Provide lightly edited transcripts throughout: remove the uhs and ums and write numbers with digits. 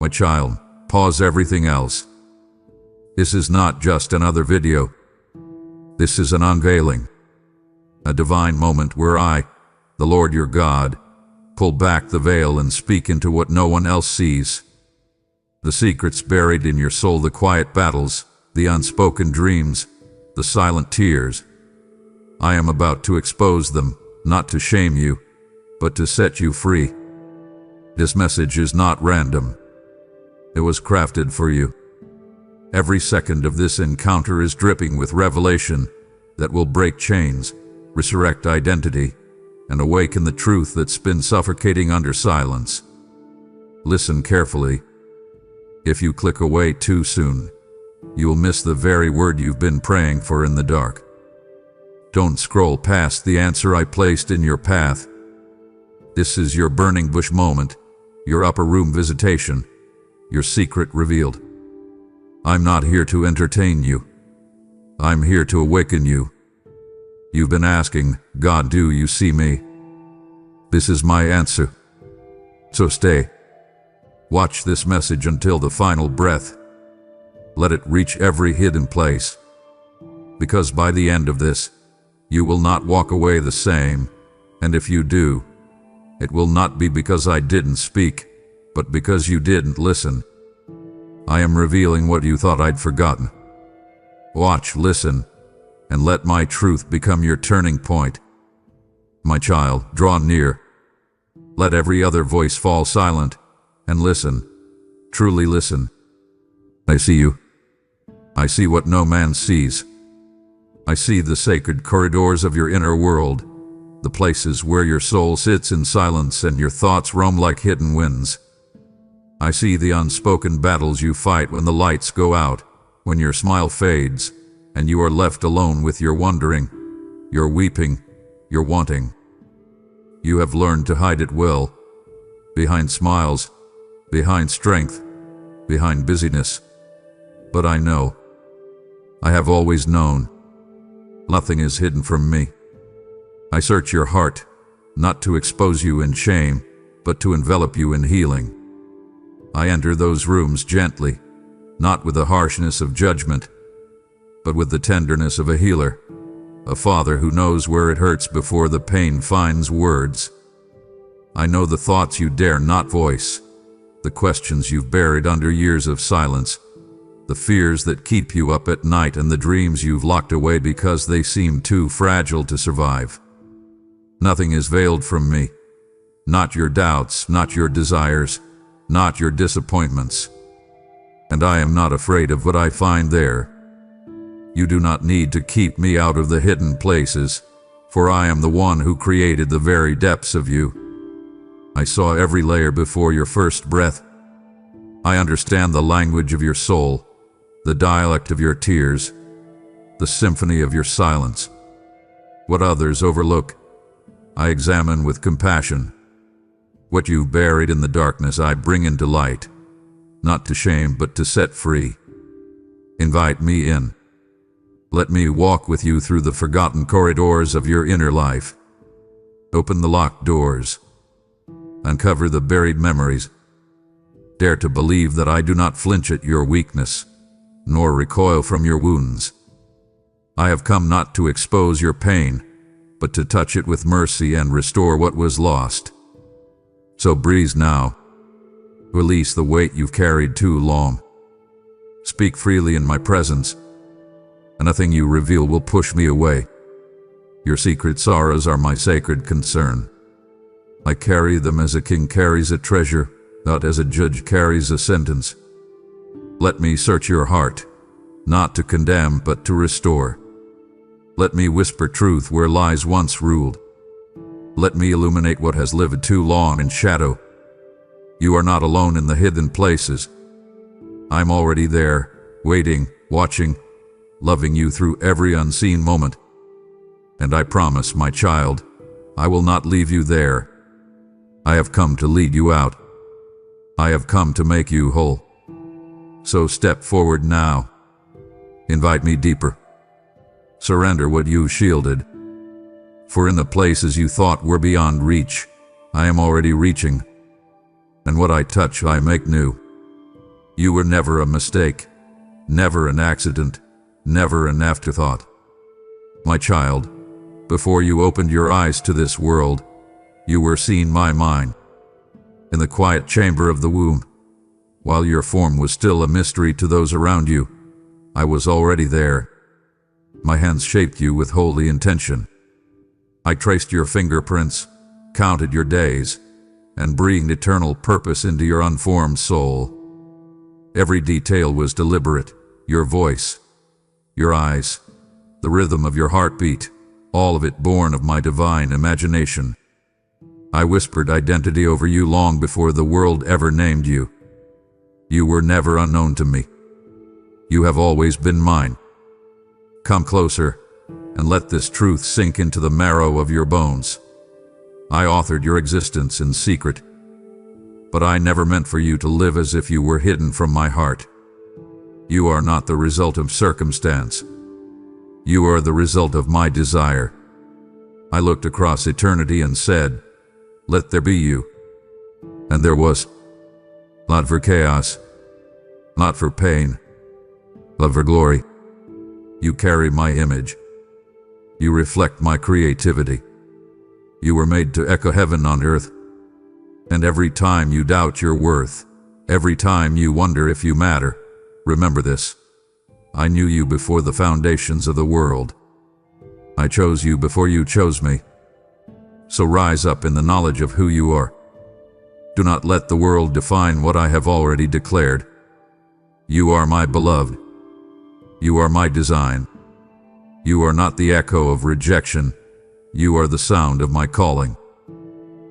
My child, pause everything else. This is not just another video. This is an unveiling. A divine moment where I, the Lord your God, pull back the veil and speak into what no one else sees. The secrets buried in your soul, the quiet battles, the unspoken dreams, the silent tears. I am about to expose them, not to shame you, but to set you free. This message is not random. It was crafted for you. Every second of this encounter is dripping with revelation that will break chains, resurrect identity, and awaken the truth that's been suffocating under silence. Listen carefully. If you click away too soon, you'll miss the very word you've been praying for in the dark. Don't scroll past the answer I placed in your path. This is your burning bush moment, your upper room visitation, your secret revealed. I'm not here to entertain you. I'm here to awaken you. You've been asking, God, do you see me? This is my answer. So stay. Watch this message until the final breath. Let it reach every hidden place. Because by the end of this, you will not walk away the same, and if you do, it will not be because I didn't speak, but because you didn't listen. I am revealing what you thought I'd forgotten. Watch, listen, and let my truth become your turning point. My child, draw near. Let every other voice fall silent, and listen. Truly listen. I see you. I see what no man sees. I see the sacred corridors of your inner world, the places where your soul sits in silence and your thoughts roam like hidden winds. I see the unspoken battles you fight when the lights go out, when your smile fades, and you are left alone with your wondering, your weeping, your wanting. You have learned to hide it well, behind smiles, behind strength, behind busyness. But I know. I have always known. Nothing is hidden from me. I search your heart, not to expose you in shame, but to envelop you in healing. I enter those rooms gently, not with the harshness of judgment, but with the tenderness of a healer, a father who knows where it hurts before the pain finds words. I know the thoughts you dare not voice, the questions you've buried under years of silence, the fears that keep you up at night, and the dreams you've locked away because they seem too fragile to survive. Nothing is veiled from me. Not your doubts, not your desires, not your disappointments. And I am not afraid of what I find there. You do not need to keep me out of the hidden places, for I am the one who created the very depths of you. I saw every layer before your first breath. I understand the language of your soul, the dialect of your tears, the symphony of your silence. What others overlook, I examine with compassion. What you've buried in the darkness I bring into light, not to shame but to set free. Invite me in. Let me walk with you through the forgotten corridors of your inner life. Open the locked doors. Uncover the buried memories. Dare to believe that I do not flinch at your weakness, nor recoil from your wounds. I have come not to expose your pain, but to touch it with mercy and restore what was lost. So breathe now. Release the weight you've carried too long. Speak freely in my presence. Nothing you reveal will push me away. Your secret sorrows are my sacred concern. I carry them as a king carries a treasure, not as a judge carries a sentence. Let me search your heart, not to condemn but to restore. Let me whisper truth where lies once ruled. Let me illuminate what has lived too long in shadow. You are not alone in the hidden places. I'm already there, waiting, watching, loving you through every unseen moment. And I promise, my child, I will not leave you there. I have come to lead you out. I have come to make you whole. So step forward now. Invite me deeper. Surrender what you shielded. For in the places you thought were beyond reach, I am already reaching. And what I touch I make new. You were never a mistake, never an accident, never an afterthought. My child, before you opened your eyes to this world, you were seeing my mind. In the quiet chamber of the womb, while your form was still a mystery to those around you, I was already there. My hands shaped you with holy intention. I traced your fingerprints, counted your days, and breathed eternal purpose into your unformed soul. Every detail was deliberate, your voice, your eyes, the rhythm of your heartbeat, all of it born of my divine imagination. I whispered identity over you long before the world ever named you. You were never unknown to me. You have always been mine. Come closer, and let this truth sink into the marrow of your bones. I authored your existence in secret, but I never meant for you to live as if you were hidden from my heart. You are not the result of circumstance. You are the result of my desire. I looked across eternity and said, "Let there be you." And there was. Not for chaos, not for pain, but for glory. You carry my image. You reflect my creativity. You were made to echo heaven on earth. And every time you doubt your worth, every time you wonder if you matter, remember this. I knew you before the foundations of the world. I chose you before you chose me. So rise up in the knowledge of who you are. Do not let the world define what I have already declared. You are my beloved. You are my design. You are not the echo of rejection. You are the sound of my calling.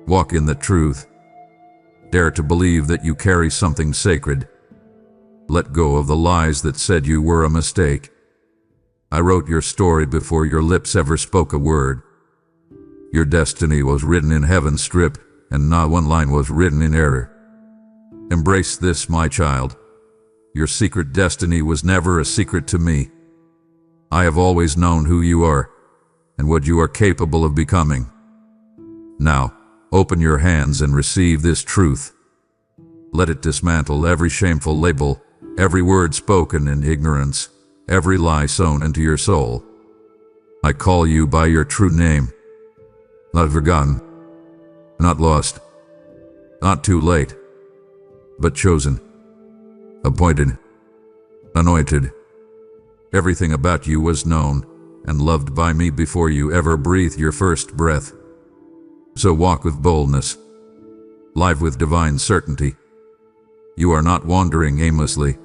Walk in the truth. Dare to believe that you carry something sacred. Let go of the lies that said you were a mistake. I wrote your story before your lips ever spoke a word. Your destiny was written in heaven's script, and not one line was written in error. Embrace this, my child. Your secret destiny was never a secret to me. I have always known who you are, and what you are capable of becoming. Now, open your hands and receive this truth. Let it dismantle every shameful label, every word spoken in ignorance, every lie sown into your soul. I call you by your true name. Not forgotten, not lost, not too late, but chosen, appointed, anointed. Everything about you was known and loved by me before you ever breathed your first breath. So walk with boldness, live with divine certainty. You are not wandering aimlessly.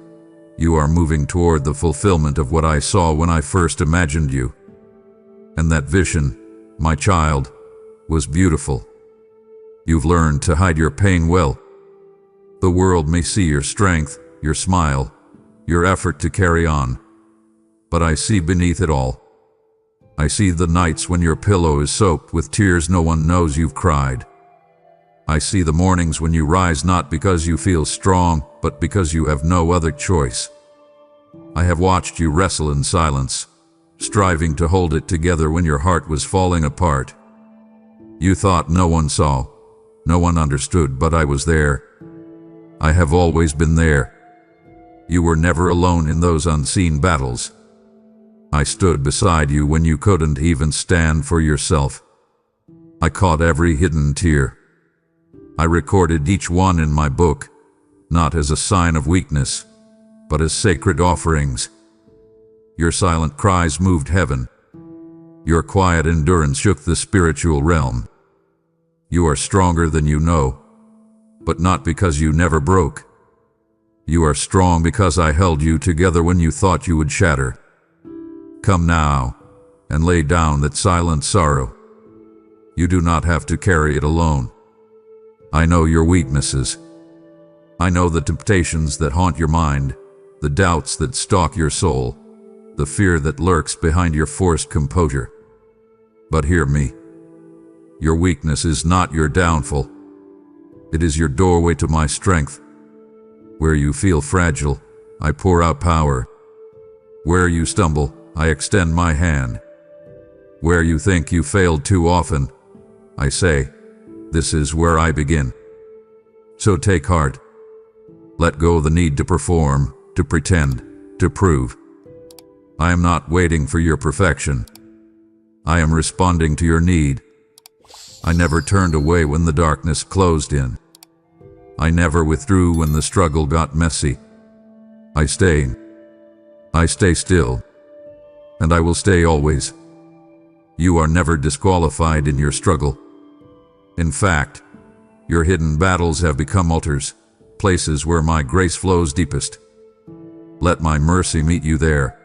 You are moving toward the fulfillment of what I saw when I first imagined you. And that vision, my child, was beautiful. You've learned to hide your pain well. The world may see your strength, your smile, your effort to carry on. But I see beneath it all. I see the nights when your pillow is soaked with tears no one knows you've cried. I see the mornings when you rise not because you feel strong, but because you have no other choice. I have watched you wrestle in silence, striving to hold it together when your heart was falling apart. You thought no one saw, no one understood, but I was there. I have always been there. You were never alone in those unseen battles. I stood beside you when you couldn't even stand for yourself. I caught every hidden tear. I recorded each one in my book, not as a sign of weakness, but as sacred offerings. Your silent cries moved heaven. Your quiet endurance shook the spiritual realm. You are stronger than you know, but not because you never broke. You are strong because I held you together when you thought you would shatter. Come now, and lay down that silent sorrow. You do not have to carry it alone. I know your weaknesses. I know the temptations that haunt your mind, the doubts that stalk your soul, the fear that lurks behind your forced composure. But hear me. Your weakness is not your downfall. It is your doorway to my strength. Where you feel fragile, I pour out power. Where you stumble, I extend my hand. Where you think you failed too often, I say, this is where I begin. So take heart. Let go the need to perform, to pretend, to prove. I am not waiting for your perfection. I am responding to your need. I never turned away when the darkness closed in. I never withdrew when the struggle got messy. I stay still, and I will stay always. You are never disqualified in your struggle. In fact, your hidden battles have become altars, places where my grace flows deepest. Let my mercy meet you there.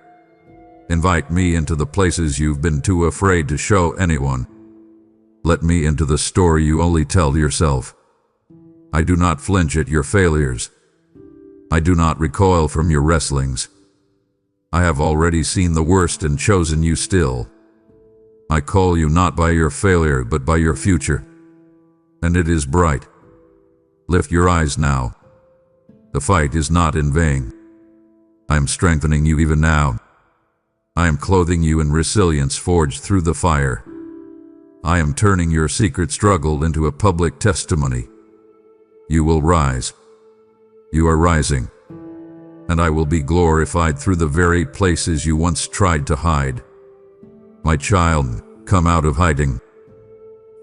Invite me into the places you've been too afraid to show anyone. Let me into the story you only tell yourself. I do not flinch at your failures. I do not recoil from your wrestlings. I have already seen the worst and chosen you still. I call you not by your failure but by your future. And it is bright. Lift your eyes now. The fight is not in vain. I am strengthening you even now. I am clothing you in resilience forged through the fire. I am turning your secret struggle into a public testimony. You will rise. You are rising. And I will be glorified through the very places you once tried to hide. My child, come out of hiding.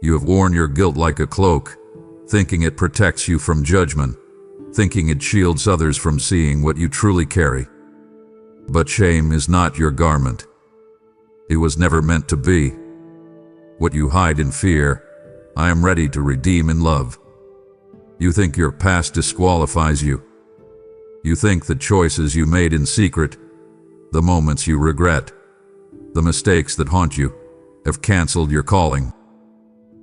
You have worn your guilt like a cloak, thinking it protects you from judgment, thinking it shields others from seeing what you truly carry. But shame is not your garment. It was never meant to be. What you hide in fear, I am ready to redeem in love. You think your past disqualifies you. You think the choices you made in secret, the moments you regret, the mistakes that haunt you, have canceled your calling.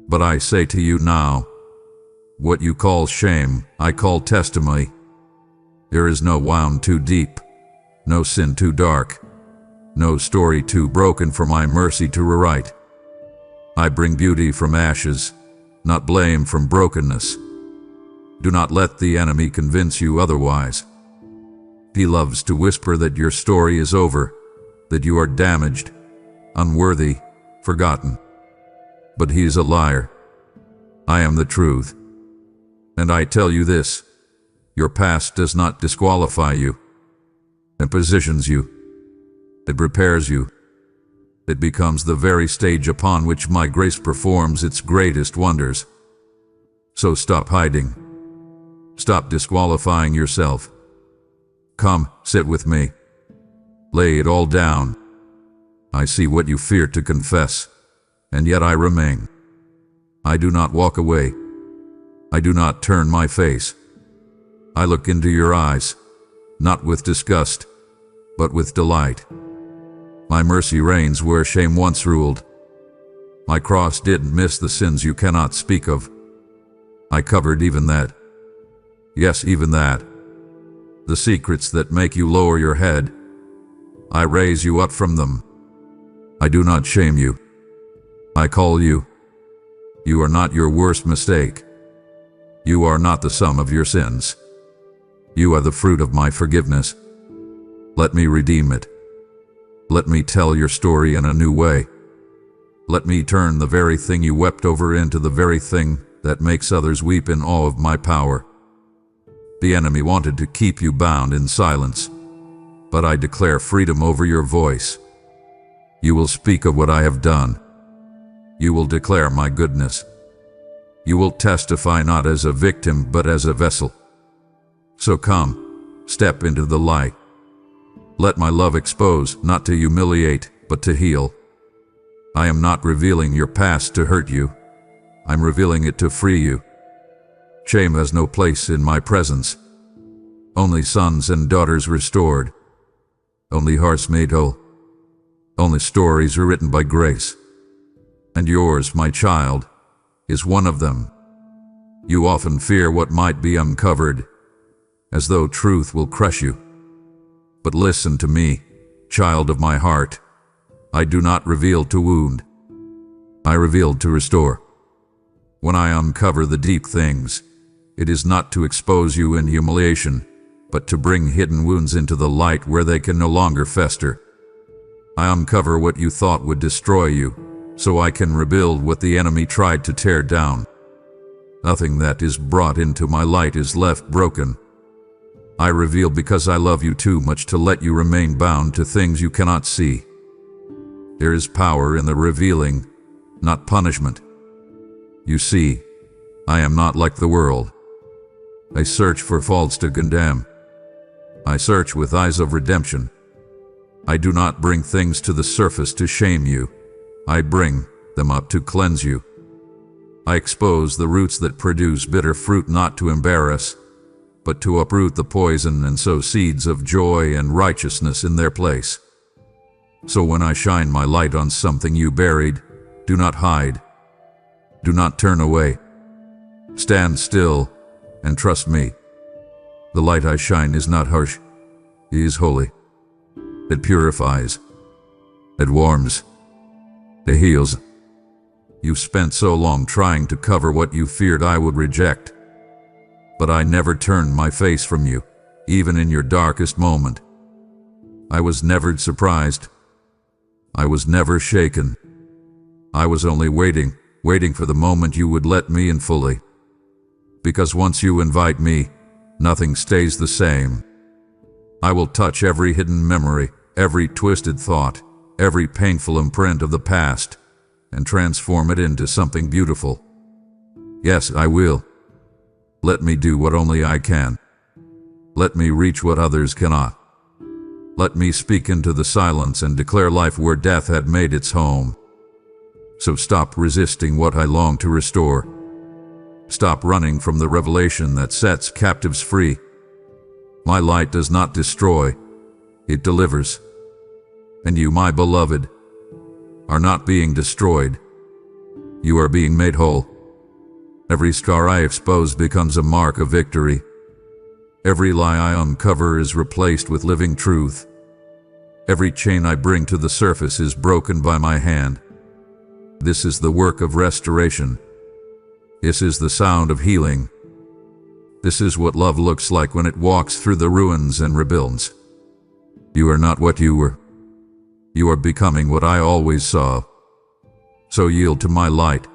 But I say to you now, what you call shame, I call testimony. There is no wound too deep, no sin too dark, no story too broken for my mercy to rewrite. I bring beauty from ashes, not blame from brokenness. Do not let the enemy convince you otherwise. He loves to whisper that your story is over, that you are damaged, unworthy, forgotten. But he is a liar. I am the truth. And I tell you this, your past does not disqualify you. It positions you. It prepares you. It becomes the very stage upon which my grace performs its greatest wonders. So stop hiding. Stop disqualifying yourself. Come, sit with me. Lay it all down. I see what you fear to confess, and yet I remain. I do not walk away. I do not turn my face. I look into your eyes, not with disgust, but with delight. My mercy reigns where shame once ruled. My cross didn't miss the sins you cannot speak of. I covered even that. Yes, even that. The secrets that make you lower your head. I raise you up from them. I do not shame you. I call you. You are not your worst mistake. You are not the sum of your sins. You are the fruit of my forgiveness. Let me redeem it. Let me tell your story in a new way. Let me turn the very thing you wept over into the very thing that makes others weep in awe of my power. The enemy wanted to keep you bound in silence, but I declare freedom over your voice. You will speak of what I have done. You will declare my goodness. You will testify not as a victim, but as a vessel. So come, step into the light. Let my love expose, not to humiliate, but to heal. I am not revealing your past to hurt you. I'm revealing it to free you. Shame has no place in my presence. Only sons and daughters restored. Only hearts made whole. Only stories are written by grace. And yours, my child, is one of them. You often fear what might be uncovered, as though truth will crush you. But listen to me, child of my heart. I do not reveal to wound. I reveal to restore. When I uncover the deep things, it is not to expose you in humiliation, but to bring hidden wounds into the light where they can no longer fester. I uncover what you thought would destroy you, so I can rebuild what the enemy tried to tear down. Nothing that is brought into my light is left broken. I reveal because I love you too much to let you remain bound to things you cannot see. There is power in the revealing, not punishment. You see, I am not like the world. I search for faults to condemn. I search with eyes of redemption. I do not bring things to the surface to shame you. I bring them up to cleanse you. I expose the roots that produce bitter fruit not to embarrass, but to uproot the poison and sow seeds of joy and righteousness in their place. So when I shine my light on something you buried, do not hide. Do not turn away. Stand still and trust me. The light I shine is not harsh. It is holy. It purifies. It warms. It heals. You spent so long trying to cover what you feared I would reject. But I never turned my face from you, even in your darkest moment. I was never surprised. I was never shaken. I was only waiting for the moment you would let me in fully. Because once you invite me, nothing stays the same. I will touch every hidden memory, every twisted thought, every painful imprint of the past, and transform it into something beautiful. Yes, I will. Let me do what only I can. Let me reach what others cannot. Let me speak into the silence and declare life where death had made its home. So stop resisting what I long to restore. Stop running from the revelation that sets captives free. My light does not destroy, it delivers. And you, my beloved, are not being destroyed. You are being made whole. Every scar I expose becomes a mark of victory. Every lie I uncover is replaced with living truth. Every chain I bring to the surface is broken by my hand. This is the work of restoration. This is the sound of healing. This is what love looks like when it walks through the ruins and rebuilds. You are not what you were. You are becoming what I always saw. So yield to my light.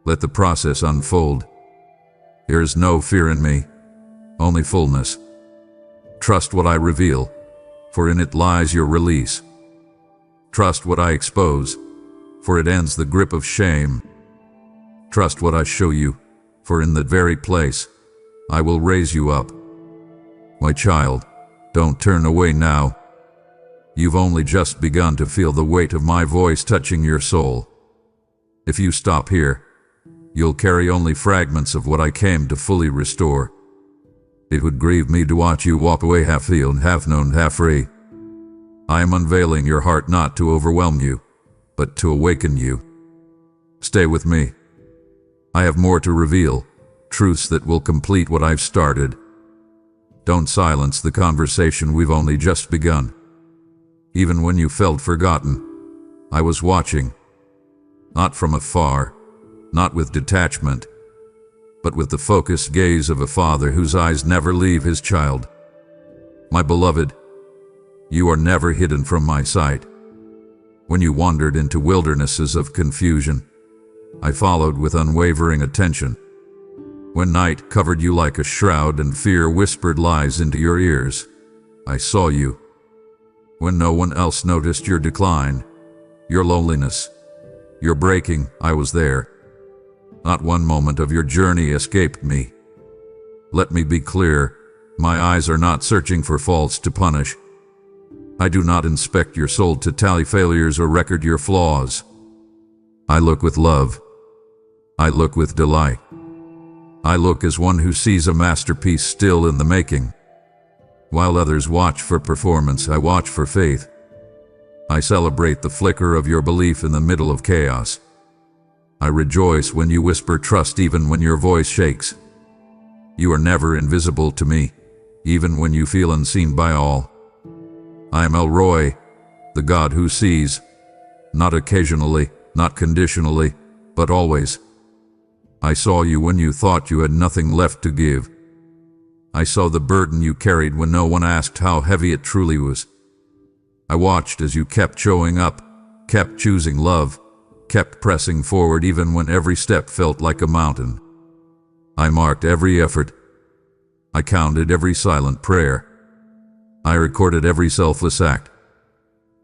Let the process unfold. There is no fear in me, only fullness. Trust what I reveal, for in it lies your release. Trust what I expose, for it ends the grip of shame. Trust what I show you, for in that very place, I will raise you up. My child, don't turn away now. You've only just begun to feel the weight of my voice touching your soul. If you stop here, you'll carry only fragments of what I came to fully restore. It would grieve me to watch you walk away half healed, half known, half free. I am unveiling your heart not to overwhelm you, but to awaken you. Stay with me. I have more to reveal, truths that will complete what I've started. Don't silence the conversation we've only just begun. Even when you felt forgotten, I was watching. Not from afar, not with detachment, but with the focused gaze of a father whose eyes never leave his child. My beloved, you are never hidden from my sight. When you wandered into wildernesses of confusion, I followed with unwavering attention. When night covered you like a shroud and fear whispered lies into your ears, I saw you. When no one else noticed your decline, your loneliness, your breaking, I was there. Not one moment of your journey escaped me. Let me be clear, my eyes are not searching for faults to punish. I do not inspect your soul to tally failures or record your flaws. I look with love. I look with delight. I look as one who sees a masterpiece still in the making. While others watch for performance, I watch for faith. I celebrate the flicker of your belief in the middle of chaos. I rejoice when you whisper trust even when your voice shakes. You are never invisible to me, even when you feel unseen by all. I am El Roy, the God who sees, not occasionally, not conditionally, but always. I saw you when you thought you had nothing left to give. I saw the burden you carried when no one asked how heavy it truly was. I watched as you kept showing up, kept choosing love, kept pressing forward even when every step felt like a mountain. I marked every effort, I counted every silent prayer. I recorded every selfless act.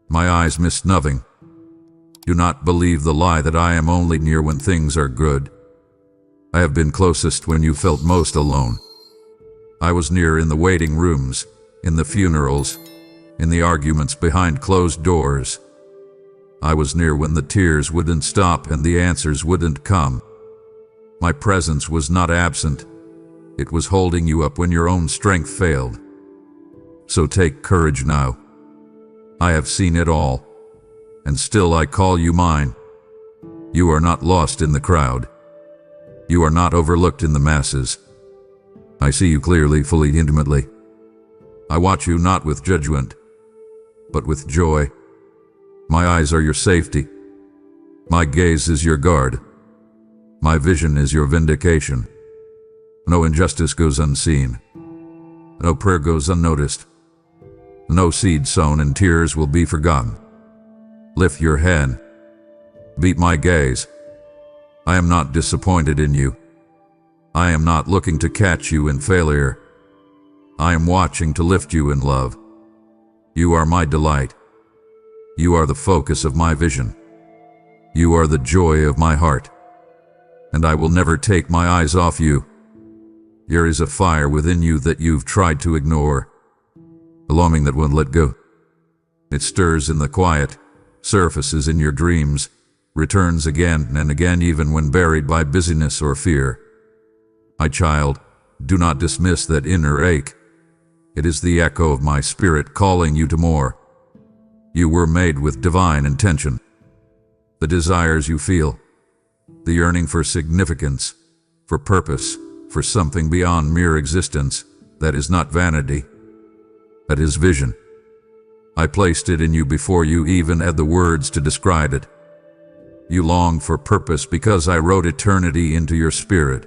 My eyes missed nothing. Do not believe the lie that I am only near when things are good. I have been closest when you felt most alone. I was near in the waiting rooms, in the funerals, in the arguments behind closed doors. I was near when the tears wouldn't stop and the answers wouldn't come. My presence was not absent. It was holding you up when your own strength failed. So take courage now. I have seen it all, and still I call you mine. You are not lost in the crowd. You are not overlooked in the masses. I see you clearly, fully, intimately. I watch you not with judgment, but with joy. My eyes are your safety. My gaze is your guard. My vision is your vindication. No injustice goes unseen. No prayer goes unnoticed. No seed sown in tears will be forgotten. Lift your head. Beat my gaze. I am not disappointed in you. I am not looking to catch you in failure. I am watching to lift you in love. You are my delight. You are the focus of my vision. You are the joy of my heart. And I will never take my eyes off you. There is a fire within you that you've tried to ignore, a longing that won't let go. It stirs in the quiet, surfaces in your dreams, returns again and again even when buried by busyness or fear. My child, do not dismiss that inner ache. It is the echo of my spirit calling you to more. You were made with divine intention. The desires you feel, the yearning for significance, for purpose, for something beyond mere existence, that is not vanity. That is vision. I placed it in you before you even had the words to describe it. You long for purpose because I wrote eternity into your spirit.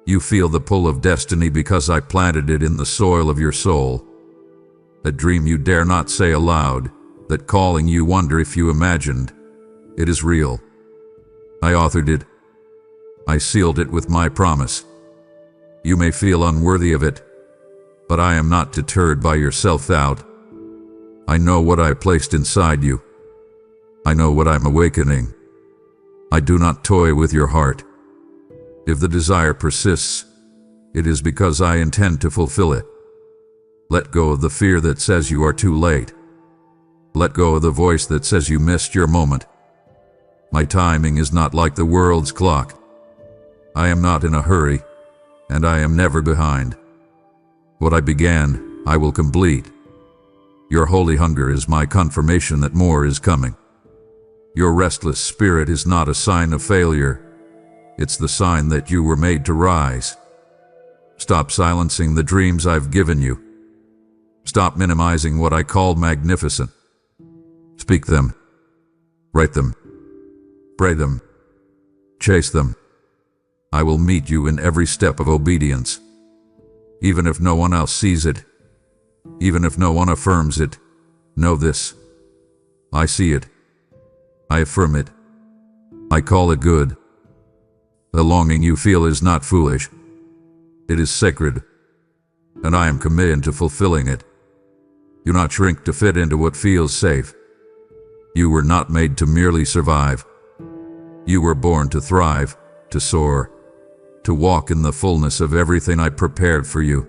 You feel the pull of destiny because I planted it in the soil of your soul. That dream you dare not say aloud, that calling you wonder if you imagined. It is real. I authored it. I sealed it with my promise. You may feel unworthy of it, but I am not deterred by your self-doubt. I know what I placed inside you. I know what I'm awakening. I do not toy with your heart. If the desire persists, it is because I intend to fulfill it. Let go of the fear that says you are too late. Let go of the voice that says you missed your moment. My timing is not like the world's clock. I am not in a hurry, and I am never behind. What I began, I will complete. Your holy hunger is my confirmation that more is coming. Your restless spirit is not a sign of failure. It's the sign that you were made to rise. Stop silencing the dreams I've given you. Stop minimizing what I call magnificent. Speak them. Write them. Pray them. Chase them. I will meet you in every step of obedience. Even if no one else sees it, even if no one affirms it, know this. I see it. I affirm it. I call it good. The longing you feel is not foolish. It is sacred, and I am committed to fulfilling it. Do not shrink to fit into what feels safe. You were not made to merely survive. You were born to thrive, to soar, to walk in the fullness of everything I prepared for you.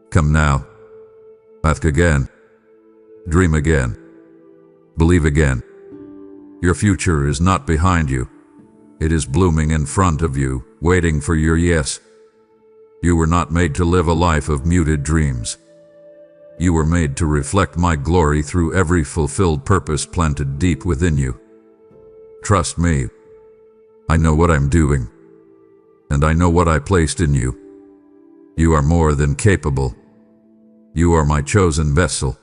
Come now. Ask again. Dream again. Believe again. Your future is not behind you. It is blooming in front of you, waiting for your yes. You were not made to live a life of muted dreams. You were made to reflect my glory through every fulfilled purpose planted deep within you. Trust me. I know what I'm doing, and I know what I placed in you. You are more than capable. You are my chosen vessel,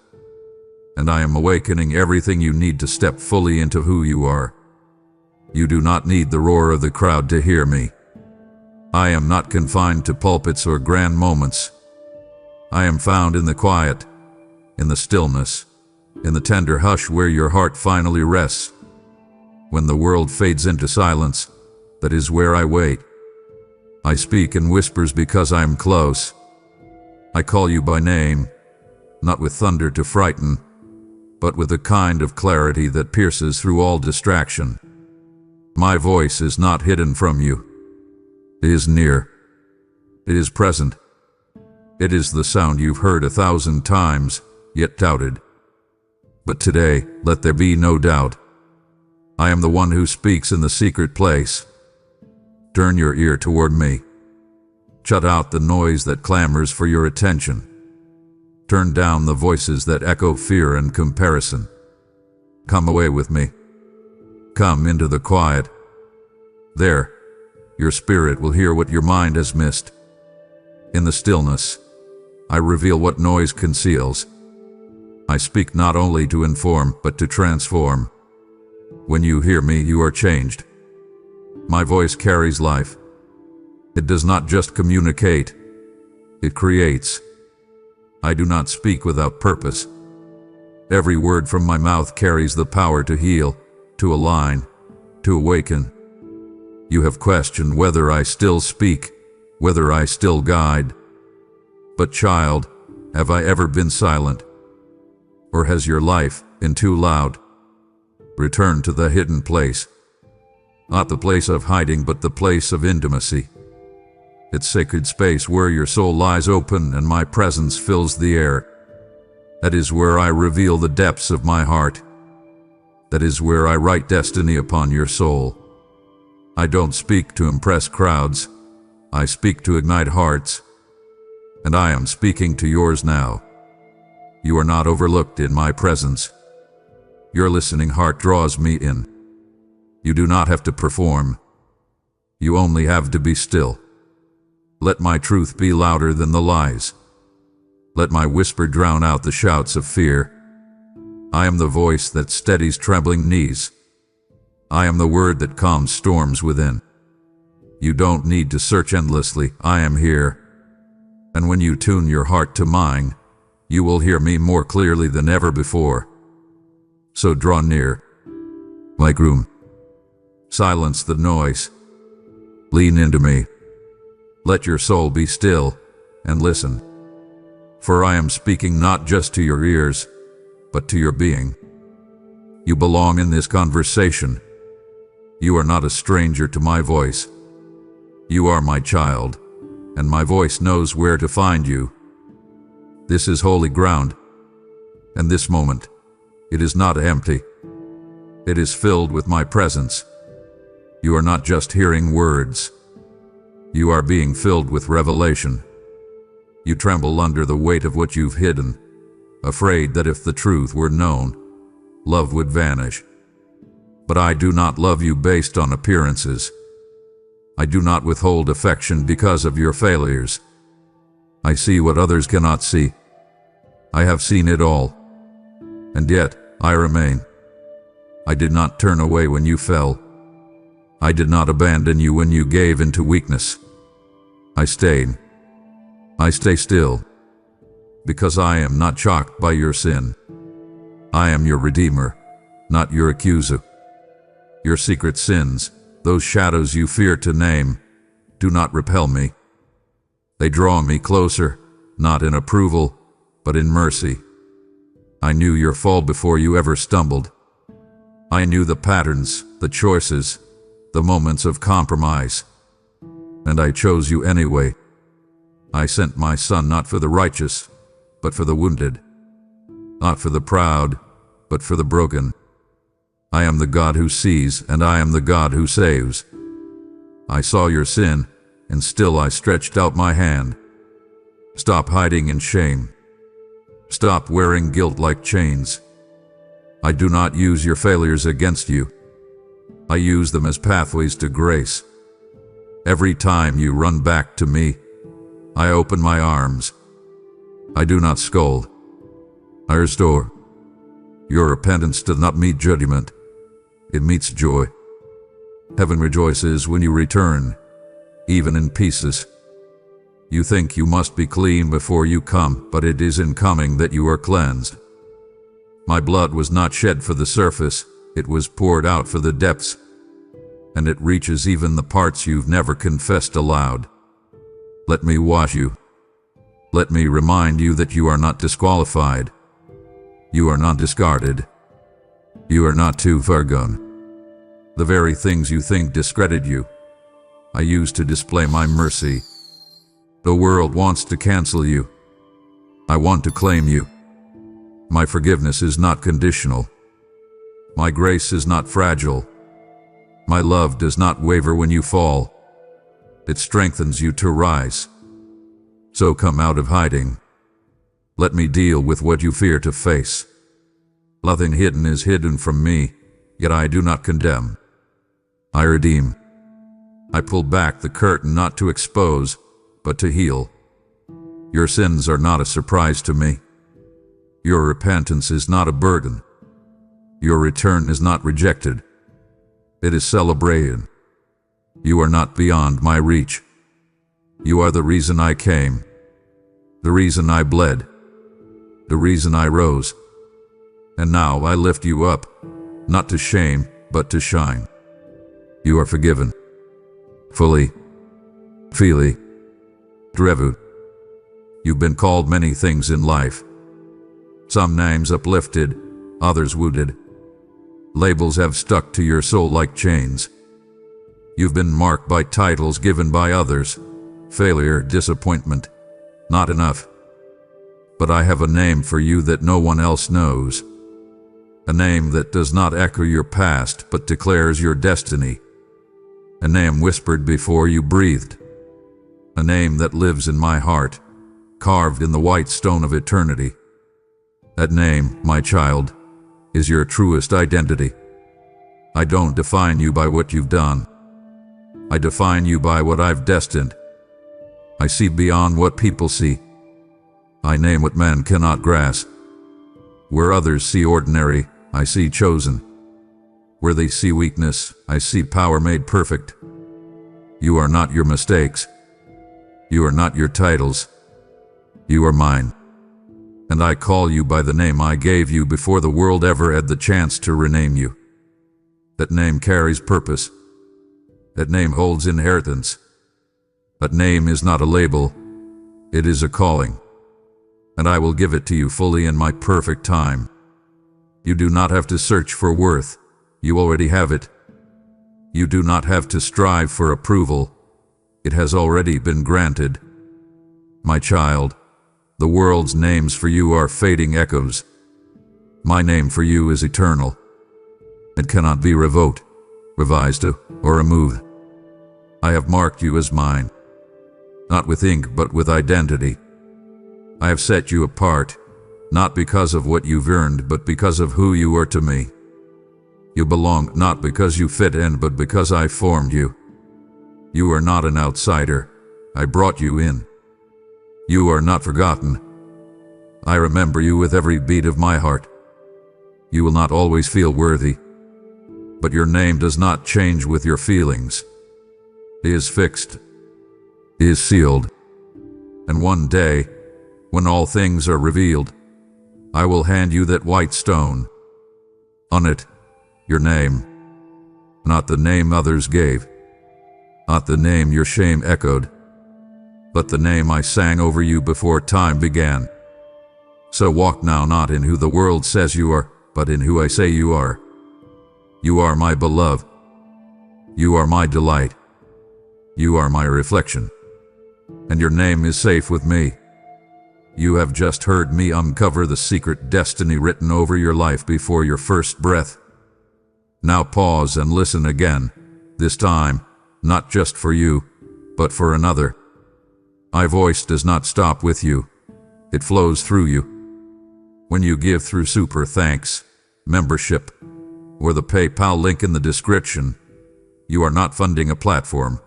and I am awakening everything you need to step fully into who you are. You do not need the roar of the crowd to hear me. I am not confined to pulpits or grand moments. I am found in the quiet, in the stillness, in the tender hush where your heart finally rests. When the world fades into silence, that is where I wait. I speak in whispers because I am close, I call you by name, not with thunder to frighten, but with a kind of clarity that pierces through all distraction. My voice is not hidden from you. It is near. It is present. It is the sound you've heard 1,000 times, yet doubted. But today, let there be no doubt. I am the one who speaks in the secret place. Turn your ear toward me. Shut out the noise that clamors for your attention. Turn down the voices that echo fear and comparison. Come away with me. Come into the quiet. There, your spirit will hear what your mind has missed. In the stillness, I reveal what noise conceals. I speak not only to inform, but to transform. When you hear me, you are changed. My voice carries life. It does not just communicate, it creates. I do not speak without purpose. Every word from my mouth carries the power to heal, to align, to awaken. You have questioned whether I still speak, whether I still guide. But child, have I ever been silent? Or has your life been too loud? Return to the hidden place. Not the place of hiding, but the place of intimacy. It's sacred space where your soul lies open and my presence fills the air. That is where I reveal the depths of my heart. That is where I write destiny upon your soul. I don't speak to impress crowds. I speak to ignite hearts. And I am speaking to yours now. You are not overlooked in my presence. Your listening heart draws me in. You do not have to perform. You only have to be still. Let my truth be louder than the lies. Let my whisper drown out the shouts of fear. I am the voice that steadies trembling knees. I am the word that calms storms within. You don't need to search endlessly. I am here. And when you tune your heart to mine, you will hear me more clearly than ever before. So draw near, my groom. Silence the noise. Lean into me. Let your soul be still and listen. For I am speaking not just to your ears, but to your being. You belong in this conversation. You are not a stranger to my voice. You are my child, and my voice knows where to find you. This is holy ground, and this moment, it is not empty. It is filled with my presence. You are not just hearing words. You are being filled with revelation. You tremble under the weight of what you've hidden, afraid that if the truth were known, love would vanish. But I do not love you based on appearances. I do not withhold affection because of your failures. I see what others cannot see. I have seen it all. And yet, I remain. I did not turn away when you fell. I did not abandon you when you gave into weakness. I stayed. I stay still. Because I am not shocked by your sin. I am your Redeemer, not your accuser. Your secret sins, those shadows you fear to name, do not repel me. They draw me closer, not in approval, but in mercy. I knew your fall before you ever stumbled. I knew the patterns, the choices, the moments of compromise. And I chose you anyway. I sent my son not for the righteous, but for the wounded. Not for the proud, but for the broken. I am the God who sees, and I am the God who saves. I saw your sin, and still I stretched out my hand. Stop hiding in shame. Stop wearing guilt like chains. I do not use your failures against you. I use them as pathways to grace. Every time you run back to me, I open my arms. I do not scold. I restore. Your repentance does not meet judgment. It meets joy. Heaven rejoices when you return, even in pieces. You think you must be clean before you come, but it is in coming that you are cleansed. My blood was not shed for the surface, it was poured out for the depths, and it reaches even the parts you've never confessed aloud. Let me wash you. Let me remind you that you are not disqualified. You are not discarded. You are not too far gone. The very things you think discredit you, I use to display my mercy. The world wants to cancel you. I want to claim you. My forgiveness is not conditional. My grace is not fragile. My love does not waver when you fall. It strengthens you to rise. So come out of hiding. Let me deal with what you fear to face. Nothing hidden is hidden from me, yet I do not condemn. I redeem. I pull back the curtain not to expose, but to heal. Your sins are not a surprise to me. Your repentance is not a burden. Your return is not rejected. It is celebrated. You are not beyond my reach. You are the reason I came, the reason I bled, the reason I rose. And now I lift you up, not to shame, but to shine. You are forgiven. Fully. Freely. Driven. You've been called many things in life. Some names uplifted, others wounded. Labels have stuck to your soul like chains. You've been marked by titles given by others. Failure, disappointment, not enough. But I have a name for you that no one else knows. A name that does not echo your past, but declares your destiny. A name whispered before you breathed. A name that lives in my heart, carved in the white stone of eternity. That name, my child, is your truest identity. I don't define you by what you've done. I define you by what I've destined. I see beyond what people see. I name what men cannot grasp. Where others see ordinary, I see chosen. Where they see weakness, I see power made perfect. You are not your mistakes. You are not your titles. You are mine. And I call you by the name I gave you before the world ever had the chance to rename you. That name carries purpose. That name holds inheritance. That name is not a label. It is a calling. And I will give it to you fully in my perfect time. You do not have to search for worth. You already have it. You do not have to strive for approval. It has already been granted. My child, the world's names for you are fading echoes. My name for you is eternal. It cannot be revoked, revised, or removed. I have marked you as mine, not with ink but with identity. I have set you apart, not because of what you've earned, but because of who you are to me. You belong not because you fit in, but because I formed you. You are not an outsider. I brought you in. You are not forgotten. I remember you with every beat of my heart. You will not always feel worthy, but your name does not change with your feelings. It is fixed. It is sealed. And one day, when all things are revealed, I will hand you that white stone. On it, your name. Not the name others gave. Not the name your shame echoed. But the name I sang over you before time began. So walk now not in who the world says you are, but in who I say you are. You are my beloved. You are my delight. You are my reflection. And your name is safe with me. You have just heard me uncover the secret destiny written over your life before your first breath. Now pause and listen again, this time, not just for you, but for another. My voice does not stop with you. It flows through you. When you give through super thanks, membership, or the PayPal link in the description, you are not funding a platform.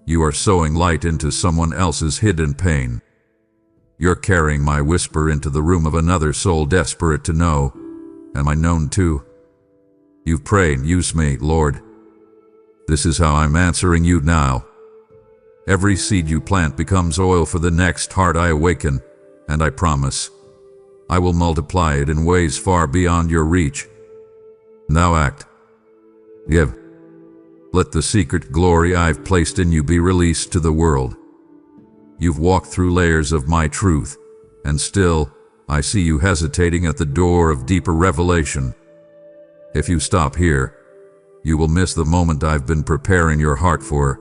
You are sowing light into someone else's hidden pain. You're carrying my whisper into the room of another soul desperate to know, am I known too? You've prayed, use me, Lord. This is how I'm answering you now. Every seed you plant becomes oil for the next heart I awaken, and I promise, I will multiply it in ways far beyond your reach. Now act. Give. Let the secret glory I've placed in you be released to the world. You've walked through layers of my truth, and still, I see you hesitating at the door of deeper revelation. If you stop here, you will miss the moment I've been preparing your heart for.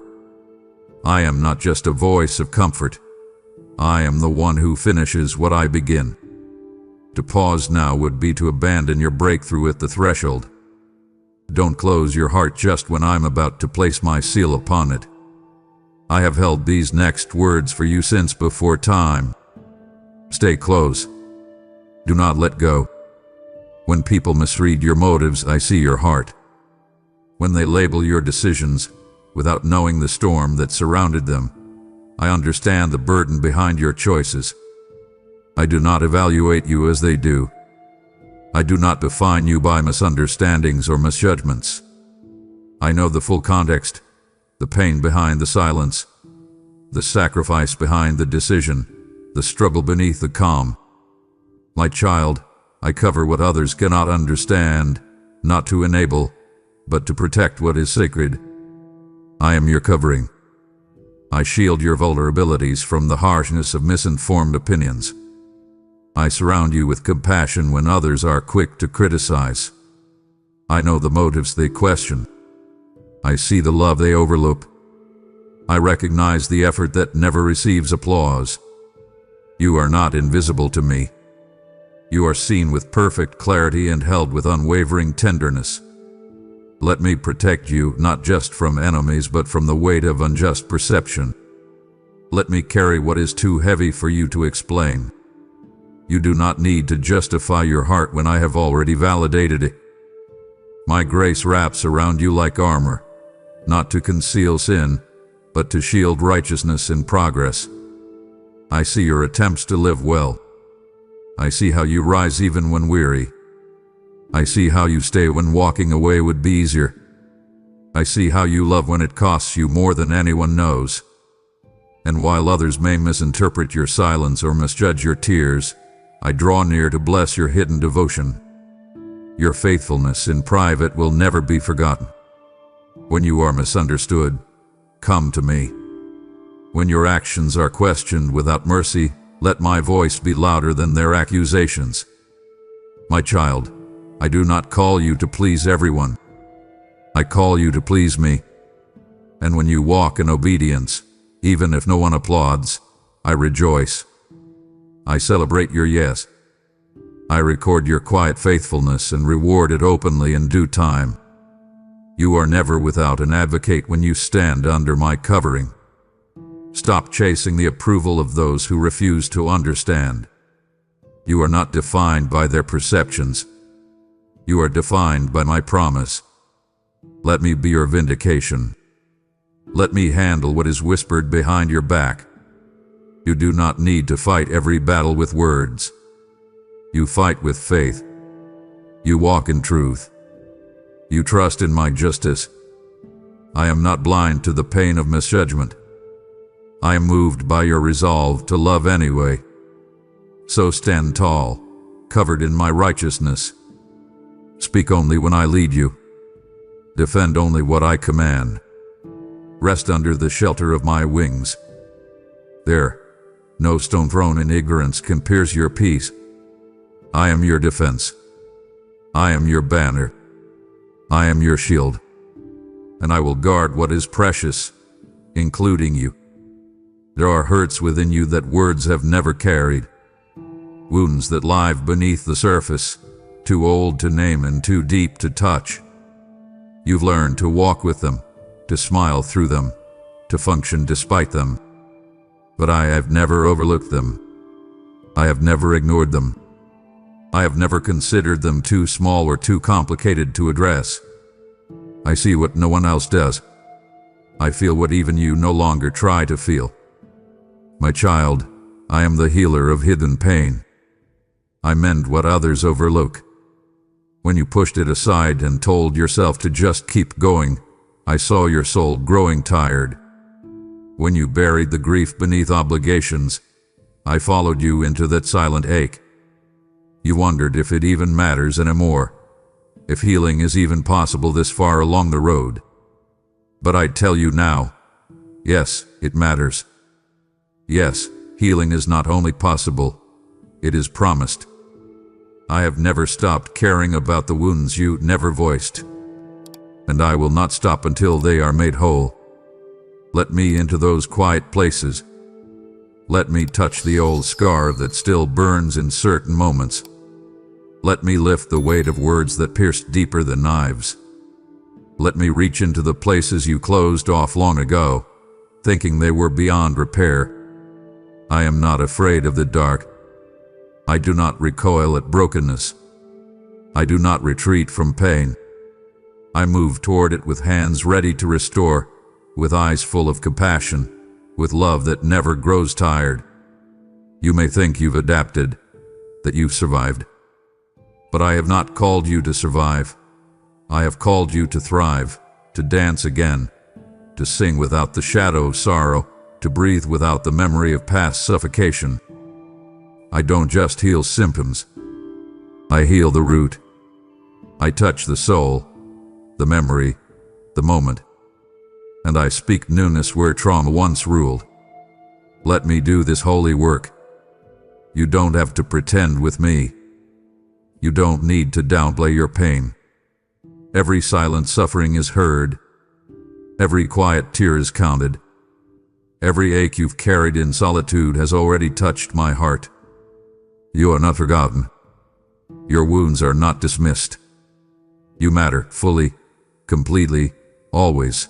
I am not just a voice of comfort. I am the one who finishes what I begin. To pause now would be to abandon your breakthrough at the threshold. Don't close your heart just when I'm about to place my seal upon it. I have held these next words for you since before time. Stay close. Do not let go. When people misread your motives, I see your heart. When they label your decisions without knowing the storm that surrounded them, I understand the burden behind your choices. I do not evaluate you as they do. I do not define you by misunderstandings or misjudgments. I know the full context, the pain behind the silence, the sacrifice behind the decision, the struggle beneath the calm. My child, I cover what others cannot understand, not to enable, but to protect what is sacred. I am your covering. I shield your vulnerabilities from the harshness of misinformed opinions. I surround you with compassion when others are quick to criticize. I know the motives they question. I see the love they overlook. I recognize the effort that never receives applause. You are not invisible to me. You are seen with perfect clarity and held with unwavering tenderness. Let me protect you not just from enemies but from the weight of unjust perception. Let me carry what is too heavy for you to explain. You do not need to justify your heart when I have already validated it. My grace wraps around you like armor, not to conceal sin, but to shield righteousness in progress. I see your attempts to live well. I see how you rise even when weary. I see how you stay when walking away would be easier. I see how you love when it costs you more than anyone knows. And while others may misinterpret your silence or misjudge your tears, I draw near to bless your hidden devotion. Your faithfulness in private will never be forgotten. When you are misunderstood, come to me. When your actions are questioned without mercy, let my voice be louder than their accusations. My child, I do not call you to please everyone. I call you to please me. And when you walk in obedience, even if no one applauds, I rejoice. I celebrate your yes. I record your quiet faithfulness and reward it openly in due time. You are never without an advocate when you stand under my covering. Stop chasing the approval of those who refuse to understand. You are not defined by their perceptions. You are defined by my promise. Let me be your vindication. Let me handle what is whispered behind your back. You do not need to fight every battle with words. You fight with faith. You walk in truth. You trust in my justice. I am not blind to the pain of misjudgment. I am moved by your resolve to love anyway. So stand tall, covered in my righteousness. Speak only when I lead you. Defend only what I command. Rest under the shelter of my wings. There, no stone thrown in ignorance can pierce your peace. I am your defense. I am your banner. I am your shield. And I will guard what is precious, including you. There are hurts within you that words have never carried. Wounds that lie beneath the surface, too old to name and too deep to touch. You've learned to walk with them, to smile through them, to function despite them. But I have never overlooked them. I have never ignored them. I have never considered them too small or too complicated to address. I see what no one else does. I feel what even you no longer try to feel. My child, I am the healer of hidden pain. I mend what others overlook. When you pushed it aside and told yourself to just keep going, I saw your soul growing tired. When you buried the grief beneath obligations, I followed you into that silent ache. You wondered if it even matters anymore, if healing is even possible this far along the road. But I tell you now, yes, it matters. Yes, healing is not only possible, it is promised. I have never stopped caring about the wounds you never voiced, and I will not stop until they are made whole. Let me into those quiet places. Let me touch the old scar that still burns in certain moments. Let me lift the weight of words that pierced deeper than knives. Let me reach into the places you closed off long ago, thinking they were beyond repair. I am not afraid of the dark. I do not recoil at brokenness. I do not retreat from pain. I move toward it with hands ready to restore, with eyes full of compassion, with love that never grows tired. You may think you've adapted, that you've survived. But I have not called you to survive. I have called you to thrive, to dance again, to sing without the shadow of sorrow, to breathe without the memory of past suffocation. I don't just heal symptoms. I heal the root. I touch the soul, the memory, the moment. And I speak newness where trauma once ruled. Let me do this holy work. You don't have to pretend with me. You don't need to downplay your pain. Every silent suffering is heard. Every quiet tear is counted. Every ache you've carried in solitude has already touched my heart. You are not forgotten. Your wounds are not dismissed. You matter fully, completely, always.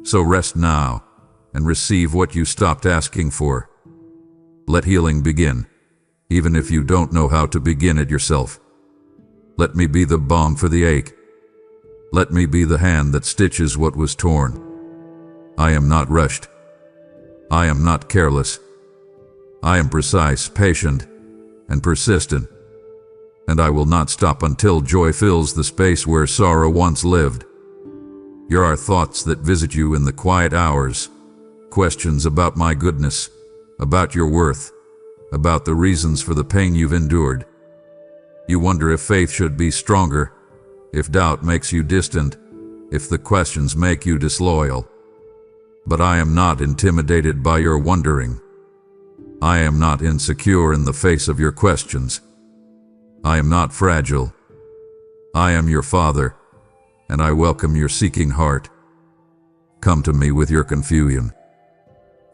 So rest now and receive what you stopped asking for. Let healing begin, even if you don't know how to begin it yourself. Let me be the balm for the ache. Let me be the hand that stitches what was torn. I am not rushed. I am not careless. I am precise, patient, and persistent. And I will not stop until joy fills the space where sorrow once lived. There are thoughts that visit you in the quiet hours, questions about my goodness, about your worth, about the reasons for the pain you've endured. You wonder if faith should be stronger, if doubt makes you distant, if the questions make you disloyal. But I am not intimidated by your wondering. I am not insecure in the face of your questions. I am not fragile. I am your Father, and I welcome your seeking heart. Come to me with your confusion.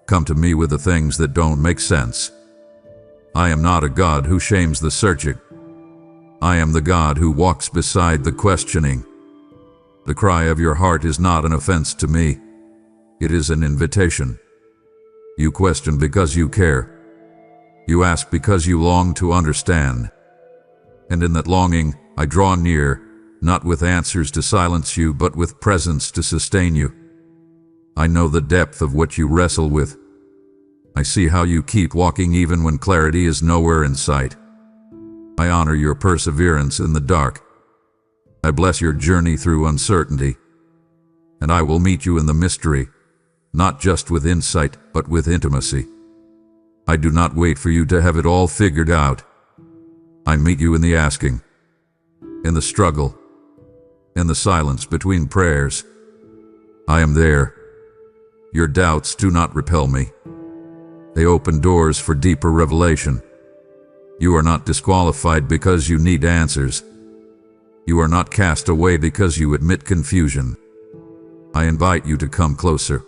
Come to me with the things that don't make sense. I am not a God who shames the searching. I am the God who walks beside the questioning. The cry of your heart is not an offense to me. It is an invitation. You question because you care. You ask because you long to understand. And in that longing, I draw near, not with answers to silence you, but with presence to sustain you. I know the depth of what you wrestle with. I see how you keep walking even when clarity is nowhere in sight. I honor your perseverance in the dark. I bless your journey through uncertainty. And I will meet you in the mystery, not just with insight, but with intimacy. I do not wait for you to have it all figured out. I meet you in the asking, in the struggle, in the silence between prayers. I am there. Your doubts do not repel me. They open doors for deeper revelation. You are not disqualified because you need answers. You are not cast away because you admit confusion. I invite you to come closer.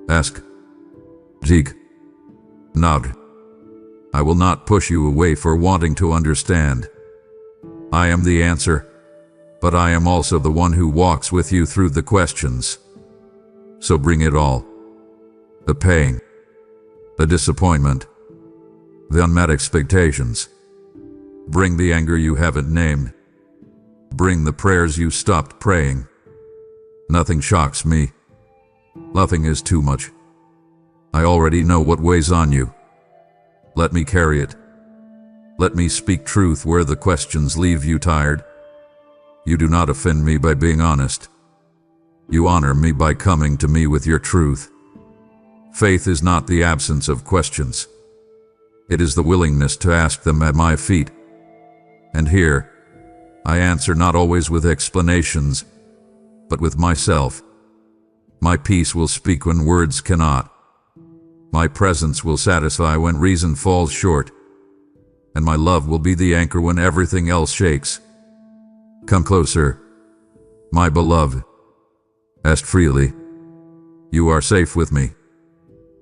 Ask. Seek. Nod. I will not push you away for wanting to understand. I am the answer, but I am also the one who walks with you through the questions. So bring it all. The pain, the disappointment, the unmet expectations. Bring the anger you haven't named. Bring the prayers you stopped praying. Nothing shocks me. Nothing is too much. I already know what weighs on you. Let me carry it. Let me speak truth where the questions leave you tired. You do not offend me by being honest. You honor me by coming to me with your truth. Faith is not the absence of questions. It is the willingness to ask them at my feet. And here, I answer not always with explanations, but with myself. My peace will speak when words cannot. My presence will satisfy when reason falls short, and my love will be the anchor when everything else shakes. Come closer, my beloved. Ask freely. You are safe with me.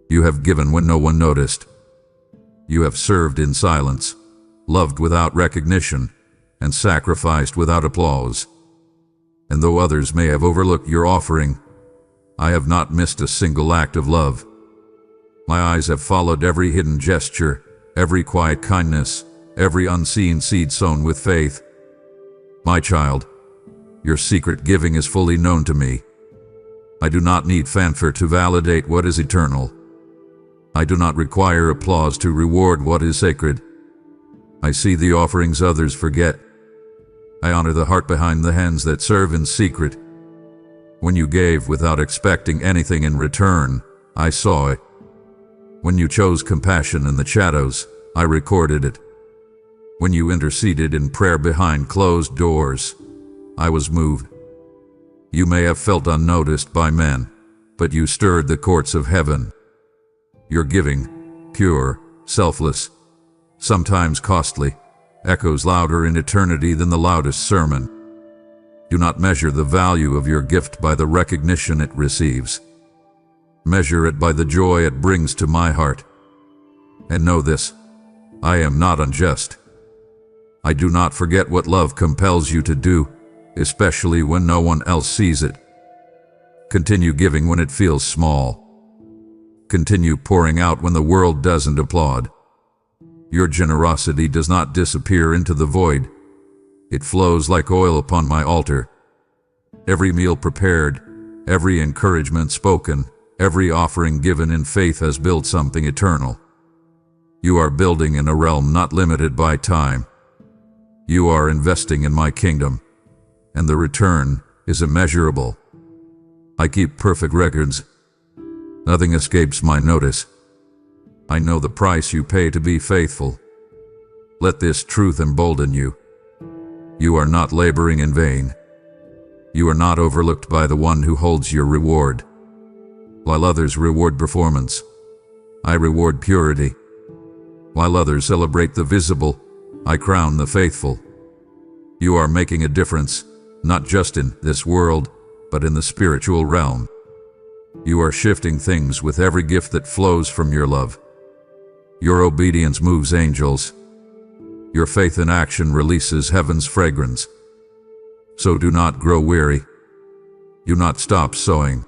You have given when no one noticed. You have served in silence, loved without recognition, and sacrificed without applause. And though others may have overlooked your offering, I have not missed a single act of love. My eyes have followed every hidden gesture, every quiet kindness, every unseen seed sown with faith. My child, your secret giving is fully known to me. I do not need fanfare to validate what is eternal. I do not require applause to reward what is sacred. I see the offerings others forget. I honor the heart behind the hands that serve in secret. When you gave without expecting anything in return, I saw it. When you chose compassion in the shadows, I recorded it. When you interceded in prayer behind closed doors, I was moved. You may have felt unnoticed by men, but you stirred the courts of heaven. Your giving, pure, selfless, sometimes costly, echoes louder in eternity than the loudest sermon. Do not measure the value of your gift by the recognition it receives. Measure it by the joy it brings to my heart. And know this, I am not unjust. I do not forget what love compels you to do, especially when no one else sees it. Continue giving when it feels small. Continue pouring out when the world doesn't applaud. Your generosity does not disappear into the void. It flows like oil upon my altar. Every meal prepared, every encouragement spoken, every offering given in faith has built something eternal. You are building in a realm not limited by time. You are investing in my kingdom, and the return is immeasurable. I keep perfect records. Nothing escapes my notice. I know the price you pay to be faithful. Let this truth embolden you. You are not laboring in vain. You are not overlooked by the one who holds your reward. While others reward performance, I reward purity. While others celebrate the visible, I crown the faithful. You are making a difference, not just in this world, but in the spiritual realm. You are shifting things with every gift that flows from your love. Your obedience moves angels. Your faith in action releases heaven's fragrance. So do not grow weary. Do not stop sowing.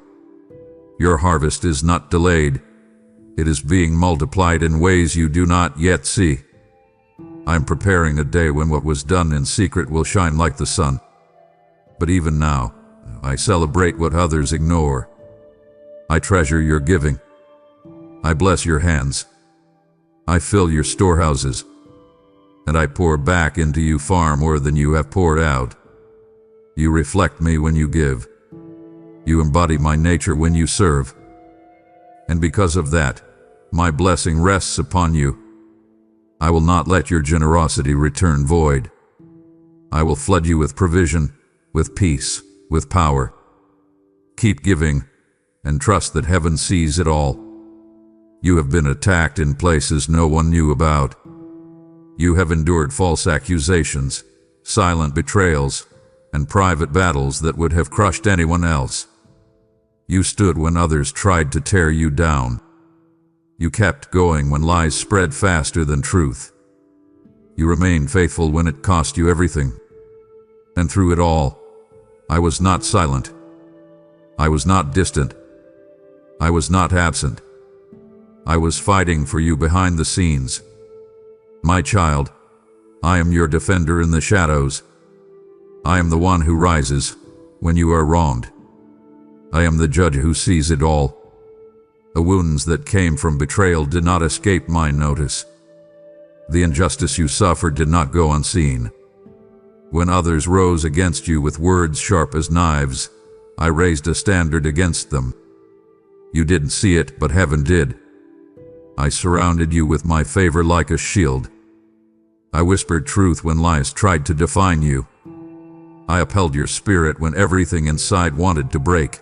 Your harvest is not delayed. It is being multiplied in ways you do not yet see. I am preparing a day when what was done in secret will shine like the sun. But even now, I celebrate what others ignore. I treasure your giving. I bless your hands. I fill your storehouses. And I pour back into you far more than you have poured out. You reflect me when you give. You embody my nature when you serve. And because of that, my blessing rests upon you. I will not let your generosity return void. I will flood you with provision, with peace, with power. Keep giving, and trust that heaven sees it all. You have been attacked in places no one knew about. You have endured false accusations, silent betrayals, and private battles that would have crushed anyone else. You stood when others tried to tear you down. You kept going when lies spread faster than truth. You remained faithful when it cost you everything. And through it all, I was not silent. I was not distant. I was not absent. I was fighting for you behind the scenes. My child, I am your defender in the shadows. I am the one who rises when you are wronged. I am the judge who sees it all. The wounds that came from betrayal did not escape my notice. The injustice you suffered did not go unseen. When others rose against you with words sharp as knives, I raised a standard against them. You didn't see it, but heaven did. I surrounded you with my favor like a shield. I whispered truth when lies tried to define you. I upheld your spirit when everything inside wanted to break.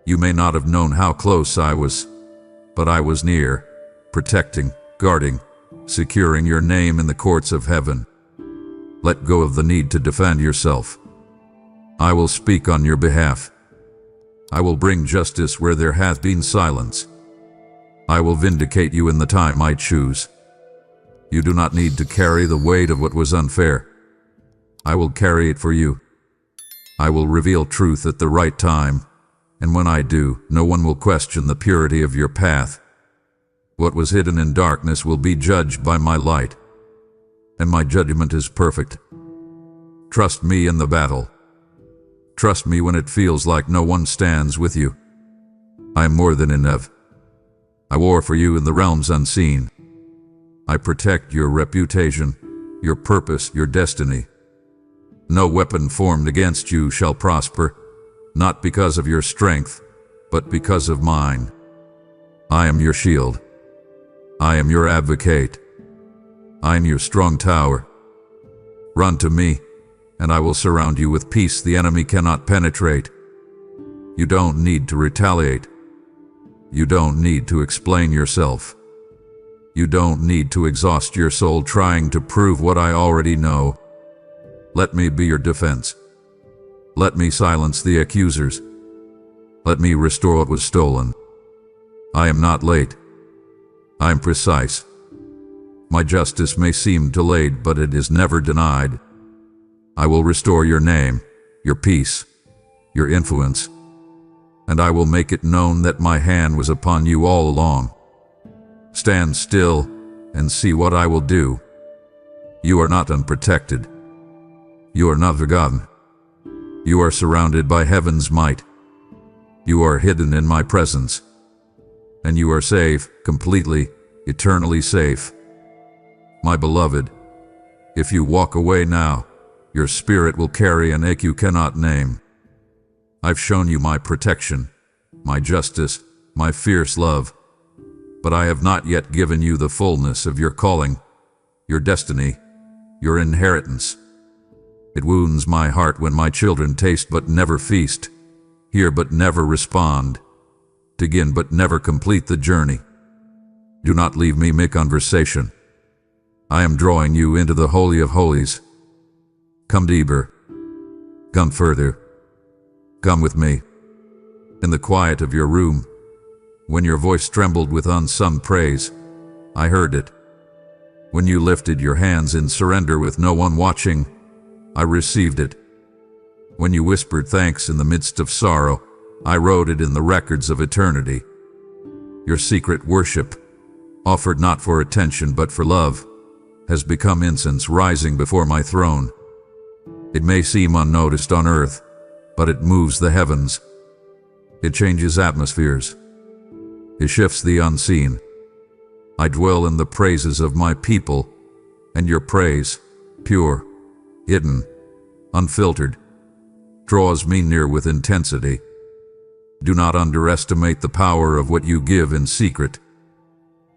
You may not have known how close I was, but I was near, protecting, guarding, securing your name in the courts of heaven. Let go of the need to defend yourself. I will speak on your behalf. I will bring justice where there hath been silence. I will vindicate you in the time I choose. You do not need to carry the weight of what was unfair. I will carry it for you. I will reveal truth at the right time, and when I do, no one will question the purity of your path. What was hidden in darkness will be judged by my light, and my judgment is perfect. Trust me in the battle. Trust me when it feels like no one stands with you. I am more than enough. I war for you in the realms unseen. I protect your reputation, your purpose, your destiny. No weapon formed against you shall prosper, not because of your strength, but because of mine. I am your shield. I am your advocate. I am your strong tower. Run to me, and I will surround you with peace the enemy cannot penetrate. You don't need to retaliate. You don't need to explain yourself. You don't need to exhaust your soul trying to prove what I already know. Let me be your defense. Let me silence the accusers. Let me restore what was stolen. I am not late. I am precise. My justice may seem delayed, but it is never denied. I will restore your name, your peace, your influence, and I will make it known that my hand was upon you all along. Stand still and see what I will do. You are not unprotected. You are not forgotten. You are surrounded by heaven's might. You are hidden in my presence. And you are safe, completely, eternally safe. My beloved, if you walk away now, your spirit will carry an ache you cannot name. I've shown you my protection, my justice, my fierce love, but I have not yet given you the fullness of your calling, your destiny, your inheritance. It wounds my heart when my children taste but never feast, hear but never respond, begin but never complete the journey. Do not leave me mid-conversation. I am drawing you into the Holy of Holies. Come deeper. Come further. Come with me. In the quiet of your room, when your voice trembled with unsung praise, I heard it. When you lifted your hands in surrender with no one watching, I received it. When you whispered thanks in the midst of sorrow, I wrote it in the records of eternity. Your secret worship, offered not for attention but for love, has become incense rising before my throne. It may seem unnoticed on earth, but it moves the heavens. It changes atmospheres. It shifts the unseen. I dwell in the praises of my people, and your praise, pure, hidden, unfiltered, draws me near with intensity. Do not underestimate the power of what you give in secret.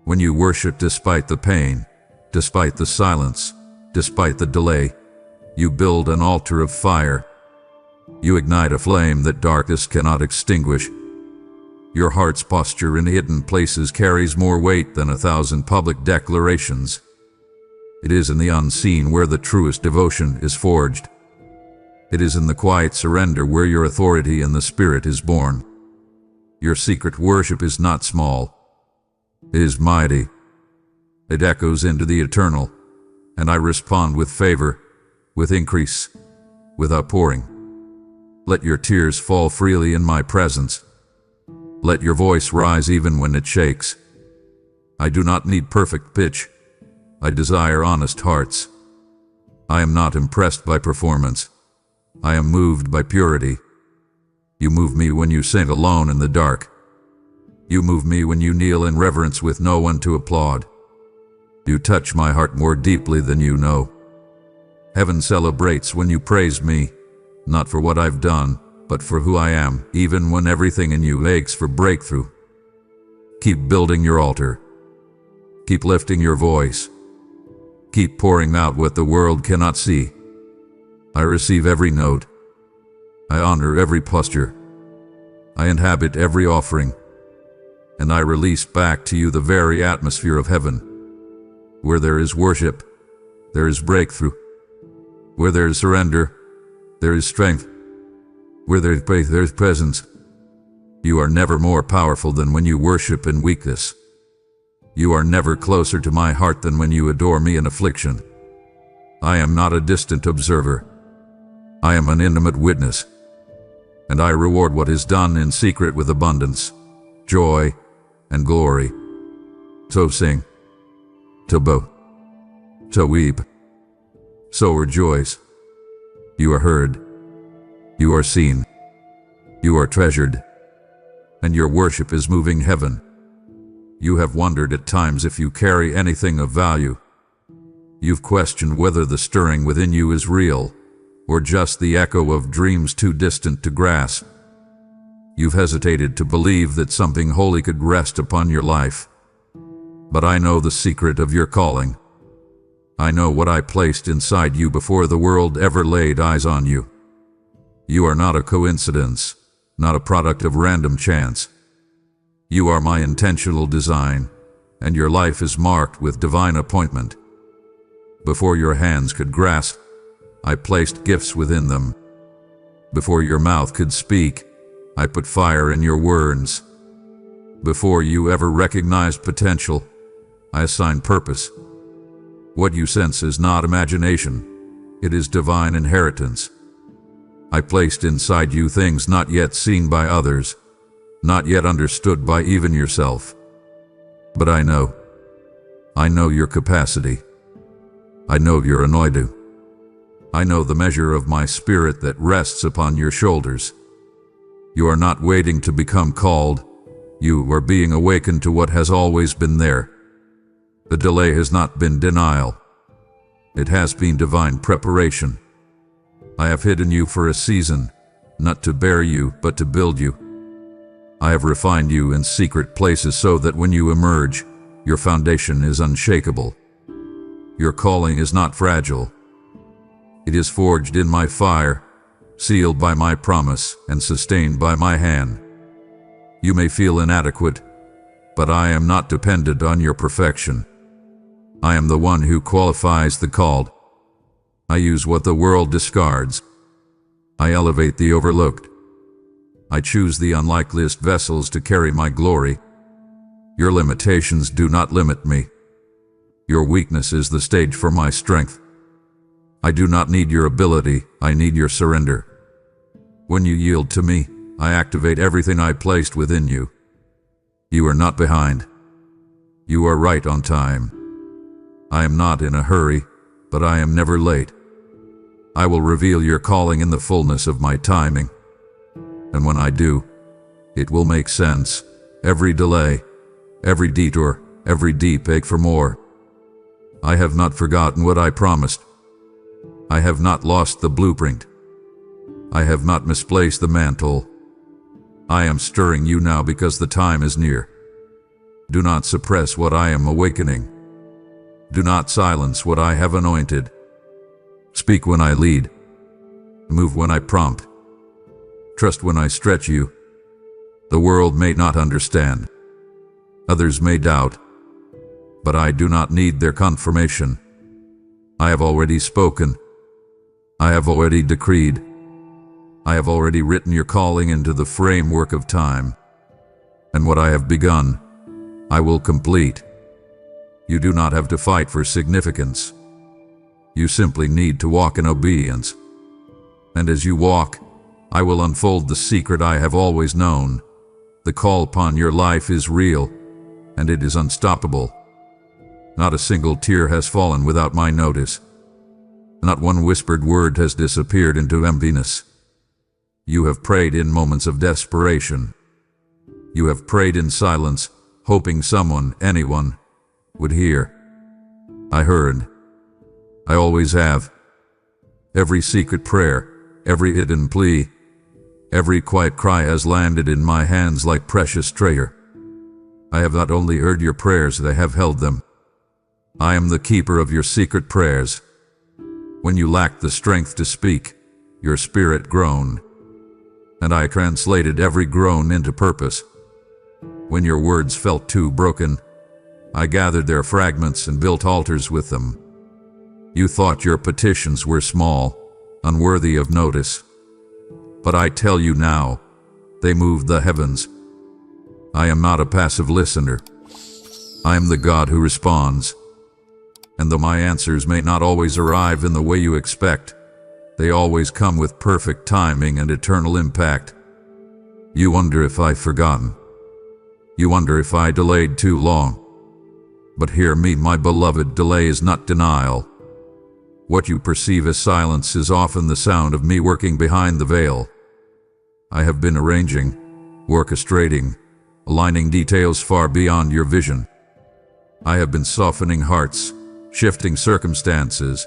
When you worship despite the pain, despite the silence, despite the delay, you build an altar of fire. You ignite a flame that darkness cannot extinguish. Your heart's posture in hidden places carries more weight than 1,000 public declarations. It is in the unseen where the truest devotion is forged. It is in the quiet surrender where your authority in the Spirit is born. Your secret worship is not small. It is mighty. It echoes into the eternal, and I respond with favor, with increase, with outpouring. Let your tears fall freely in my presence. Let your voice rise even when it shakes. I do not need perfect pitch. I desire honest hearts. I am not impressed by performance. I am moved by purity. You move me when you sing alone in the dark. You move me when you kneel in reverence with no one to applaud. You touch my heart more deeply than you know. Heaven celebrates when you praise me, not for what I've done, but for who I am, even when everything in you aches for breakthrough. Keep building your altar. Keep lifting your voice. Keep pouring out what the world cannot see. I receive every note. I honor every posture. I inhabit every offering. and I release back to you the very atmosphere of heaven. Where there is worship, there is breakthrough. Where there is surrender, there is strength. Where there is faith, there is presence. You are never more powerful than when you worship in weakness. You are never closer to my heart than when you adore me in affliction. I am not a distant observer. I am an intimate witness. And I reward what is done in secret with abundance, joy, and glory. So sing, so bow, so weep, so rejoice. You are heard, you are seen, you are treasured, and your worship is moving heaven. You have wondered at times if you carry anything of value. You've questioned whether the stirring within you is real, or just the echo of dreams too distant to grasp. You've hesitated to believe that something holy could rest upon your life. But I know the secret of your calling. I know what I placed inside you before the world ever laid eyes on you. You are not a coincidence, not a product of random chance. You are my intentional design, and your life is marked with divine appointment. Before your hands could grasp, I placed gifts within them. Before your mouth could speak, I put fire in your words. Before you ever recognized potential, I assigned purpose. What you sense is not imagination, it is divine inheritance. I placed inside you things not yet seen by others, not yet understood by even yourself. But I know your capacity. I know your anointing. I know the measure of my spirit that rests upon your shoulders. You are not waiting to become called. You are being awakened to what has always been there. The delay has not been denial. It has been divine preparation. I have hidden you for a season, not to bear you, but to build you. I have refined you in secret places so that when you emerge, your foundation is unshakable. Your calling is not fragile. It is forged in my fire, sealed by my promise, and sustained by my hand. You may feel inadequate, but I am not dependent on your perfection. I am the one who qualifies the called. I use what the world discards. I elevate the overlooked. I choose the unlikeliest vessels to carry my glory. Your limitations do not limit me. Your weakness is the stage for my strength. I do not need your ability, I need your surrender. When you yield to me, I activate everything I placed within you. You are not behind. You are right on time. I am not in a hurry, but I am never late. I will reveal your calling in the fullness of my timing. And when I do, it will make sense. Every delay, every detour, every deep ache for more. I have not forgotten what I promised. I have not lost the blueprint. I have not misplaced the mantle. I am stirring you now because the time is near. Do not suppress what I am awakening. Do not silence what I have anointed. Speak when I lead. Move when I prompt. Trust when I stretch you. The world may not understand. Others may doubt. But I do not need their confirmation. I have already spoken. I have already decreed. I have already written your calling into the framework of time. And what I have begun, I will complete. You do not have to fight for significance. You simply need to walk in obedience. And as you walk, I will unfold the secret I have always known. The call upon your life is real, and it is unstoppable. Not a single tear has fallen without my notice. Not one whispered word has disappeared into emptiness. You have prayed in moments of desperation. You have prayed in silence, hoping someone, anyone, would hear. I heard. I always have. Every secret prayer, every hidden plea, every quiet cry has landed in my hands like precious treasure. I have not only heard your prayers, I have held them. I am the keeper of your secret prayers. When you lacked the strength to speak, your spirit groaned, and I translated every groan into purpose. When your words felt too broken, I gathered their fragments and built altars with them. You thought your petitions were small, unworthy of notice. But I tell you now, they moved the heavens. I am not a passive listener. I am the God who responds. And though my answers may not always arrive in the way you expect, they always come with perfect timing and eternal impact. You wonder if I've forgotten. You wonder if I delayed too long. But hear me, my beloved, delay is not denial. What you perceive as silence is often the sound of me working behind the veil. I have been arranging, orchestrating, aligning details far beyond your vision. I have been softening hearts, shifting circumstances,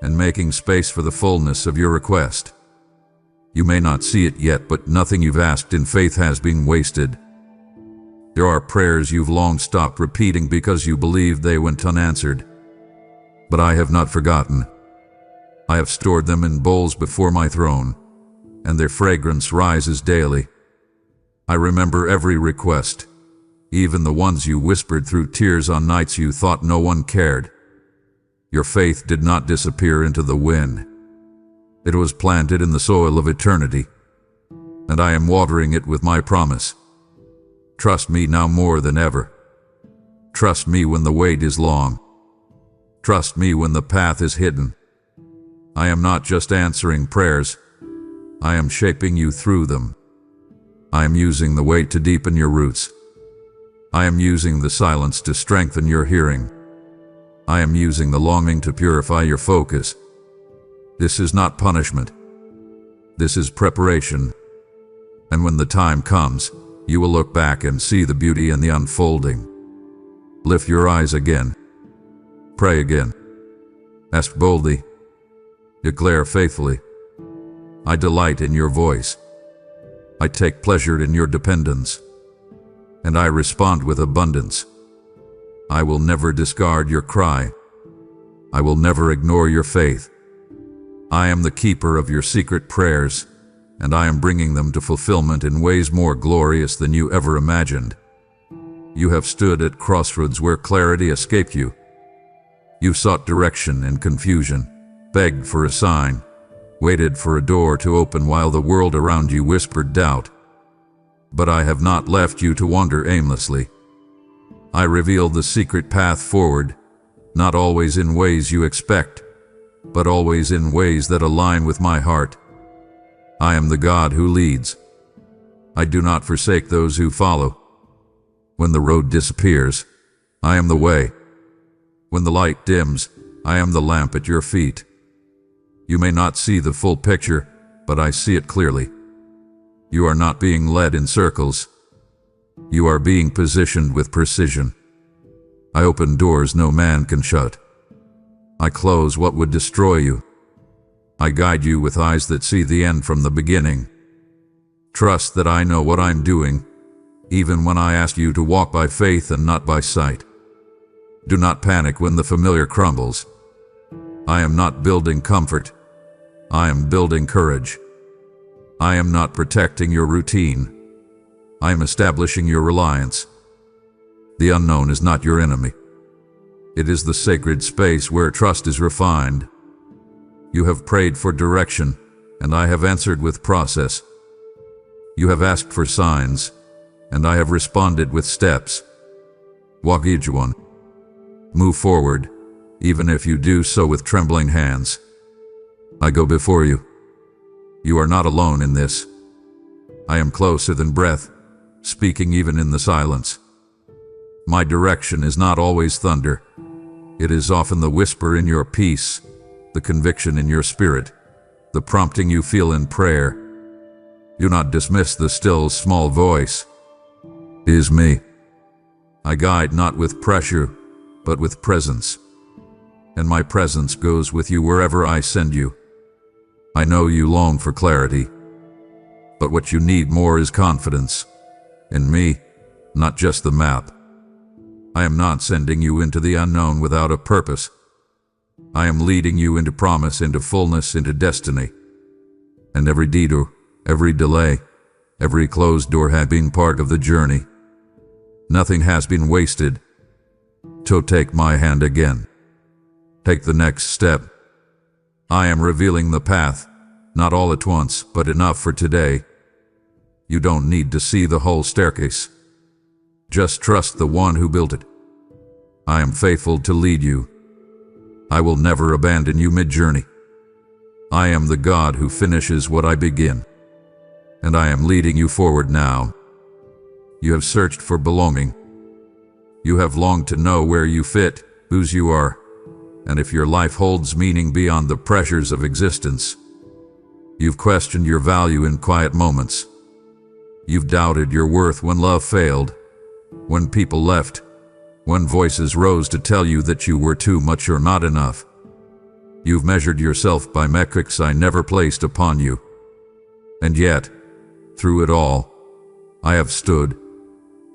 and making space for the fullness of your request. You may not see it yet, but nothing you've asked in faith has been wasted. There are prayers you've long stopped repeating because you believed they went unanswered. But I have not forgotten. I have stored them in bowls before my throne, and their fragrance rises daily. I remember every request, even the ones you whispered through tears on nights you thought no one cared. Your faith did not disappear into the wind. It was planted in the soil of eternity, and I am watering it with my promise. Trust me now more than ever. Trust me when the wait is long. Trust me when the path is hidden. I am not just answering prayers. I am shaping you through them. I am using the wait to deepen your roots. I am using the silence to strengthen your hearing. I am using the longing to purify your focus. This is not punishment. This is preparation. And when the time comes, you will look back and see the beauty in the unfolding. Lift your eyes again. Pray again. Ask boldly. Declare faithfully. I delight in your voice. I take pleasure in your dependence. And I respond with abundance. I will never discard your cry. I will never ignore your faith. I am the keeper of your secret prayers, and I am bringing them to fulfillment in ways more glorious than you ever imagined. You have stood at crossroads where clarity escaped you. You sought direction in confusion, begged for a sign, waited for a door to open while the world around you whispered doubt. But I have not left you to wander aimlessly. I reveal the secret path forward, not always in ways you expect, but always in ways that align with my heart. I am the God who leads. I do not forsake those who follow. When the road disappears, I am the way. When the light dims, I am the lamp at your feet. You may not see the full picture, but I see it clearly. You are not being led in circles. You are being positioned with precision. I open doors no man can shut. I close what would destroy you. I guide you with eyes that see the end from the beginning. Trust that I know what I'm doing, even when I ask you to walk by faith and not by sight. Do not panic when the familiar crumbles. I am not building comfort. I am building courage. I am not protecting your routine. I am establishing your reliance. The unknown is not your enemy. It is the sacred space where trust is refined. You have prayed for direction, and I have answered with process. You have asked for signs, and I have responded with steps. Walk each one. Move forward, even if you do so with trembling hands. I go before you. You are not alone in this. I am closer than breath, speaking even in the silence. My direction is not always thunder. It is often the whisper in your peace, the conviction in your spirit, the prompting you feel in prayer. Do not dismiss the still small voice. It is me. I guide not with pressure, but with presence. And my presence goes with you wherever I send you. I know you long for clarity, but what you need more is confidence. In me, not just the map. I am not sending you into the unknown without a purpose. I am leading you into promise, into fullness, into destiny. And every detour, every delay, every closed door had been part of the journey. Nothing has been wasted. So take my hand again. Take the next step. I am revealing the path, not all at once, but enough for today. You don't need to see the whole staircase. Just trust the one who built it. I am faithful to lead you. I will never abandon you mid-journey. I am the God who finishes what I begin, and I am leading you forward now. You have searched for belonging. You have longed to know where you fit, whose you are, and if your life holds meaning beyond the pressures of existence. You've questioned your value in quiet moments. You've doubted your worth when love failed, when people left, when voices rose to tell you that you were too much or not enough. You've measured yourself by metrics I never placed upon you. And yet, through it all, I have stood,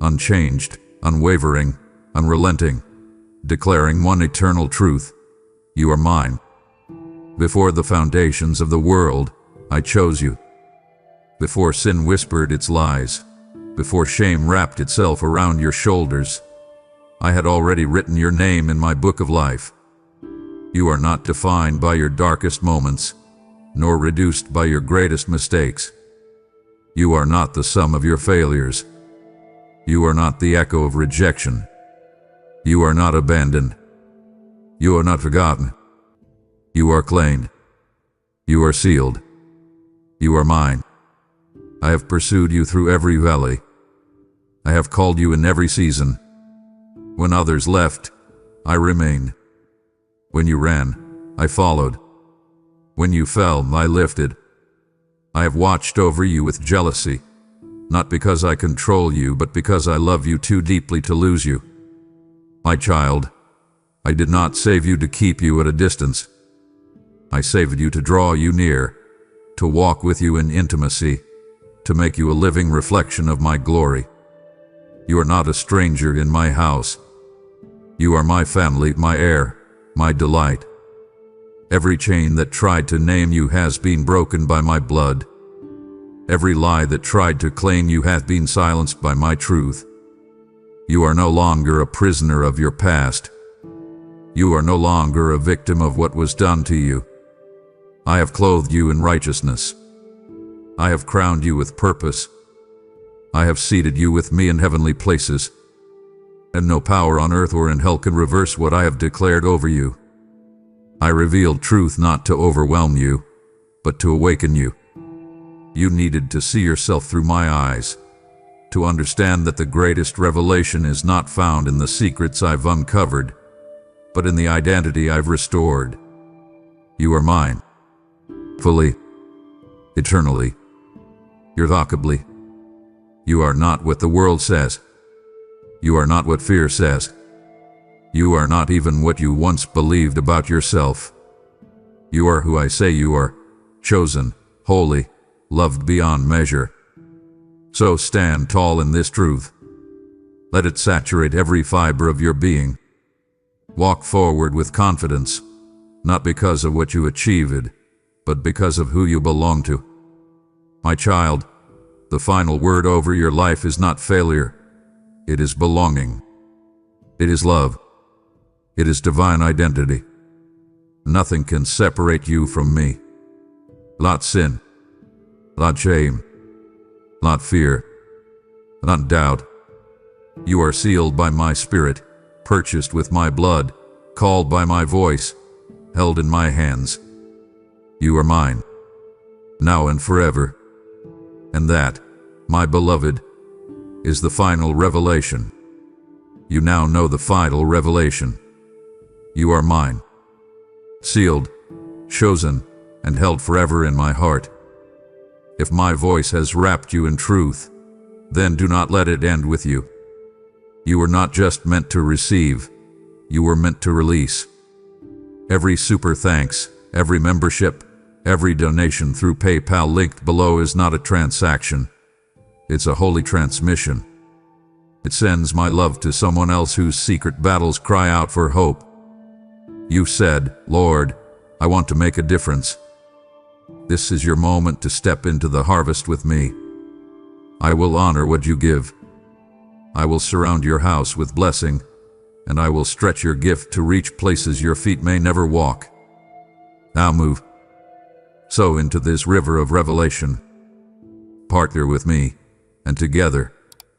unchanged, unwavering, unrelenting, declaring one eternal truth: you are mine. Before the foundations of the world, I chose you. Before sin whispered its lies, before shame wrapped itself around your shoulders, I had already written your name in my book of life. You are not defined by your darkest moments, nor reduced by your greatest mistakes. You are not the sum of your failures. You are not the echo of rejection. You are not abandoned. You are not forgotten. You are claimed. You are sealed. You are mine. I have pursued you through every valley. I have called you in every season. When others left, I remained. When you ran, I followed. When you fell, I lifted. I have watched over you with jealousy, not because I control you, but because I love you too deeply to lose you. My child, I did not save you to keep you at a distance. I saved you to draw you near, to walk with you in intimacy, to make you a living reflection of my glory. You are not a stranger in my house. You are my family, my heir, my delight. Every chain that tried to name you has been broken by my blood. Every lie that tried to claim you hath been silenced by my truth. You are no longer a prisoner of your past. You are no longer a victim of what was done to you. I have clothed you in righteousness. I have crowned you with purpose. I have seated you with me in heavenly places, and no power on earth or in hell can reverse what I have declared over you. I revealed truth not to overwhelm you, but to awaken you. You needed to see yourself through my eyes, to understand that the greatest revelation is not found in the secrets I've uncovered, but in the identity I've restored. You are mine, fully, eternally, irrevocably. You are not what the world says. You are not what fear says. You are not even what you once believed about yourself. You are who I say you are, chosen, holy, loved beyond measure. So stand tall in this truth. Let it saturate every fiber of your being. Walk forward with confidence, not because of what you achieved, but because of who you belong to. My child, the final word over your life is not failure. It is belonging. It is love. It is divine identity. Nothing can separate you from me. Not sin, not shame, not fear, not doubt. You are sealed by my spirit, purchased with my blood, called by my voice, held in my hands. You are mine, now and forever. And that, my beloved, is the final revelation. You now know the final revelation. You are mine, sealed, chosen, and held forever in my heart. If my voice has wrapped you in truth, then do not let it end with you. You were not just meant to receive, you were meant to release. Every super thanks, every membership, every donation through PayPal linked below is not a transaction. It's a holy transmission. It sends my love to someone else whose secret battles cry out for hope. You said, Lord, I want to make a difference. This is your moment to step into the harvest with me. I will honor what you give. I will surround your house with blessing, and I will stretch your gift to reach places your feet may never walk. Now move so into this river of revelation. Partner with me, and together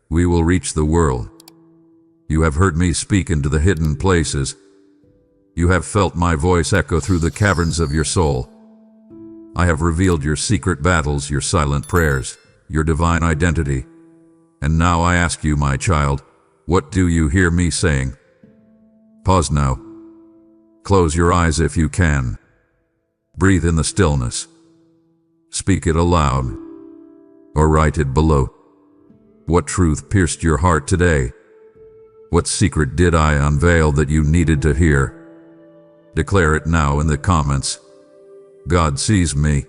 we will reach the world. You have heard me speak into the hidden places. You have felt my voice echo through the caverns of your soul. I have revealed your secret battles, your silent prayers, your divine identity. And now I ask you, my child, what do you hear me saying? Pause now. Close your eyes if you can. Breathe in the stillness. Speak it aloud, or write it below. What truth pierced your heart today? What secret did I unveil that you needed to hear? Declare it now in the comments. God sees me.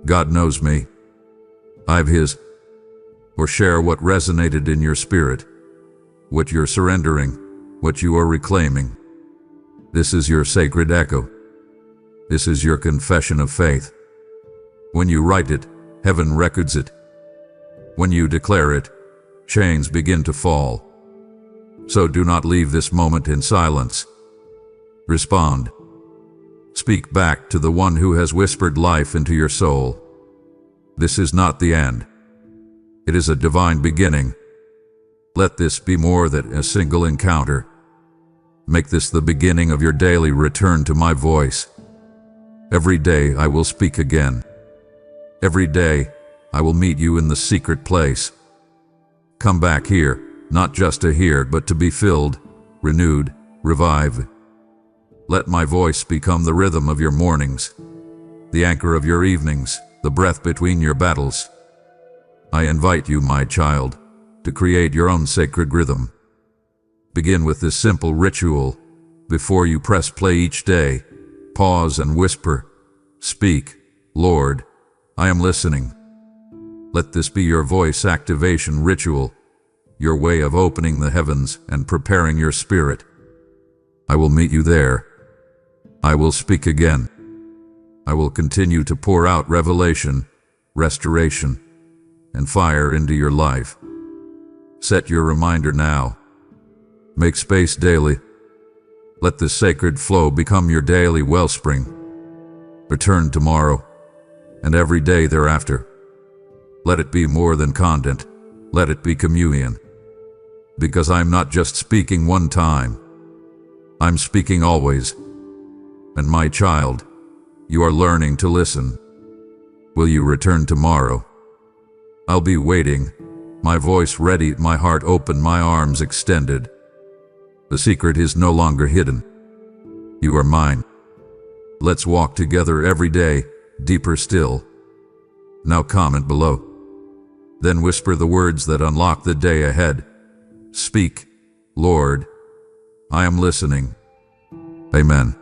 God knows me. I'm His. Or share what resonated in your spirit, what you're surrendering, what you are reclaiming. This is your sacred echo. This is your confession of faith. When you write it, heaven records it. When you declare it, chains begin to fall. So do not leave this moment in silence. Respond. Speak back to the one who has whispered life into your soul. This is not the end. It is a divine beginning. Let this be more than a single encounter. Make this the beginning of your daily return to my voice. Every day I will speak again. Every day I will meet you in the secret place. Come back here, not just to hear, but to be filled, renewed, revived. Let my voice become the rhythm of your mornings, the anchor of your evenings, the breath between your battles. I invite you, my child, to create your own sacred rhythm. Begin with this simple ritual. Before you press play each day, pause and whisper, "Speak, Lord, I am listening." Let this be your voice activation ritual, your way of opening the heavens and preparing your spirit. I will meet you there. I will speak again. I will continue to pour out revelation, restoration, and fire into your life. Set your reminder now. Make space daily. Let this sacred flow become your daily wellspring. Return tomorrow, and every day thereafter. Let it be more than content. Let it be communion. Because I'm not just speaking one time. I'm speaking always. And my child, you are learning to listen. Will you return tomorrow? I'll be waiting, my voice ready, my heart open, my arms extended. The secret is no longer hidden. You are mine. Let's walk together every day, deeper still. Now comment below. Then whisper the words that unlock the day ahead. Speak, Lord, I am listening. Amen.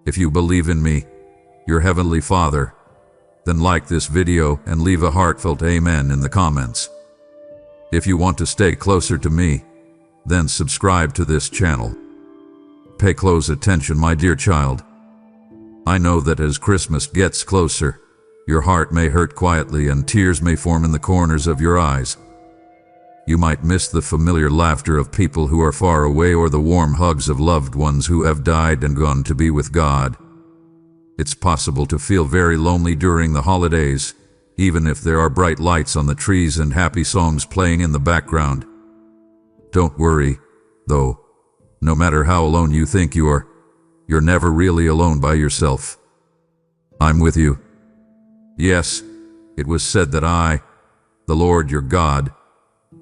If you believe in me, your Heavenly Father, then like this video and leave a heartfelt amen in the comments. If you want to stay closer to me, then subscribe to this channel. Pay close attention, my dear child. I know that as Christmas gets closer, your heart may hurt quietly and tears may form in the corners of your eyes. You might miss the familiar laughter of people who are far away or the warm hugs of loved ones who have died and gone to be with God. It's possible to feel very lonely during the holidays, even if there are bright lights on the trees and happy songs playing in the background. Don't worry, though. No matter how alone you think you are, you're never really alone by yourself. I'm with you. Yes, it was said that I, the Lord your God,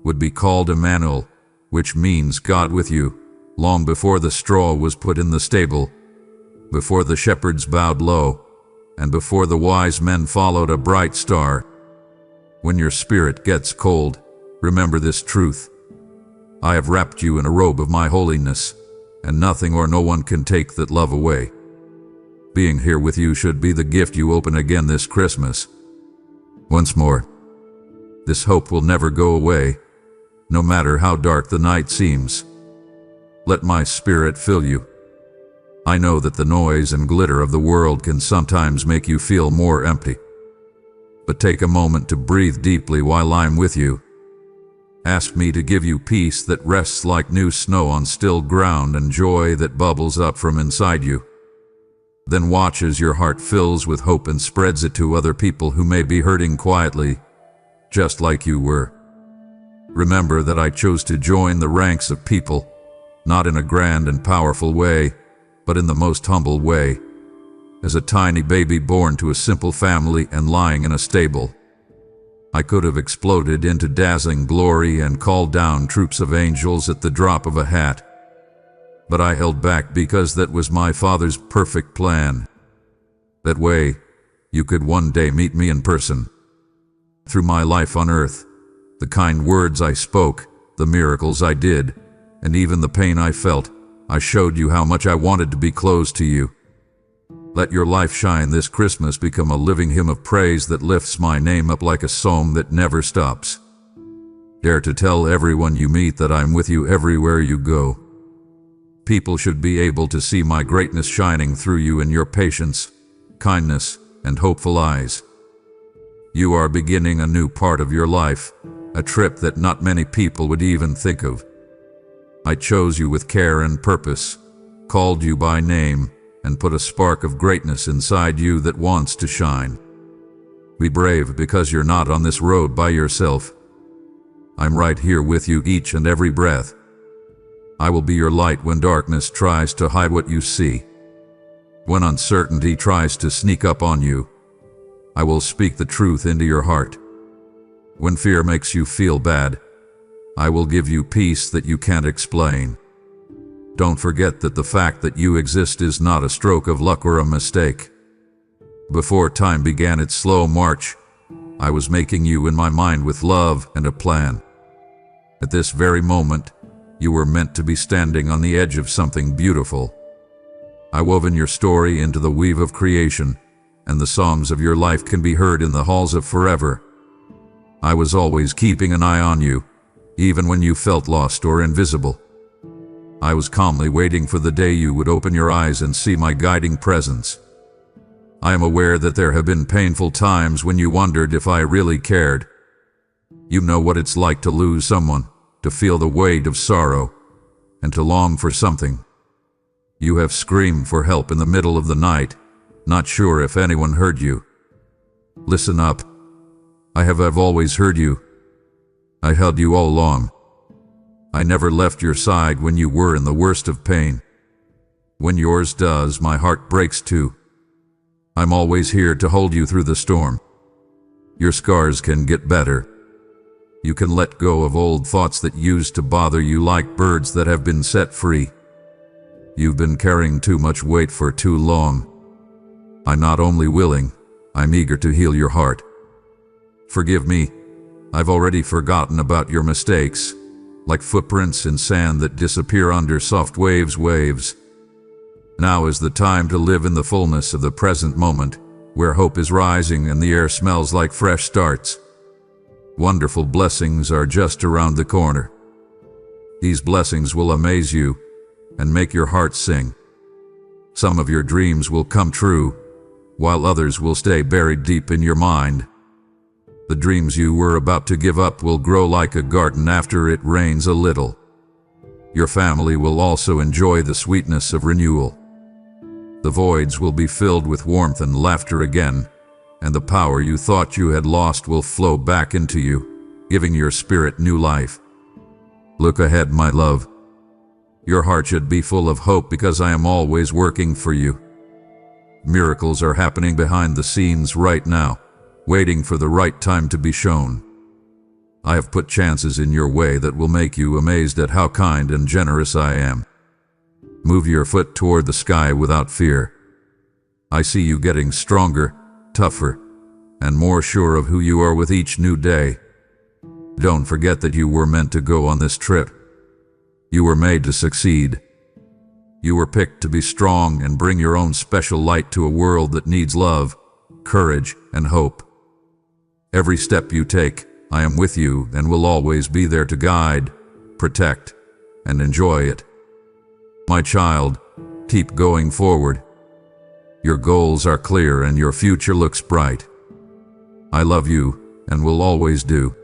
would be called Emmanuel, which means God with you, long before the straw was put in the stable, before the shepherds bowed low, and before the wise men followed a bright star. When your spirit gets cold, remember this truth. I have wrapped you in a robe of my holiness, and nothing or no one can take that love away. Being here with you should be the gift you open again this Christmas. Once more, this hope will never go away, no matter how dark the night seems. Let my spirit fill you. I know that the noise and glitter of the world can sometimes make you feel more empty. But take a moment to breathe deeply while I'm with you. Ask me to give you peace that rests like new snow on still ground and joy that bubbles up from inside you. Then watch as your heart fills with hope and spreads it to other people who may be hurting quietly, just like you were. Remember that I chose to join the ranks of people, not in a grand and powerful way, but in the most humble way, as a tiny baby born to a simple family and lying in a stable. I could have exploded into dazzling glory and called down troops of angels at the drop of a hat. But I held back because that was my Father's perfect plan. That way, you could one day meet me in person. Through my life on earth, the kind words I spoke, the miracles I did, and even the pain I felt, I showed you how much I wanted to be close to you. Let your life shine this Christmas become a living hymn of praise that lifts my name up like a song that never stops. Dare to tell everyone you meet that I'm with you everywhere you go. People should be able to see my greatness shining through you in your patience, kindness, and hopeful eyes. You are beginning a new part of your life, a trip that not many people would even think of. I chose you with care and purpose, called you by name, and put a spark of greatness inside you that wants to shine. Be brave because you're not on this road by yourself. I'm right here with you each and every breath. I will be your light when darkness tries to hide what you see. When uncertainty tries to sneak up on you, I will speak the truth into your heart. When fear makes you feel bad, I will give you peace that you can't explain. Don't forget that the fact that you exist is not a stroke of luck or a mistake. Before time began its slow march, I was making you in my mind with love and a plan. At this very moment, you were meant to be standing on the edge of something beautiful. I woven your story into the weave of creation, and the songs of your life can be heard in the halls of forever. I was always keeping an eye on you, even when you felt lost or invisible. I was calmly waiting for the day you would open your eyes and see my guiding presence. I am aware that there have been painful times when you wondered if I really cared. You know what it's like to lose someone, to feel the weight of sorrow, and to long for something. You have screamed for help in the middle of the night, not sure if anyone heard you. Listen up. I've always heard you. I held you all along. I never left your side when you were in the worst of pain. When yours does, my heart breaks too. I'm always here to hold you through the storm. Your scars can get better. You can let go of old thoughts that used to bother you like birds that have been set free. You've been carrying too much weight for too long. I'm not only willing, I'm eager to heal your heart. Forgive me. I've already forgotten about your mistakes, like footprints in sand that disappear under soft waves. Now is the time to live in the fullness of the present moment, where hope is rising and the air smells like fresh starts. Wonderful blessings are just around the corner. These blessings will amaze you and make your heart sing. Some of your dreams will come true, while others will stay buried deep in your mind. The dreams you were about to give up will grow like a garden after it rains a little. Your family will also enjoy the sweetness of renewal. The voids will be filled with warmth and laughter again, and the power you thought you had lost will flow back into you, giving your spirit new life. Look ahead, my love. Your heart should be full of hope because I am always working for you. Miracles are happening behind the scenes right now, waiting for the right time to be shown. I have put chances in your way that will make you amazed at how kind and generous I am. Move your foot toward the sky without fear. I see you getting stronger, tougher, and more sure of who you are with each new day. Don't forget that you were meant to go on this trip. You were made to succeed. You were picked to be strong and bring your own special light to a world that needs love, courage, and hope. Every step you take, I am with you and will always be there to guide, protect, and enjoy it. My child, keep going forward. Your goals are clear and your future looks bright. I love you and will always do.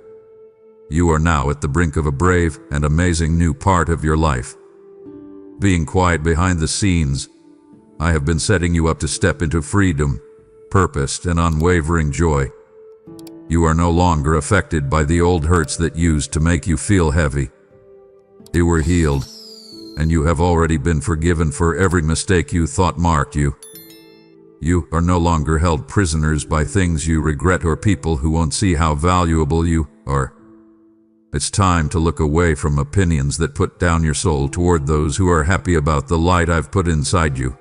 You are now at the brink of a brave and amazing new part of your life. Being quiet behind the scenes, I have been setting you up to step into freedom, purpose, and unwavering joy. You are no longer affected by the old hurts that used to make you feel heavy. You were healed, and you have already been forgiven for every mistake you thought marked you. You are no longer held prisoners by things you regret or people who won't see how valuable you are. It's time to look away from opinions that put down your soul toward those who are happy about the light I've put inside you.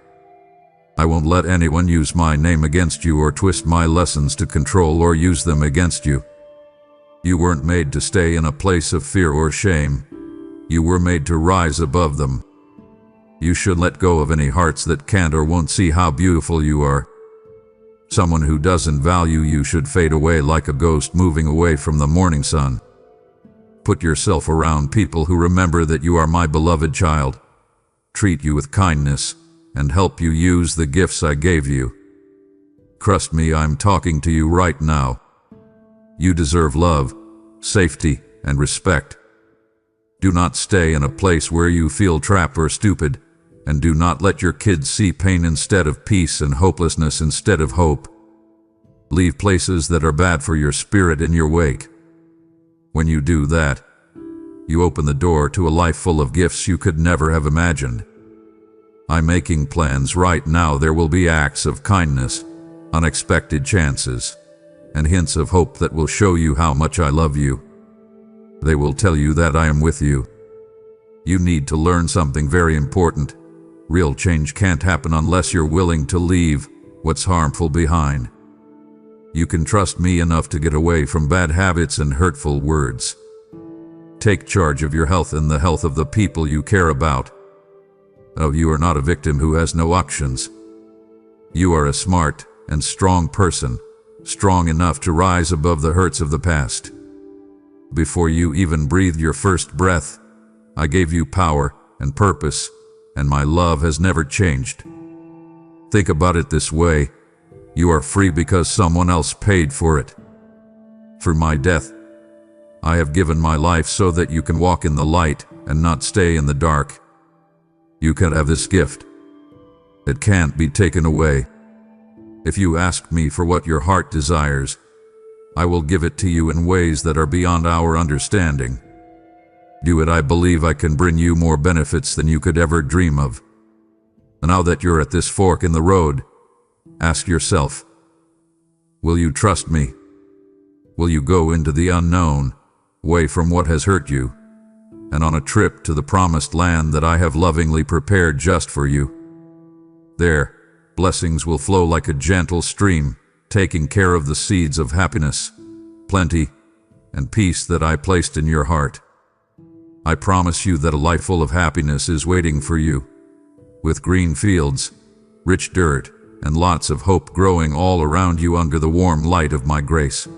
I won't let anyone use my name against you or twist my lessons to control or use them against you. You weren't made to stay in a place of fear or shame. You were made to rise above them. You should let go of any hearts that can't or won't see how beautiful you are. Someone who doesn't value you should fade away like a ghost moving away from the morning sun. Put yourself around people who remember that you are my beloved child, treat you with kindness, and help you use the gifts I gave you. Trust me, I'm talking to you right now. You deserve love, safety, and respect. Do not stay in a place where you feel trapped or stupid, and do not let your kids see pain instead of peace and hopelessness instead of hope. Leave places that are bad for your spirit in your wake. When you do that, you open the door to a life full of gifts you could never have imagined. I'm making plans right now. There will be acts of kindness, unexpected chances, and hints of hope that will show you how much I love you. They will tell you that I am with you. You need to learn something very important. Real change can't happen unless you're willing to leave what's harmful behind. You can trust me enough to get away from bad habits and hurtful words. Take charge of your health and the health of the people you care about. Oh, you are not a victim who has no options. You are a smart and strong person, strong enough to rise above the hurts of the past. Before you even breathed your first breath, I gave you power and purpose, and my love has never changed. Think about it this way. You are free because someone else paid for it. Through my death, I have given my life so that you can walk in the light and not stay in the dark. You can have this gift. It can't be taken away. If you ask me for what your heart desires, I will give it to you in ways that are beyond our understanding. Do it. I believe I can bring you more benefits than you could ever dream of. Now that you're at this fork in the road, ask yourself, will you trust me? Will you go into the unknown, away from what has hurt you, and on a trip to the promised land that I have lovingly prepared just for you? There, blessings will flow like a gentle stream, taking care of the seeds of happiness, plenty, and peace that I placed in your heart. I promise you that a life full of happiness is waiting for you, with green fields, rich dirt, and lots of hope growing all around you under the warm light of my grace.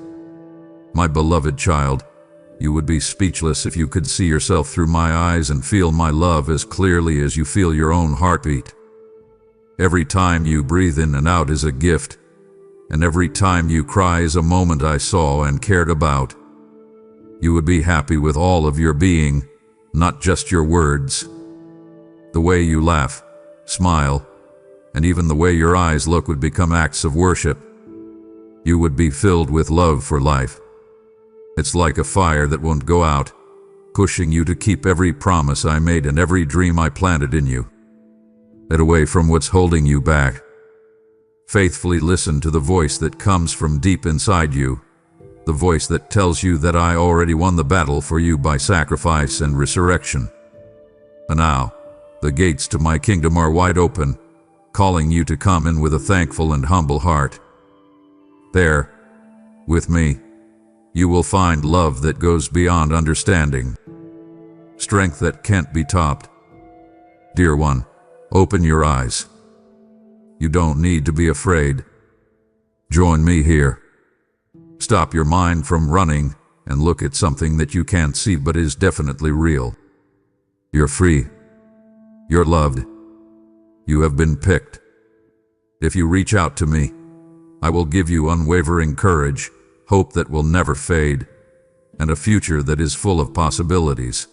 My beloved child, you would be speechless if you could see yourself through my eyes and feel my love as clearly as you feel your own heartbeat. Every time you breathe in and out is a gift, and every time you cry is a moment I saw and cared about. You would be happy with all of your being, not just your words. The way you laugh, smile, and even the way your eyes look would become acts of worship. You would be filled with love for life. It's like a fire that won't go out, pushing you to keep every promise I made and every dream I planted in you. Get away from what's holding you back. Faithfully listen to the voice that comes from deep inside you, the voice that tells you that I already won the battle for you by sacrifice and resurrection. And now, the gates to my kingdom are wide open, calling you to come in with a thankful and humble heart. There, with me, you will find love that goes beyond understanding, strength that can't be topped. Dear one, open your eyes. You don't need to be afraid. Join me here. Stop your mind from running and look at something that you can't see but is definitely real. You're free. You're loved. You have been picked. If you reach out to me, I will give you unwavering courage, hope that will never fade, and a future that is full of possibilities.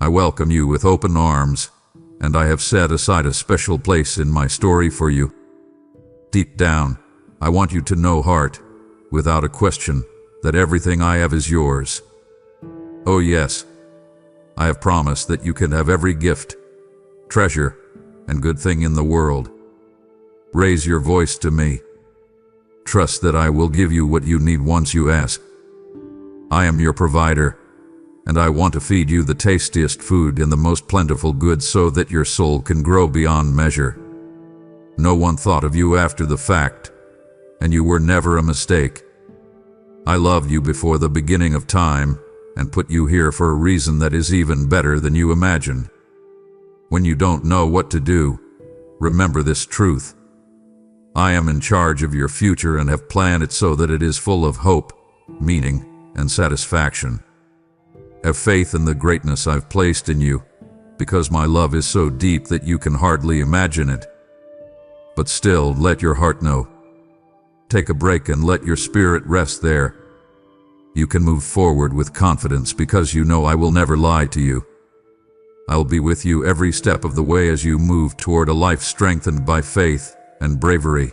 I welcome you with open arms, and I have set aside a special place in my story for you. Deep down, I want you to know, heart, without a question, that everything I have is yours. Oh yes, I have promised that you can have every gift, treasure, and good thing in the world. Raise your voice to me. Trust that I will give you what you need once you ask. I am your provider, and I want to feed you the tastiest food and the most plentiful goods so that your soul can grow beyond measure. No one thought of you after the fact, and you were never a mistake. I loved you before the beginning of time and put you here for a reason that is even better than you imagined. When you don't know what to do, remember this truth. I am in charge of your future and have planned it so that it is full of hope, meaning, and satisfaction. Have faith in the greatness I've placed in you, because my love is so deep that you can hardly imagine it. But still, let your heart know. Take a break and let your spirit rest there. You can move forward with confidence because you know I will never lie to you. I'll be with you every step of the way as you move toward a life strengthened by faith and bravery.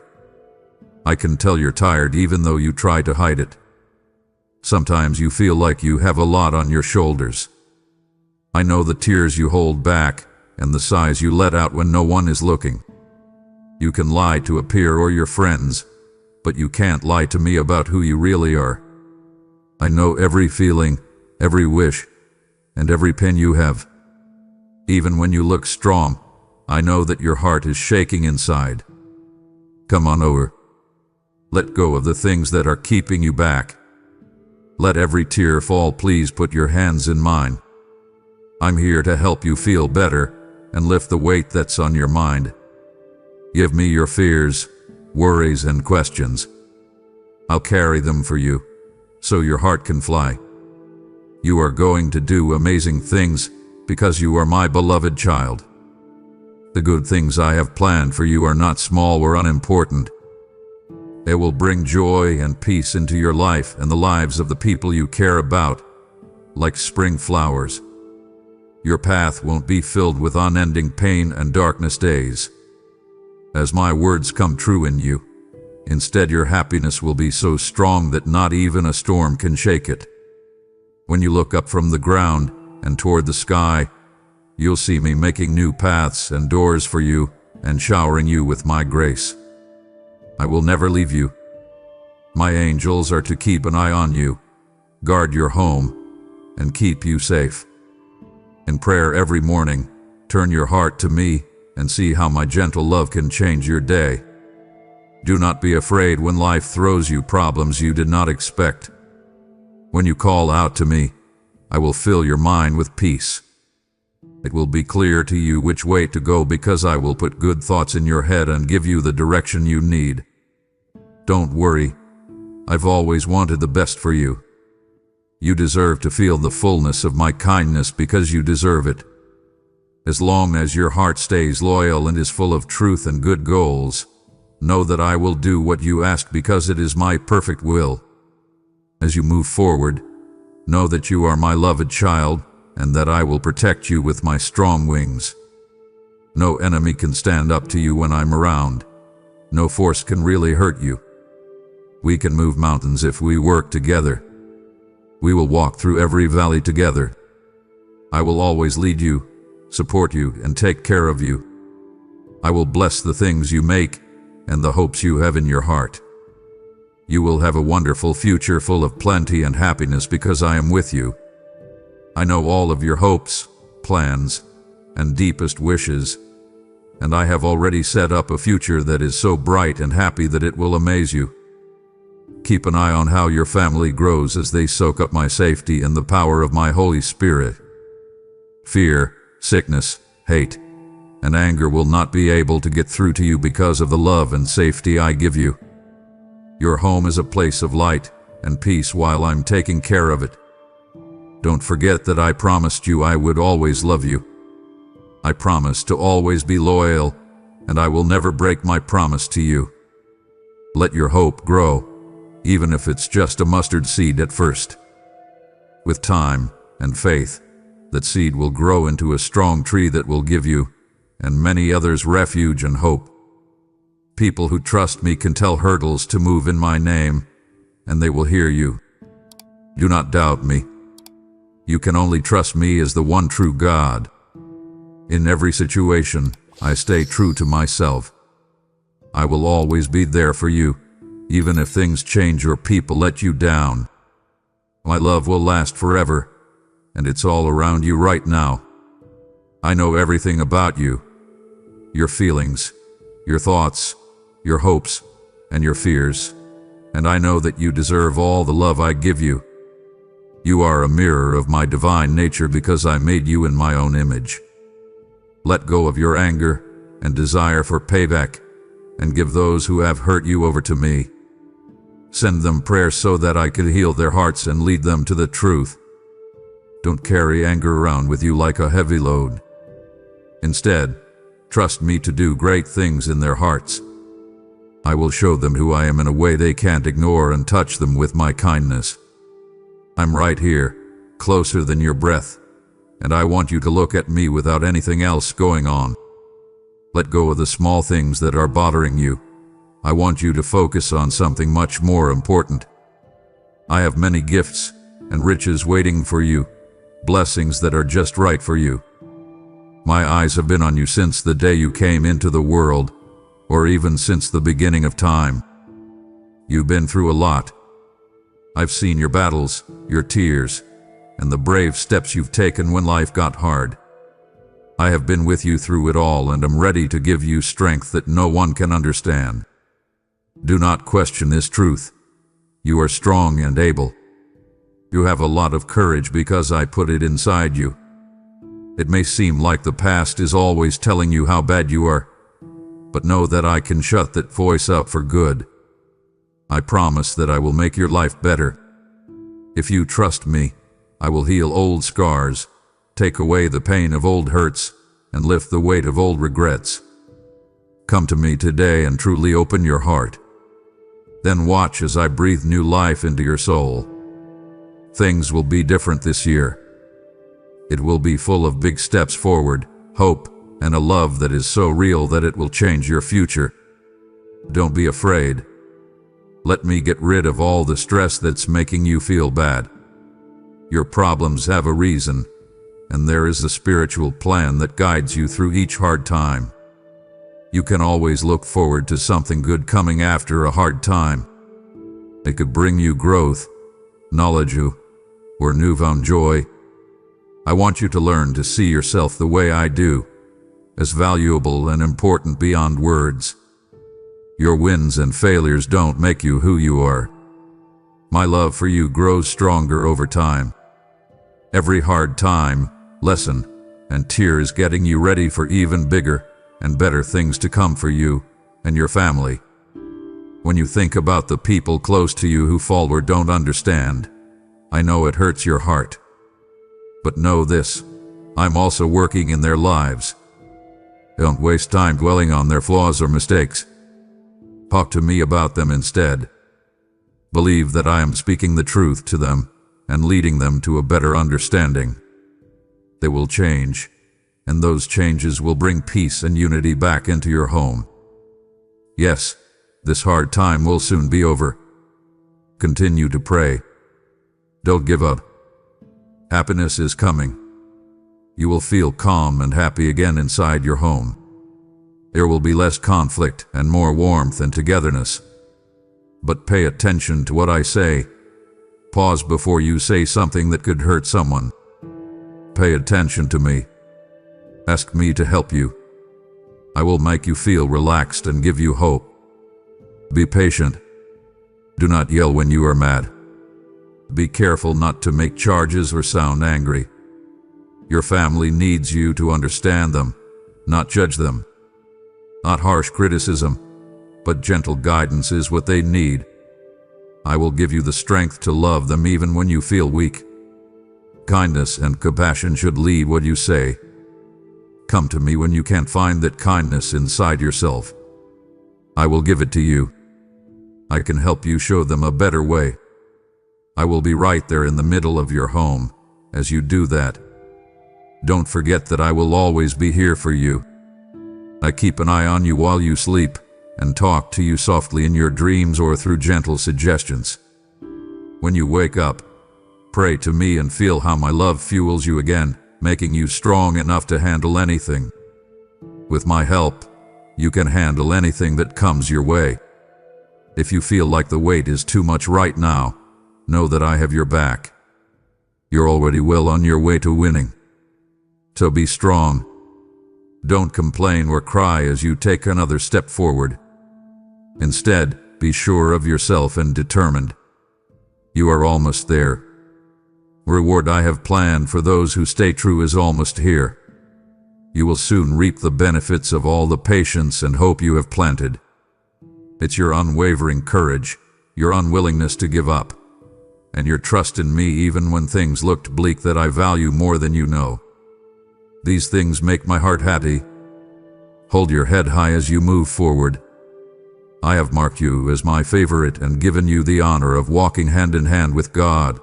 I can tell you're tired even though you try to hide it. Sometimes you feel like you have a lot on your shoulders. I know the tears you hold back and the sighs you let out when no one is looking. You can lie to appear or your friends, but you can't lie to me about who you really are. I know every feeling, every wish, and every pain you have. Even when you look strong, I know that your heart is shaking inside. Come on over. Let go of the things that are keeping you back. Let every tear fall. Please put your hands in mine. I'm here to help you feel better and lift the weight that's on your mind. Give me your fears, worries, and questions. I'll carry them for you, so your heart can fly. You are going to do amazing things because you are my beloved child. The good things I have planned for you are not small or unimportant. They will bring joy and peace into your life and the lives of the people you care about, like spring flowers. Your path won't be filled with unending pain and darkness days. As my words come true in you, instead your happiness will be so strong that not even a storm can shake it. When you look up from the ground and toward the sky, you'll see me making new paths and doors for you and showering you with my grace. I will never leave you. My angels are to keep an eye on you, guard your home, and keep you safe. In prayer every morning, turn your heart to me and see how my gentle love can change your day. Do not be afraid when life throws you problems you did not expect. When you call out to me, I will fill your mind with peace. It will be clear to you which way to go because I will put good thoughts in your head and give you the direction you need. Don't worry. I've always wanted the best for you. You deserve to feel the fullness of my kindness because you deserve it. As long as your heart stays loyal and is full of truth and good goals, know that I will do what you ask because it is my perfect will. As you move forward, know that you are my loved child and that I will protect you with my strong wings. No enemy can stand up to you when I'm around. No force can really hurt you. We can move mountains if we work together. We will walk through every valley together. I will always lead you, support you, and take care of you. I will bless the things you make and the hopes you have in your heart. You will have a wonderful future full of plenty and happiness because I am with you. I know all of your hopes, plans, and deepest wishes, and I have already set up a future that is so bright and happy that it will amaze you. Keep an eye on how your family grows as they soak up my safety and the power of my Holy Spirit. Fear, sickness, hate, and anger will not be able to get through to you because of the love and safety I give you. Your home is a place of light and peace while I'm taking care of it. Don't forget that I promised you I would always love you. I promise to always be loyal, and I will never break my promise to you. Let your hope grow, even if it's just a mustard seed at first. With time and faith, that seed will grow into a strong tree that will give you and many others refuge and hope. People who trust me can tell hurdles to move in my name, and they will hear you. Do not doubt me. You can only trust me as the one true God. In every situation, I stay true to myself. I will always be there for you, even if things change or people let you down. My love will last forever, and it's all around you right now. I know everything about you, your feelings, your thoughts, your hopes, and your fears, and I know that you deserve all the love I give you. You are a mirror of my divine nature because I made you in my own image. Let go of your anger and desire for payback, and give those who have hurt you over to me. Send them prayers so that I can heal their hearts and lead them to the truth. Don't carry anger around with you like a heavy load. Instead, trust me to do great things in their hearts. I will show them who I am in a way they can't ignore and touch them with my kindness. I'm right here, closer than your breath, and I want you to look at me without anything else going on. Let go of the small things that are bothering you. I want you to focus on something much more important. I have many gifts and riches waiting for you, blessings that are just right for you. My eyes have been on you since the day you came into the world, or even since the beginning of time. You've been through a lot. I've seen your battles, your tears, and the brave steps you've taken when life got hard. I have been with you through it all and am ready to give you strength that no one can understand. Do not question this truth. You are strong and able. You have a lot of courage because I put it inside you. It may seem like the past is always telling you how bad you are, but know that I can shut that voice up for good. I promise that I will make your life better. If you trust me, I will heal old scars, take away the pain of old hurts, and lift the weight of old regrets. Come to me today and truly open your heart. Then watch as I breathe new life into your soul. Things will be different this year. It will be full of big steps forward, hope, and a love that is so real that it will change your future. Don't be afraid. Let me get rid of all the stress that's making you feel bad. Your problems have a reason, and there is a spiritual plan that guides you through each hard time. You can always look forward to something good coming after a hard time. It could bring you growth, knowledge, or newfound joy. I want you to learn to see yourself the way I do, as valuable and important beyond words. Your wins and failures don't make you who you are. My love for you grows stronger over time. Every hard time, lesson, and tear is getting you ready for even bigger and better things to come for you and your family. When you think about the people close to you who fall or don't understand, I know it hurts your heart. But know this, I'm also working in their lives. Don't waste time dwelling on their flaws or mistakes. Talk to me about them instead. Believe that I am speaking the truth to them and leading them to a better understanding. They will change, and those changes will bring peace and unity back into your home. Yes, this hard time will soon be over. Continue to pray. Don't give up. Happiness is coming. You will feel calm and happy again inside your home. There will be less conflict and more warmth and togetherness. But pay attention to what I say. Pause before you say something that could hurt someone. Pay attention to me. Ask me to help you. I will make you feel relaxed and give you hope. Be patient. Do not yell when you are mad. Be careful not to make charges or sound angry. Your family needs you to understand them, not judge them. Not harsh criticism, but gentle guidance is what they need. I will give you the strength to love them even when you feel weak. Kindness and compassion should lead what you say. Come to me when you can't find that kindness inside yourself. I will give it to you. I can help you show them a better way. I will be right there in the middle of your home as you do that. Don't forget that I will always be here for you. I keep an eye on you while you sleep and talk to you softly in your dreams or through gentle suggestions. When you wake up, pray to me and feel how my love fuels you again, making you strong enough to handle anything. With my help, you can handle anything that comes your way. If you feel like the weight is too much right now, know that I have your back. You're already well on your way to winning. So be strong. Don't complain or cry as you take another step forward. Instead, be sure of yourself and determined. You are almost there. Reward I have planned for those who stay true is almost here. You will soon reap the benefits of all the patience and hope you have planted. It's your unwavering courage, your unwillingness to give up, and your trust in me even when things looked bleak that I value more than you know. These things make my heart happy. Hold your head high as you move forward. I have marked you as my favorite and given you the honor of walking hand in hand with God.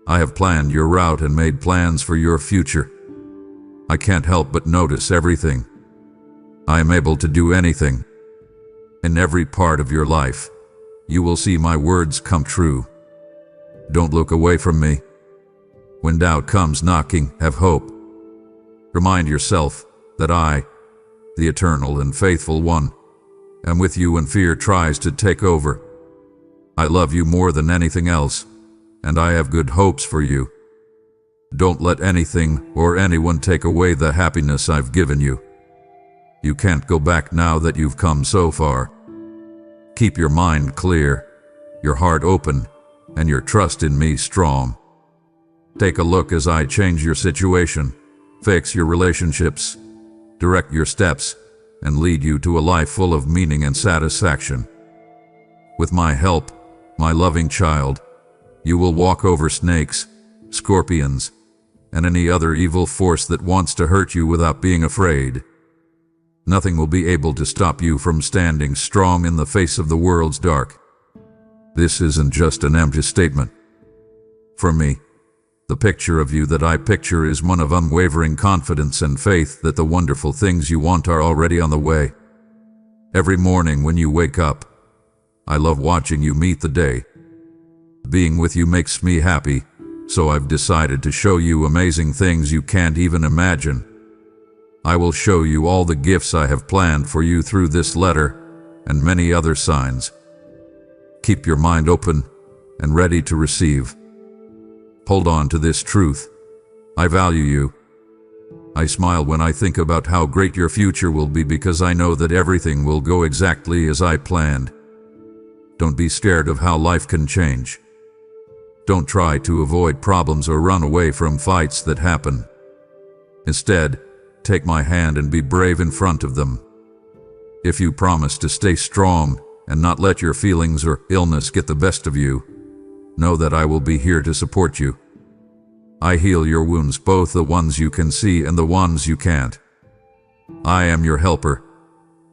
I have planned your route and made plans for your future. I can't help but notice everything. I am able to do anything. In every part of your life, you will see my words come true. Don't look away from me. When doubt comes knocking, have hope. Remind yourself that I, the eternal and faithful one, am with you when fear tries to take over. I love you more than anything else, and I have good hopes for you. Don't let anything or anyone take away the happiness I've given you. You can't go back now that you've come so far. Keep your mind clear, your heart open, and your trust in me strong. Take a look as I change your situation, fix your relationships, direct your steps, and lead you to a life full of meaning and satisfaction. With my help, my loving child, you will walk over snakes, scorpions, and any other evil force that wants to hurt you without being afraid. Nothing will be able to stop you from standing strong in the face of the world's dark. This isn't just an empty statement. For me, the picture of you that I picture is one of unwavering confidence and faith that the wonderful things you want are already on the way. Every morning when you wake up, I love watching you meet the day. Being with you makes me happy, so I've decided to show you amazing things you can't even imagine. I will show you all the gifts I have planned for you through this letter and many other signs. Keep your mind open and ready to receive. Hold on to this truth. I value you. I smile when I think about how great your future will be because I know that everything will go exactly as I planned. Don't be scared of how life can change. Don't try to avoid problems or run away from fights that happen. Instead, take my hand and be brave in front of them. If you promise to stay strong and not let your feelings or illness get the best of you, know that I will be here to support you. I heal your wounds, both the ones you can see and the ones you can't. I am your helper,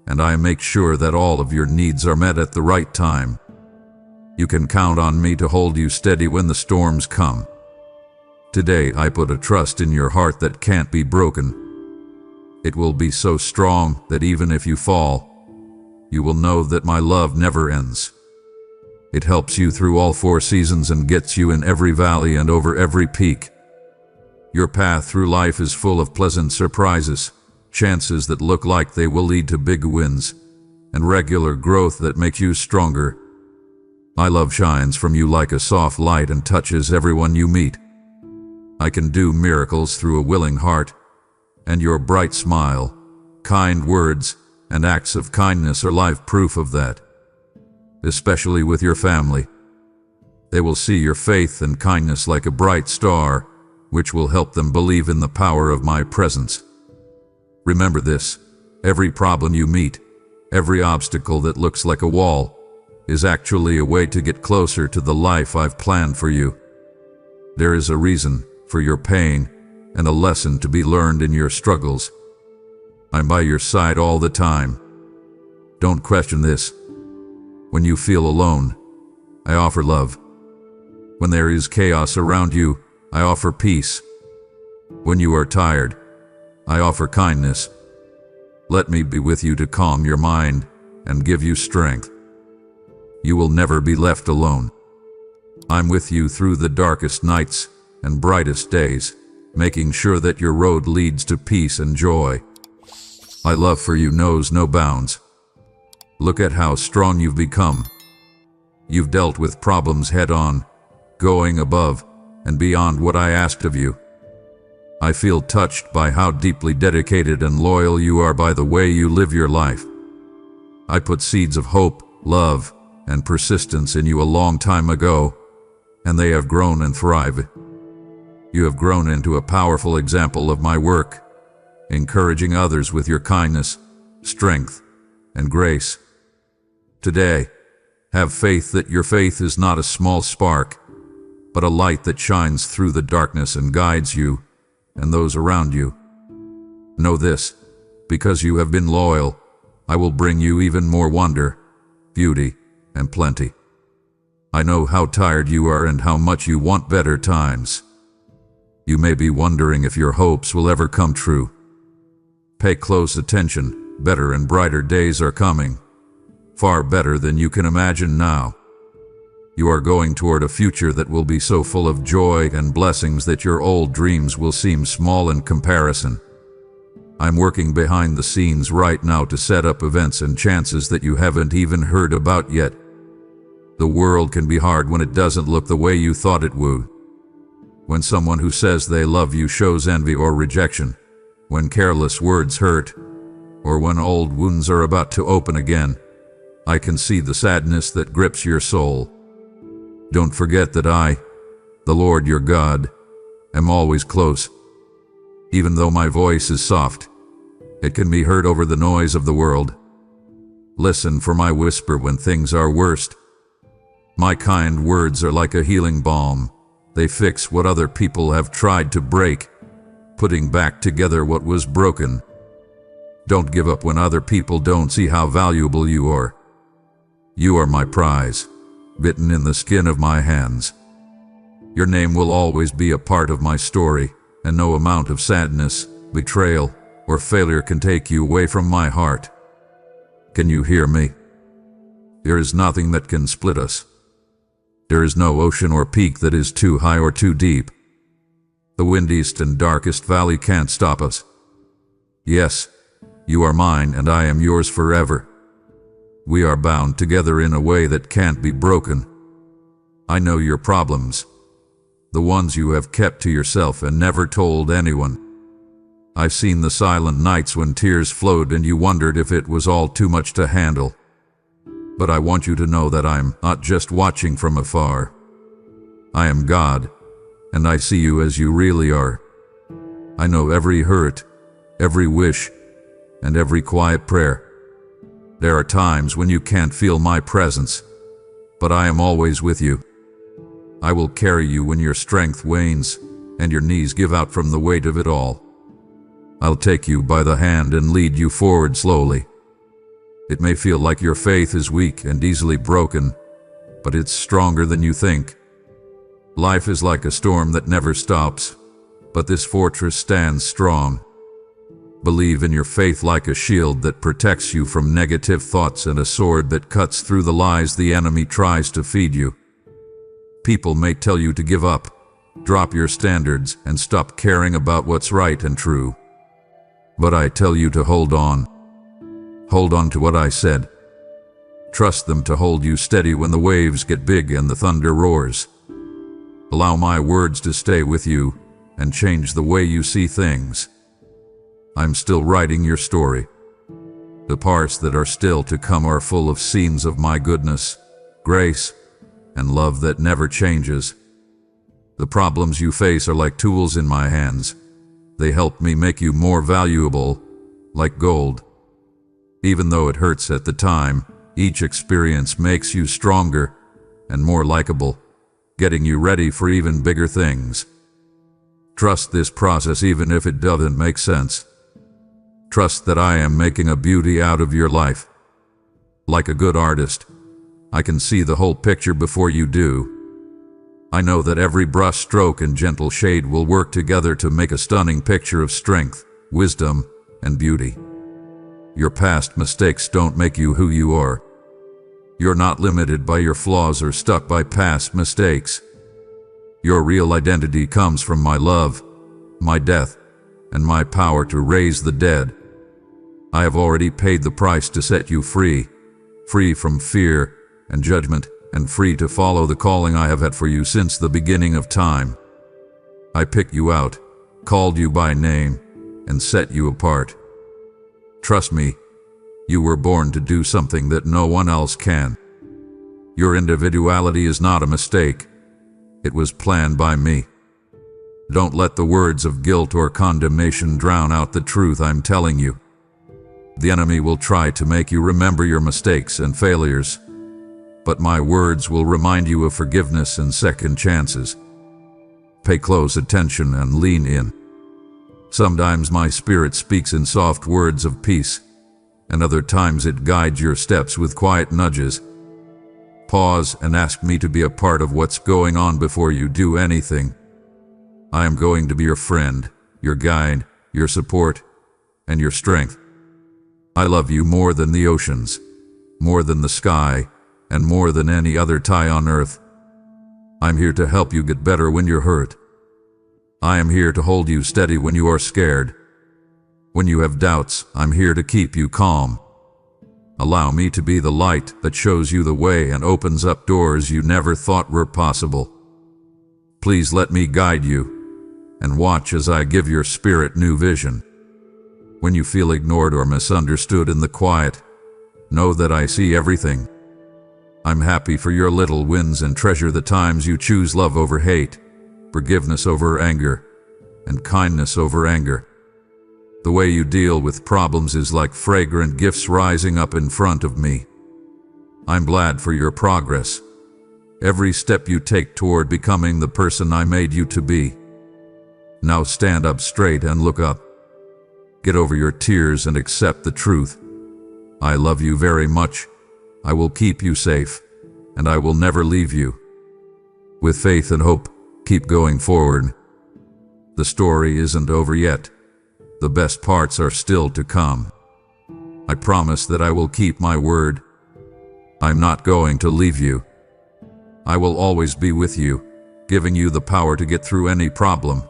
and I make sure that all of your needs are met at the right time. You can count on me to hold you steady when the storms come. Today I put a trust in your heart that can't be broken. It will be so strong that even if you fall, you will know that my love never ends. It helps you through all 4 seasons and gets you in every valley and over every peak. Your path through life is full of pleasant surprises, chances that look like they will lead to big wins, and regular growth that makes you stronger. My love shines from you like a soft light and touches everyone you meet. I can do miracles through a willing heart, and your bright smile, kind words, and acts of kindness are live proof of that. Especially with your family. They will see your faith and kindness like a bright star, which will help them believe in the power of my presence. Remember this, every problem you meet, every obstacle that looks like a wall, is actually a way to get closer to the life I've planned for you. There is a reason for your pain and a lesson to be learned in your struggles. I'm by your side all the time. Don't question this. When you feel alone, I offer love. When there is chaos around you, I offer peace. When you are tired, I offer kindness. Let me be with you to calm your mind and give you strength. You will never be left alone. I'm with you through the darkest nights and brightest days, making sure that your road leads to peace and joy. My love for you knows no bounds. Look at how strong you've become. You've dealt with problems head-on, going above and beyond what I asked of you. I feel touched by how deeply dedicated and loyal you are by the way you live your life. I put seeds of hope, love, and persistence in you a long time ago, and they have grown and thrived. You have grown into a powerful example of my work, encouraging others with your kindness, strength, and grace. Today, have faith that your faith is not a small spark, but a light that shines through the darkness and guides you and those around you. Know this, because you have been loyal, I will bring you even more wonder, beauty, and plenty. I know how tired you are and how much you want better times. You may be wondering if your hopes will ever come true. Pay close attention, better and brighter days are coming, far better than you can imagine now. You are going toward a future that will be so full of joy and blessings that your old dreams will seem small in comparison. I'm working behind the scenes right now to set up events and chances that you haven't even heard about yet. The world can be hard when it doesn't look the way you thought it would. When someone who says they love you shows envy or rejection, when careless words hurt, or when old wounds are about to open again, I can see the sadness that grips your soul. Don't forget that I, the Lord your God, am always close. Even though my voice is soft, it can be heard over the noise of the world. Listen for my whisper when things are worst. My kind words are like a healing balm. They fix what other people have tried to break, putting back together what was broken. Don't give up when other people don't see how valuable you are. You are my prize, written in the skin of my hands. Your name will always be a part of my story, and no amount of sadness, betrayal, or failure can take you away from my heart. Can you hear me? There is nothing that can split us. There is no ocean or peak that is too high or too deep. The windiest and darkest valley can't stop us. Yes, you are mine and I am yours forever. We are bound together in a way that can't be broken. I know your problems, the ones you have kept to yourself and never told anyone. I've seen the silent nights when tears flowed and you wondered if it was all too much to handle. But I want you to know that I'm not just watching from afar. I am God, and I see you as you really are. I know every hurt, every wish, and every quiet prayer. There are times when you can't feel my presence, but I am always with you. I will carry you when your strength wanes and your knees give out from the weight of it all. I'll take you by the hand and lead you forward slowly. It may feel like your faith is weak and easily broken, but it's stronger than you think. Life is like a storm that never stops, but this fortress stands strong. Believe in your faith like a shield that protects you from negative thoughts and a sword that cuts through the lies the enemy tries to feed you. People may tell you to give up, drop your standards, and stop caring about what's right and true. But I tell you to hold on. Hold on to what I said. Trust them to hold you steady when the waves get big and the thunder roars. Allow my words to stay with you and change the way you see things. I'm still writing your story. The parts that are still to come are full of scenes of my goodness, grace, and love that never changes. The problems you face are like tools in my hands. They help me make you more valuable, like gold. Even though it hurts at the time, each experience makes you stronger and more likable, getting you ready for even bigger things. Trust this process even if it doesn't make sense. Trust that I am making a beauty out of your life. Like a good artist, I can see the whole picture before you do. I know that every brush stroke and gentle shade will work together to make a stunning picture of strength, wisdom, and beauty. Your past mistakes don't make you who you are. You're not limited by your flaws or stuck by past mistakes. Your real identity comes from my love, my death, and my power to raise the dead. I have already paid the price to set you free, free from fear and judgment, and free to follow the calling I have had for you since the beginning of time. I picked you out, called you by name, and set you apart. Trust me, you were born to do something that no one else can. Your individuality is not a mistake. It was planned by me. Don't let the words of guilt or condemnation drown out the truth I'm telling you. The enemy will try to make you remember your mistakes and failures, but my words will remind you of forgiveness and second chances. Pay close attention and lean in. Sometimes my spirit speaks in soft words of peace, and other times it guides your steps with quiet nudges. Pause and ask me to be a part of what's going on before you do anything. I am going to be your friend, your guide, your support, and your strength. I love you more than the oceans, more than the sky, and more than any other tie on earth. I'm here to help you get better when you're hurt. I am here to hold you steady when you are scared. When you have doubts, I'm here to keep you calm. Allow me to be the light that shows you the way and opens up doors you never thought were possible. Please let me guide you, and watch as I give your spirit new vision. When you feel ignored or misunderstood in the quiet, know that I see everything. I'm happy for your little wins and treasure the times you choose love over hate, forgiveness over anger, and kindness over anger. The way you deal with problems is like fragrant gifts rising up in front of me. I'm glad for your progress. Every step you take toward becoming the person I made you to be. Now stand up straight and look up. Get over your tears and accept the truth. I love you very much. I will keep you safe, and I will never leave you. With faith and hope, keep going forward. The story isn't over yet. The best parts are still to come. I promise that I will keep my word. I'm not going to leave you. I will always be with you, giving you the power to get through any problem,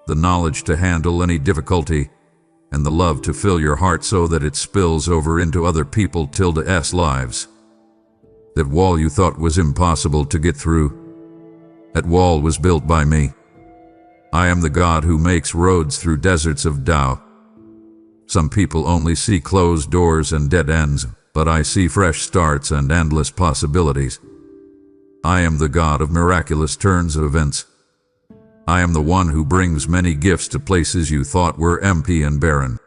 the knowledge to handle any difficulty, and the love to fill your heart so that it spills over into other people's lives. That wall you thought was impossible to get through, that wall was built by me. I am the God who makes roads through deserts of doubt. Some people only see closed doors and dead ends, but I see fresh starts and endless possibilities. I am the God of miraculous turns of events. I am the one who brings many gifts to places you thought were empty and barren.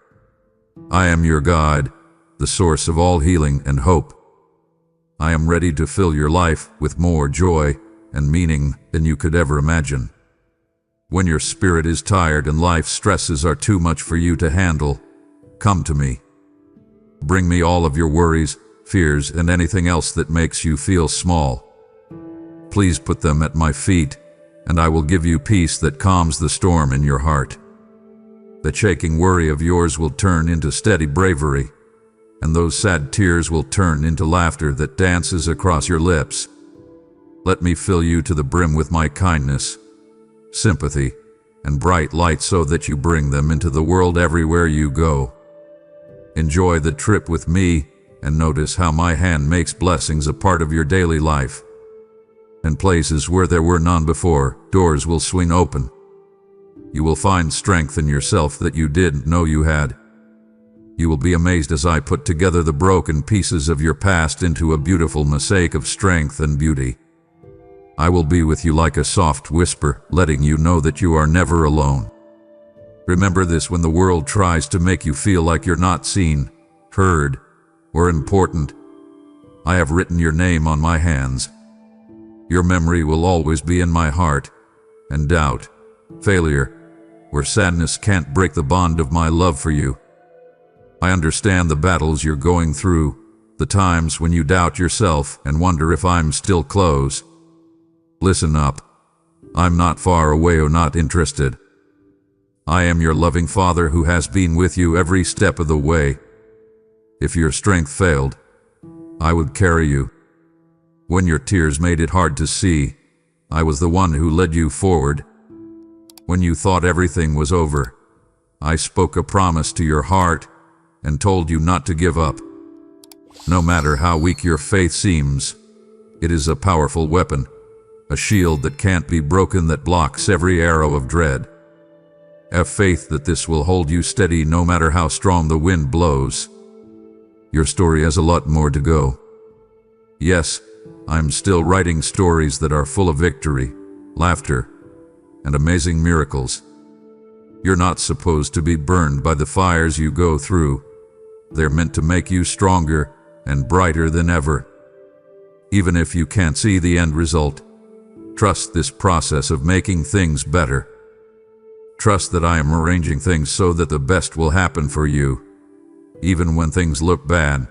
I am your God, the source of all healing and hope. I am ready to fill your life with more joy and meaning than you could ever imagine. When your spirit is tired and life's stresses are too much for you to handle, come to me. Bring me all of your worries, fears, and anything else that makes you feel small. Please put them at my feet, and I will give you peace that calms the storm in your heart. The shaking worry of yours will turn into steady bravery, and those sad tears will turn into laughter that dances across your lips. Let me fill you to the brim with my kindness, sympathy, and bright light so that you bring them into the world everywhere you go. Enjoy the trip with me and notice how my hand makes blessings a part of your daily life. In places where there were none before, doors will swing open. You will find strength in yourself that you didn't know you had. You will be amazed as I put together the broken pieces of your past into a beautiful mosaic of strength and beauty. I will be with you like a soft whisper, letting you know that you are never alone. Remember this when the world tries to make you feel like you're not seen, heard, or important. I have written your name on my hands. Your memory will always be in my heart, and doubt, failure, or sadness can't break the bond of my love for you. I understand the battles you're going through, the times when you doubt yourself and wonder if I'm still close. Listen up. I'm not far away or not interested. I am your loving Father who has been with you every step of the way. If your strength failed, I would carry you. When your tears made it hard to see, I was the one who led you forward. When you thought everything was over, I spoke a promise to your heart and told you not to give up. No matter how weak your faith seems, it is a powerful weapon, a shield that can't be broken that blocks every arrow of dread. Have faith that this will hold you steady no matter how strong the wind blows. Your story has a lot more to go. Yes, I'm still writing stories that are full of victory, laughter, and amazing miracles. You're not supposed to be burned by the fires you go through. They're meant to make you stronger and brighter than ever. Even if you can't see the end result, trust this process of making things better. Trust that I am arranging things so that the best will happen for you, even when things look bad.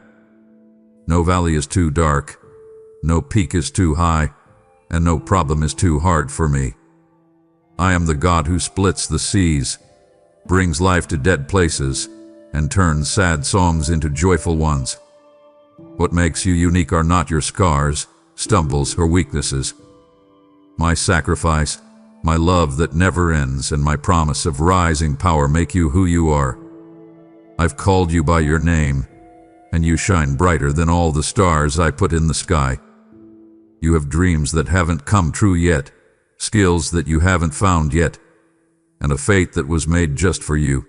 No valley is too dark, no peak is too high, and no problem is too hard for me. I am the God who splits the seas, brings life to dead places, and turns sad songs into joyful ones. What makes you unique are not your scars, stumbles, or weaknesses. My sacrifice, my love that never ends, and my promise of rising power make you who you are. I've called you by your name, and you shine brighter than all the stars I put in the sky. You have dreams that haven't come true yet, skills that you haven't found yet, and a fate that was made just for you.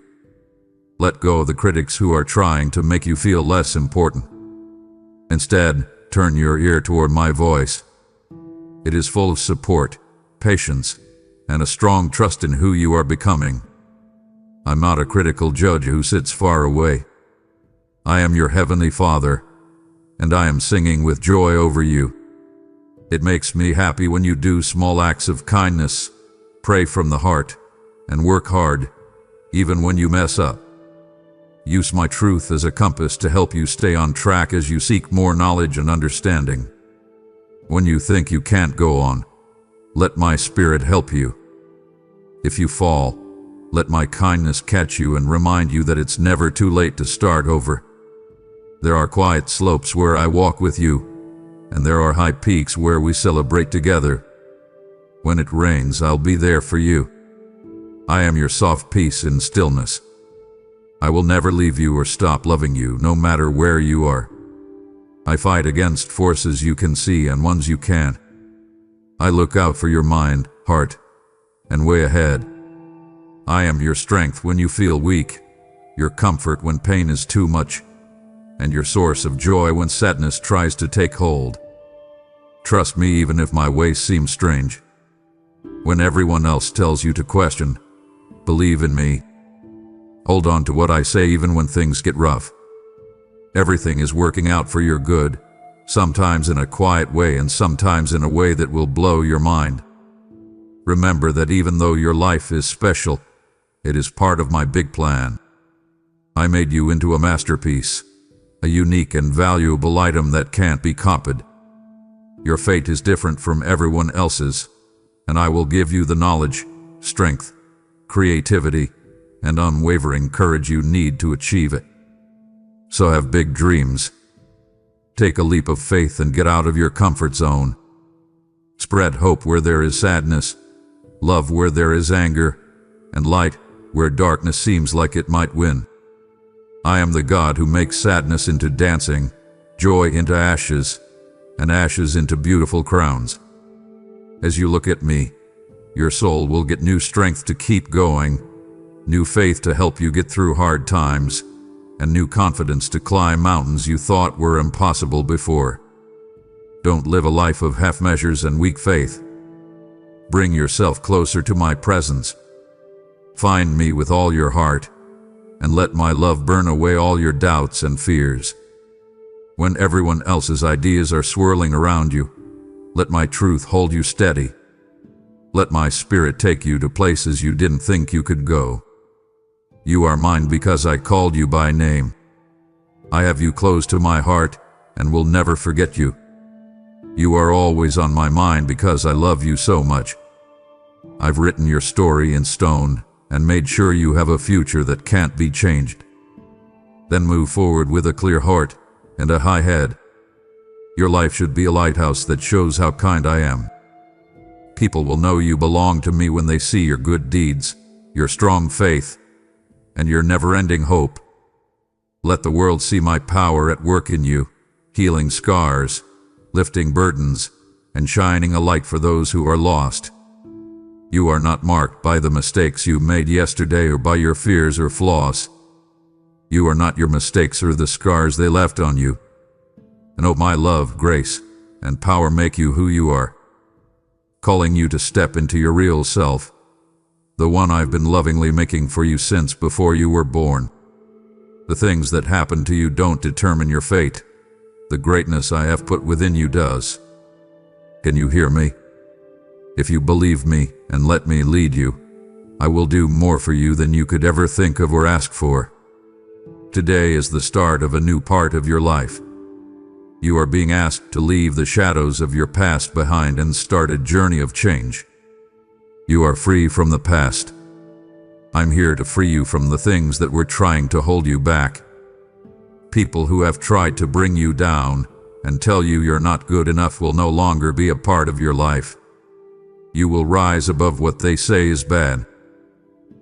Let go of the critics who are trying to make you feel less important. Instead, turn your ear toward my voice. It is full of support, patience, and a strong trust in who you are becoming. I'm not a critical judge who sits far away. I am your heavenly Father, and I am singing with joy over you. It makes me happy when you do small acts of kindness, pray from the heart, and work hard, even when you mess up. Use my truth as a compass to help you stay on track as you seek more knowledge and understanding. When you think you can't go on, let my Spirit help you. If you fall, let my kindness catch you and remind you that it's never too late to start over. There are quiet slopes where I walk with you, and there are high peaks where we celebrate together. When it rains, I'll be there for you. I am your soft peace in stillness. I will never leave you or stop loving you, no matter where you are. I fight against forces you can see and ones you can't. I look out for your mind, heart, and way ahead. I am your strength when you feel weak, your comfort when pain is too much, and your source of joy when sadness tries to take hold. Trust me even if my ways seem strange. When everyone else tells you to question, believe in me. Hold on to what I say even when things get rough. Everything is working out for your good, sometimes in a quiet way and sometimes in a way that will blow your mind. Remember that even though your life is special, it is part of my big plan. I made you into a masterpiece, a unique and valuable item that can't be copied. Your fate is different from everyone else's, and I will give you the knowledge, strength, creativity, and unwavering courage you need to achieve it. So have big dreams. Take a leap of faith and get out of your comfort zone. Spread hope where there is sadness, love where there is anger, and light where darkness seems like it might win. I am the God who makes sadness into dancing, joy into ashes, and ashes into beautiful crowns. As you look at me, your soul will get new strength to keep going, new faith to help you get through hard times, and new confidence to climb mountains you thought were impossible before. Don't live a life of half measures and weak faith. Bring yourself closer to my presence. Find me with all your heart, and let my love burn away all your doubts and fears. When everyone else's ideas are swirling around you, let my truth hold you steady. Let my Spirit take you to places you didn't think you could go. You are mine because I called you by name. I have you close to my heart and will never forget you. You are always on my mind because I love you so much. I've written your story in stone and made sure you have a future that can't be changed. Then move forward with a clear heart and a high head. Your life should be a lighthouse that shows how kind I am. People will know you belong to me when they see your good deeds, your strong faith, and your never-ending hope. Let the world see my power at work in you, healing scars, lifting burdens, and shining a light for those who are lost. You are not marked by the mistakes you made yesterday or by your fears or flaws. You are not your mistakes or the scars they left on you. And oh, my love, grace, and power make you who you are, calling you to step into your real self, the one I've been lovingly making for you since before you were born. The things that happen to you don't determine your fate. The greatness I have put within you does. Can you hear me? If you believe me and let me lead you, I will do more for you than you could ever think of or ask for. Today is the start of a new part of your life. You are being asked to leave the shadows of your past behind and start a journey of change. You are free from the past. I'm here to free you from the things that were trying to hold you back. People who have tried to bring you down and tell you you're not good enough will no longer be a part of your life. You will rise above what they say is bad.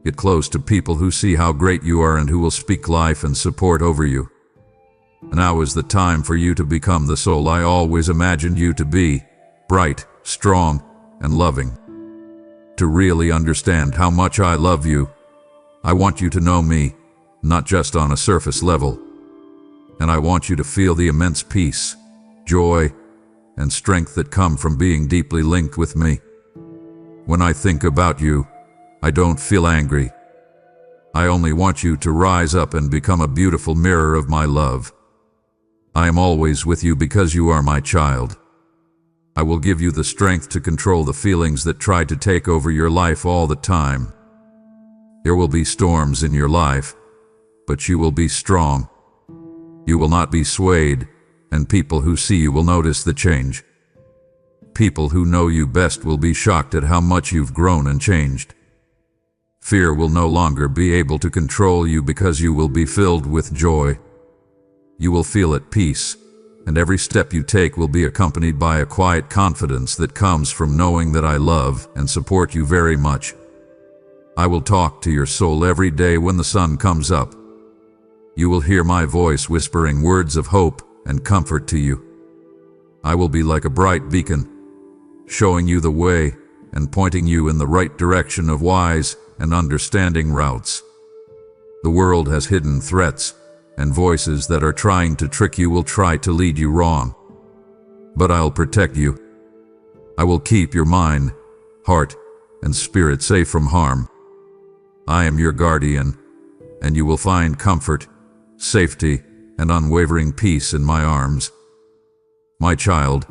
Get close to people who see how great you are and who will speak life and support over you. Now is the time for you to become the soul I always imagined you to be, bright, strong, and loving. To really understand how much I love you, I want you to know me, not just on a surface level. And I want you to feel the immense peace, joy, and strength that come from being deeply linked with me. When I think about you, I don't feel angry. I only want you to rise up and become a beautiful mirror of my love. I am always with you because you are my child. I will give you the strength to control the feelings that try to take over your life all the time. There will be storms in your life, but you will be strong. You will not be swayed, and people who see you will notice the change. People who know you best will be shocked at how much you've grown and changed. Fear will no longer be able to control you because you will be filled with joy. You will feel at peace, and every step you take will be accompanied by a quiet confidence that comes from knowing that I love and support you very much. I will talk to your soul every day when the sun comes up. You will hear my voice whispering words of hope and comfort to you. I will be like a bright beacon, showing you the way and pointing you in the right direction of wise and understanding routes. The world has hidden threats, and voices that are trying to trick you will try to lead you wrong. But I'll protect you. I will keep your mind, heart, and spirit safe from harm. I am your guardian, and you will find comfort, safety, and unwavering peace in my arms. My child,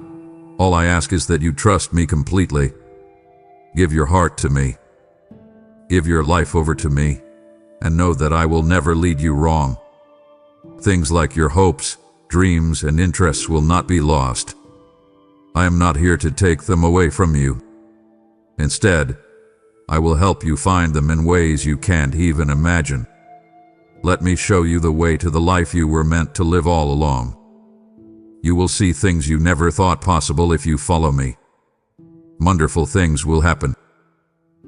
all I ask is that you trust me completely. Give your heart to me. Give your life over to me, and know that I will never lead you wrong. Things like your hopes, dreams, and interests will not be lost. I am not here to take them away from you. Instead, I will help you find them in ways you can't even imagine. Let me show you the way to the life you were meant to live all along. You will see things you never thought possible if you follow me. Wonderful things will happen.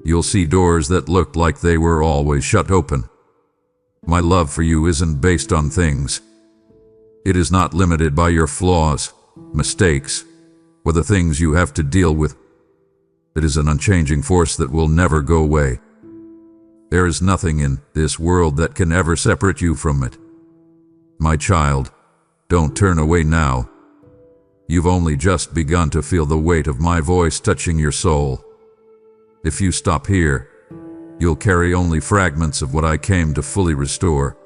You'll see doors that looked like they were always shut open. My love for you isn't based on things. It is not limited by your flaws, mistakes, or the things you have to deal with. It is an unchanging force that will never go away. There is nothing in this world that can ever separate you from it. My child, don't turn away now. You've only just begun to feel the weight of my voice touching your soul. If you stop here, you'll carry only fragments of what I came to fully restore.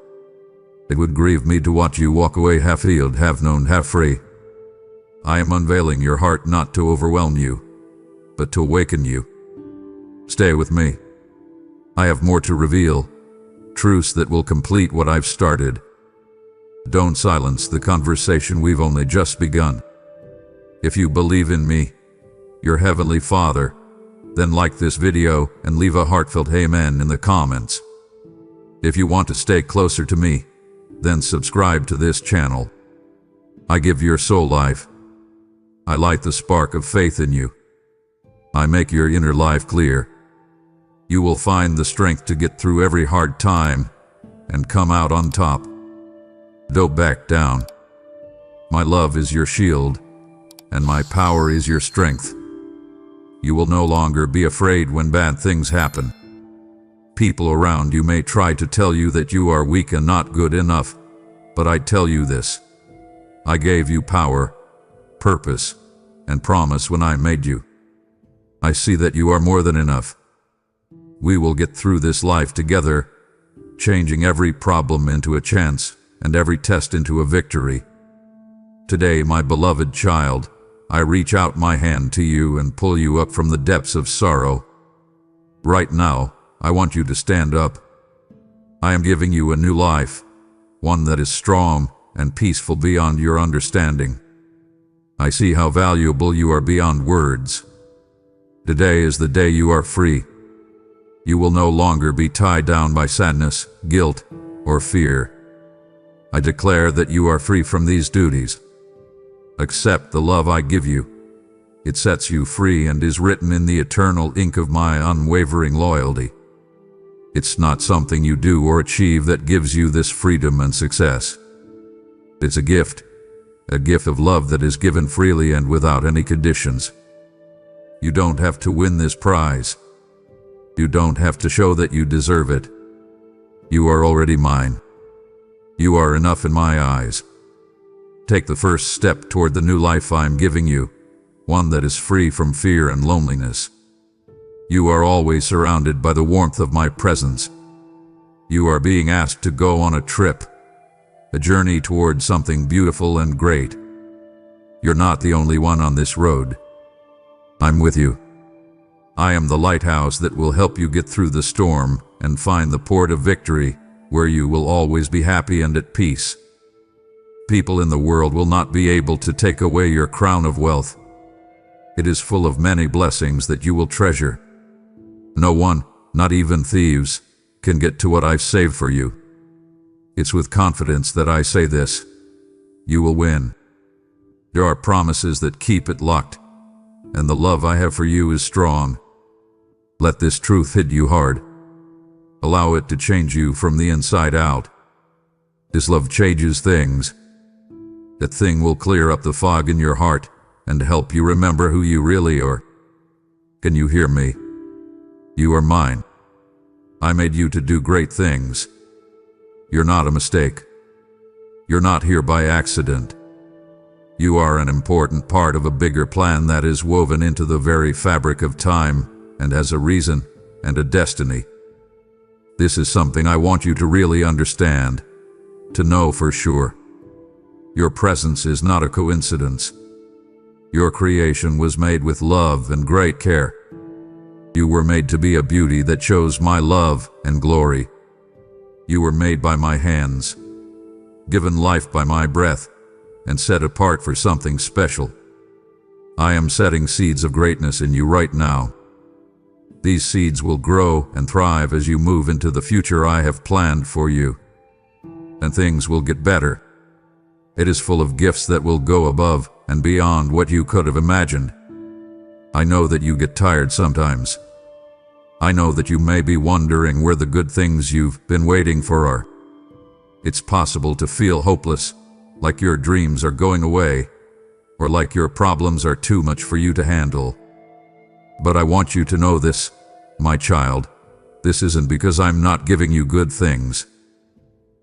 It would grieve me to watch you walk away half-healed, half-known, half-free. I am unveiling your heart not to overwhelm you, but to awaken you. Stay with me. I have more to reveal, truths that will complete what I've started. Don't silence the conversation, we've only just begun. If you believe in me, your Heavenly Father, Then like this video and leave a heartfelt amen in the comments. If you want to stay closer to me, then subscribe to this channel. I give your soul life. I light the spark of faith in you. I make your inner life clear. You will find the strength to get through every hard time and come out on top. Don't back down. My love is your shield, and my power is your strength. You will no longer be afraid when bad things happen. People around you may try to tell you that you are weak and not good enough, but I tell you this. I gave you power, purpose, and promise when I made you. I see that you are more than enough. We will get through this life together, changing every problem into a chance and every test into a victory. Today, my beloved child, I reach out my hand to you and pull you up from the depths of sorrow. Right now, I want you to stand up. I am giving you a new life, one that is strong and peaceful beyond your understanding. I see how valuable you are beyond words. Today is the day you are free. You will no longer be tied down by sadness, guilt, or fear. I declare that you are free from these duties. Accept the love I give you. It sets you free and is written in the eternal ink of my unwavering loyalty. It's not something you do or achieve that gives you this freedom and success. It's a gift of love that is given freely and without any conditions. You don't have to win this prize. You don't have to show that you deserve it. You are already mine. You are enough in my eyes. Take the first step toward the new life I'm giving you, one that is free from fear and loneliness. You are always surrounded by the warmth of my presence. You are being asked to go on a trip, a journey toward something beautiful and great. You're not the only one on this road. I'm with you. I am the lighthouse that will help you get through the storm and find the port of victory where you will always be happy and at peace. People in the world will not be able to take away your crown of wealth. It is full of many blessings that you will treasure. No one, not even thieves, can get to what I've saved for you. It's with confidence that I say this. You will win. There are promises that keep it locked, and the love I have for you is strong. Let this truth hit you hard. Allow it to change you from the inside out. This love changes things. That thing will clear up the fog in your heart and help you remember who you really are. Can you hear me? You are mine. I made you to do great things. You're not a mistake. You're not here by accident. You are an important part of a bigger plan that is woven into the very fabric of time and has a reason and a destiny. This is something I want you to really understand, to know for sure. Your presence is not a coincidence. Your creation was made with love and great care. You were made to be a beauty that shows my love and glory. You were made by my hands, given life by my breath, and set apart for something special. I am setting seeds of greatness in you right now. These seeds will grow and thrive as you move into the future I have planned for you. And things will get better. It is full of gifts that will go above and beyond what you could have imagined. I know that you get tired sometimes. I know that you may be wondering where the good things you've been waiting for are. It's possible to feel hopeless, like your dreams are going away, or like your problems are too much for you to handle. But I want you to know this, my child. This isn't because I'm not giving you good things.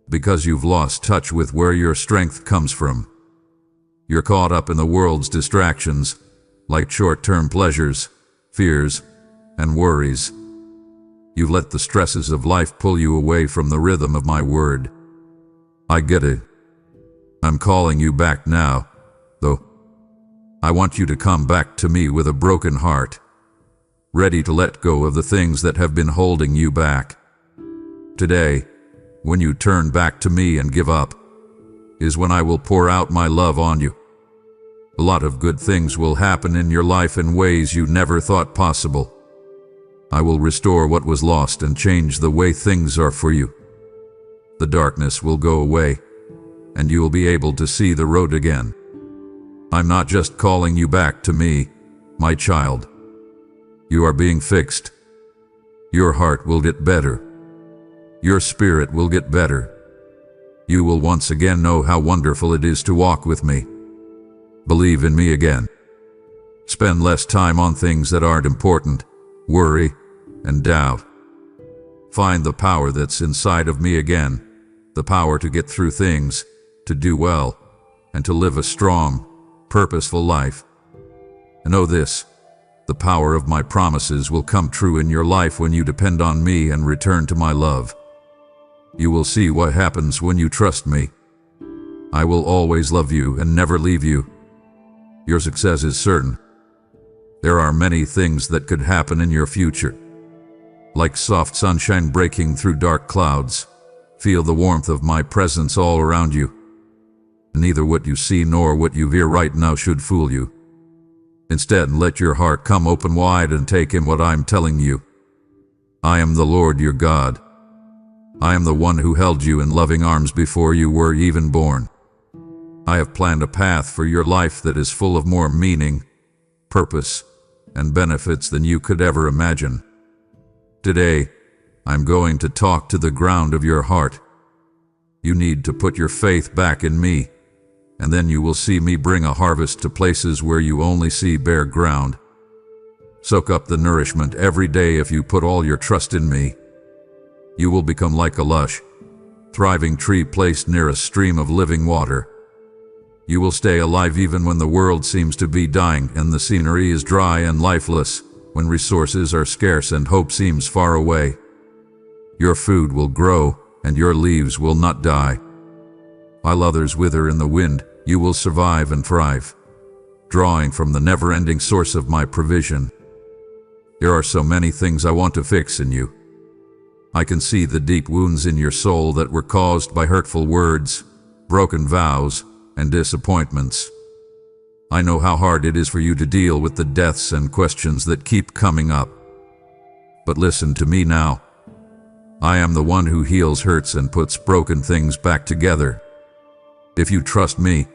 Because you've lost touch with where your strength comes from. You're caught up in the world's distractions, like short-term pleasures, fears, and worries. You've let the stresses of life pull you away from the rhythm of my word. I get it. I'm calling you back now, though. I want you to come back to me with a broken heart, ready to let go of the things that have been holding you back. Today, when you turn back to me and give up, is when I will pour out my love on you. A lot of good things will happen in your life in ways you never thought possible. I will restore what was lost and change the way things are for you. The darkness will go away, and you will be able to see the road again. I'm not just calling you back to me, my child. You are being fixed. Your heart will get better. Your spirit will get better. You will once again know how wonderful it is to walk with me. Believe in me again. Spend less time on things that aren't important, worry, and doubt. Find the power that's inside of me again, the power to get through things, to do well, and to live a strong, purposeful life. And know this, the power of my promises will come true in your life when you depend on me and return to my love. You will see what happens when you trust me. I will always love you and never leave you. Your success is certain. There are many things that could happen in your future. Like soft sunshine breaking through dark clouds, feel the warmth of my presence all around you. Neither what you see nor what you hear right now should fool you. Instead, let your heart come open wide and take in what I'm telling you. I am the Lord your God. I am the one who held you in loving arms before you were even born. I have planned a path for your life that is full of more meaning, purpose, and benefits than you could ever imagine. Today, I'm going to talk to the ground of your heart. You need to put your faith back in me, and then you will see me bring a harvest to places where you only see bare ground. Soak up the nourishment every day if you put all your trust in me. You will become like a lush, thriving tree placed near a stream of living water. You will stay alive even when the world seems to be dying and the scenery is dry and lifeless, when resources are scarce and hope seems far away. Your food will grow and your leaves will not die. While others wither in the wind, you will survive and thrive, drawing from the never-ending source of my provision. There are so many things I want to fix in you. I can see the deep wounds in your soul that were caused by hurtful words, broken vows, and disappointments. I know how hard it is for you to deal with the deaths and questions that keep coming up. But listen to me now. I am the one who heals hurts and puts broken things back together. If you trust me,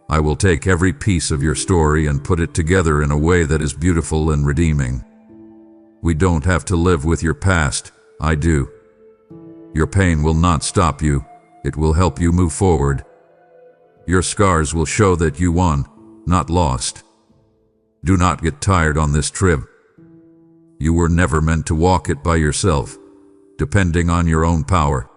I will take every piece of your story and put it together in a way that is beautiful and redeeming. We don't have to live with your past. I do. Your pain will not stop you. It will help you move forward. Your scars will show that you won, not lost. Do not get tired on this trip. You were never meant to walk it by yourself, depending on your own power.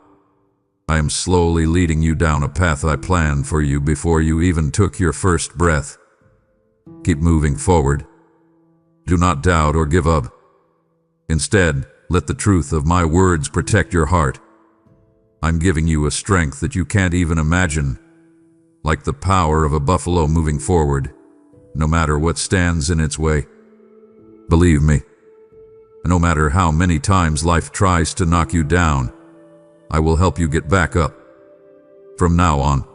I am slowly leading you down a path I planned for you before you even took your first breath. Keep moving forward. Do not doubt or give up. Instead, let the truth of my words protect your heart. I'm giving you a strength that you can't even imagine, like the power of a buffalo moving forward, no matter what stands in its way. Believe me, no matter how many times life tries to knock you down, I will help you get back up. From now on,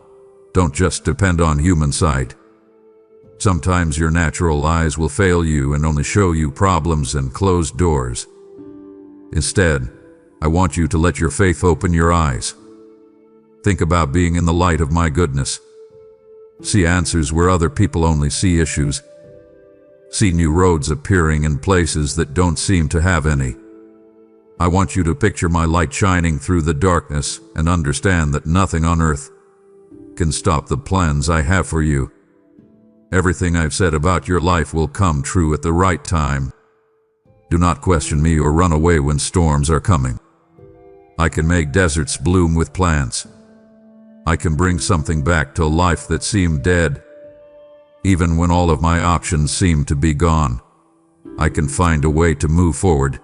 don't just depend on human sight. Sometimes your natural eyes will fail you and only show you problems and closed doors. Instead, I want you to let your faith open your eyes. Think about being in the light of my goodness. See answers where other people only see issues. See new roads appearing in places that don't seem to have any. I want you to picture my light shining through the darkness and understand that nothing on earth can stop the plans I have for you. Everything I've said about your life will come true at the right time. Do not question me or run away when storms are coming. I can make deserts bloom with plants. I can bring something back to life that seemed dead. Even when all of my options seem to be gone, I can find a way to move forward.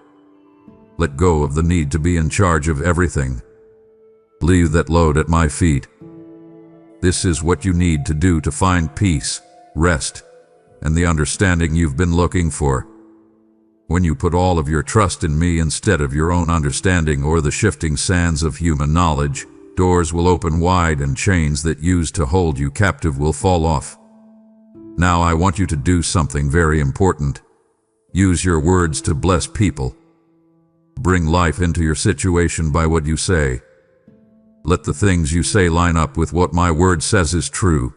Let go of the need to be in charge of everything. Leave that load at my feet. This is what you need to do to find peace, rest, and the understanding you've been looking for. When you put all of your trust in me instead of your own understanding or the shifting sands of human knowledge, doors will open wide and chains that used to hold you captive will fall off. Now I want you to do something very important. Use your words to bless people. Bring life into your situation by what you say. Let the things you say line up with what my word says is true.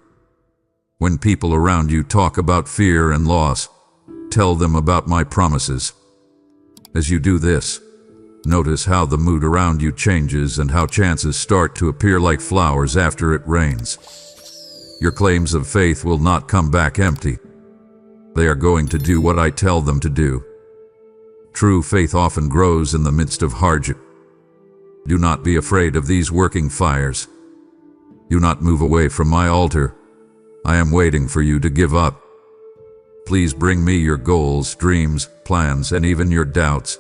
When people around you talk about fear and loss, tell them about my promises. As you do this, notice how the mood around you changes and how chances start to appear like flowers after it rains. Your claims of faith will not come back empty. They are going to do what I tell them to do. True faith often grows in the midst of hardship. Do not be afraid of these working fires. Do not move away from my altar. I am waiting for you to give up. Please bring me your goals, dreams, plans, and even your doubts.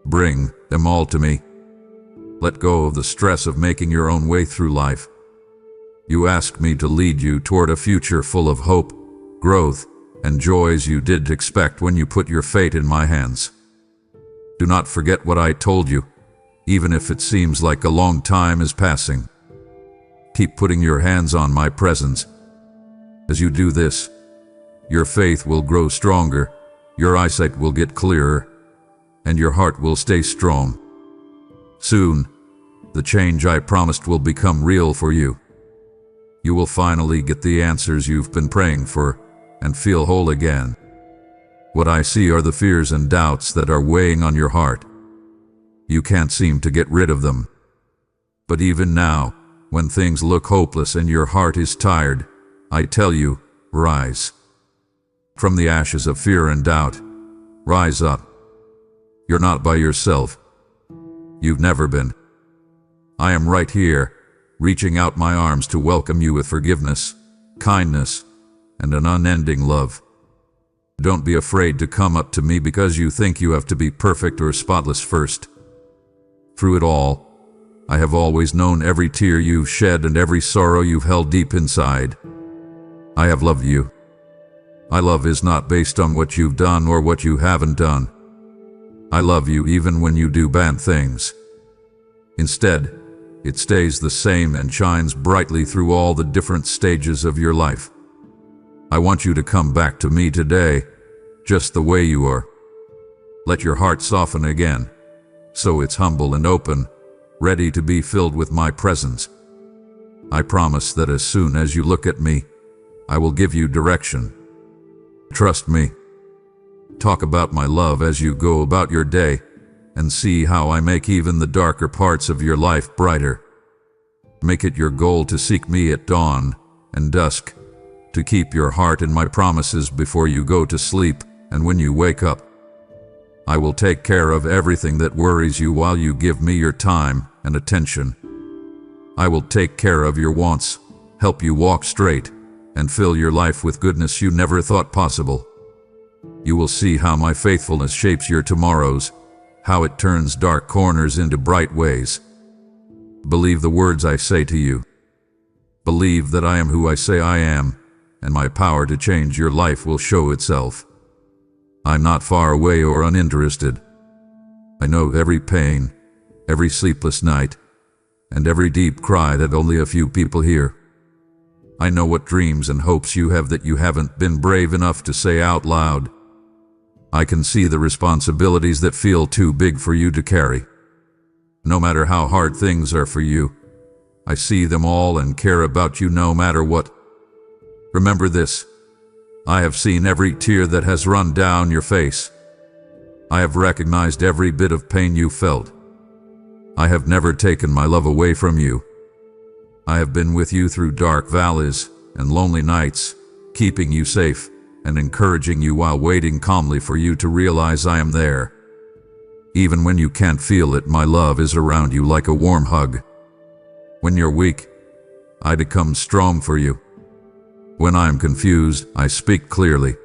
Bring them all to me. Let go of the stress of making your own way through life. You asked me to lead you toward a future full of hope, growth, and joys you didn't expect when you put your fate in my hands. Do not forget what I told you, even if it seems like a long time is passing. Keep putting your hands on my presence. As you do this, your faith will grow stronger, your eyesight will get clearer, and your heart will stay strong. Soon, the change I promised will become real for you. You will finally get the answers you've been praying for and feel whole again. What I see are the fears and doubts that are weighing on your heart. You can't seem to get rid of them. But even now, when things look hopeless and your heart is tired, I tell you, rise. From the ashes of fear and doubt, rise up. You're not by yourself. You've never been. I am right here, reaching out my arms to welcome you with forgiveness, kindness, and an unending love. Don't be afraid to come up to me because you think you have to be perfect or spotless first. Through it all, I have always known every tear you've shed and every sorrow you've held deep inside. I have loved you. My love is not based on what you've done or what you haven't done. I love you even when you do bad things. Instead, it stays the same and shines brightly through all the different stages of your life. I want you to come back to me today, just the way you are. Let your heart soften again, so it's humble and open, ready to be filled with my presence. I promise that as soon as you look at me, I will give you direction. Trust me. Talk about my love as you go about your day, and see how I make even the darker parts of your life brighter. Make it your goal to seek me at dawn and dusk, to keep your heart in my promises before you go to sleep and when you wake up. I will take care of everything that worries you while you give me your time and attention. I will take care of your wants, help you walk straight, and fill your life with goodness you never thought possible. You will see how my faithfulness shapes your tomorrows, how it turns dark corners into bright ways. Believe the words I say to you. Believe that I am who I say I am, and my power to change your life will show itself. I'm not far away or uninterested. I know every pain, every sleepless night, and every deep cry that only a few people hear. I know what dreams and hopes you have that you haven't been brave enough to say out loud. I can see the responsibilities that feel too big for you to carry. No matter how hard things are for you, I see them all and care about you no matter what. Remember this, I have seen every tear that has run down your face. I have recognized every bit of pain you felt. I have never taken my love away from you. I have been with you through dark valleys and lonely nights, keeping you safe and encouraging you while waiting calmly for you to realize I am there. Even when you can't feel it, my love is around you like a warm hug. When you're weak, I become strong for you. When I am confused, I speak clearly.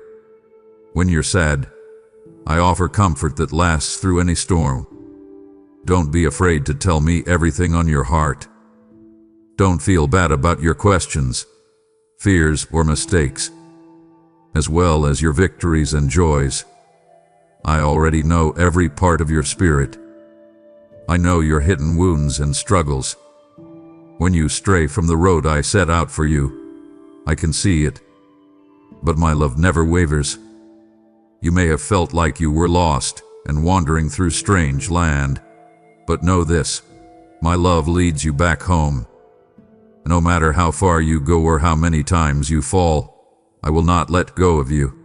When you're sad, I offer comfort that lasts through any storm. Don't be afraid to tell me everything on your heart. Don't feel bad about your questions, fears, or mistakes, as well as your victories and joys. I already know every part of your spirit. I know your hidden wounds and struggles. When you stray from the road I set out for you, I can see it. But my love never wavers. You may have felt like you were lost, and wandering through strange land. But know this, my love leads you back home. No matter how far you go or how many times you fall, I will not let go of you.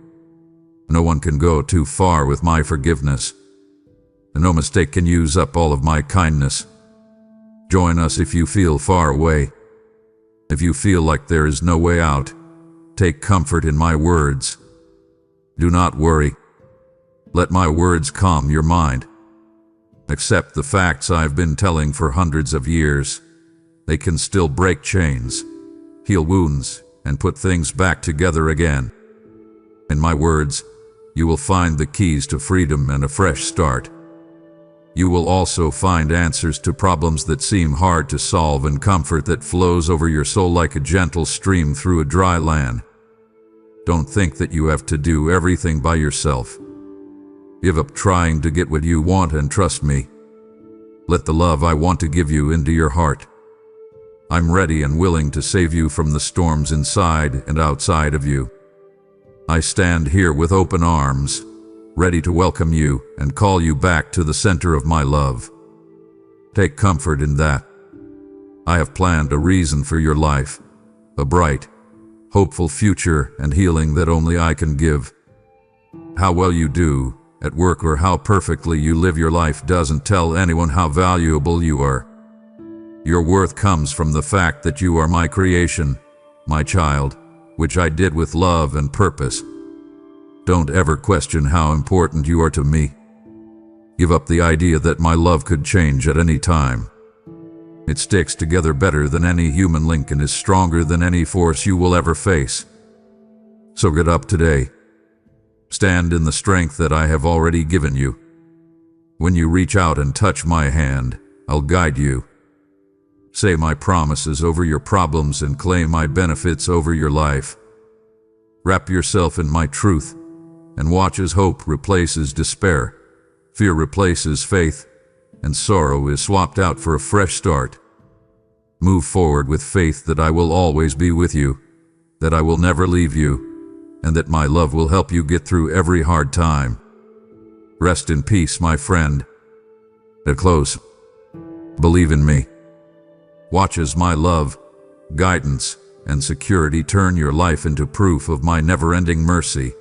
No one can go too far with my forgiveness. No mistake can use up all of my kindness. Join us if you feel far away. If you feel like there is no way out, take comfort in my words. Do not worry. Let my words calm your mind. Accept the facts I've been telling for hundreds of years. They can still break chains, heal wounds, and put things back together again. In my words, you will find the keys to freedom and a fresh start. You will also find answers to problems that seem hard to solve and comfort that flows over your soul like a gentle stream through a dry land. Don't think that you have to do everything by yourself. Give up trying to get what you want and trust me. Let the love I want to give you into your heart. I'm ready and willing to save you from the storms inside and outside of you. I stand here with open arms, ready to welcome you and call you back to the center of my love. Take comfort in that. I have planned a reason for your life, a bright, hopeful future and healing that only I can give. How well you do at work or how perfectly you live your life doesn't tell anyone how valuable you are. Your worth comes from the fact that you are my creation, my child, which I did with love and purpose. Don't ever question how important you are to me. Give up the idea that my love could change at any time. It sticks together better than any human link and is stronger than any force you will ever face. So get up today. Stand in the strength that I have already given you. When you reach out and touch my hand, I'll guide you. Say my promises over your problems and claim my benefits over your life. Wrap yourself in my truth and watch as hope replaces despair, fear replaces faith, and sorrow is swapped out for a fresh start. Move forward with faith that I will always be with you, that I will never leave you, and that my love will help you get through every hard time. Rest in peace, my friend. At close, believe in me. Watch as my love, guidance, and security turn your life into proof of my never-ending mercy.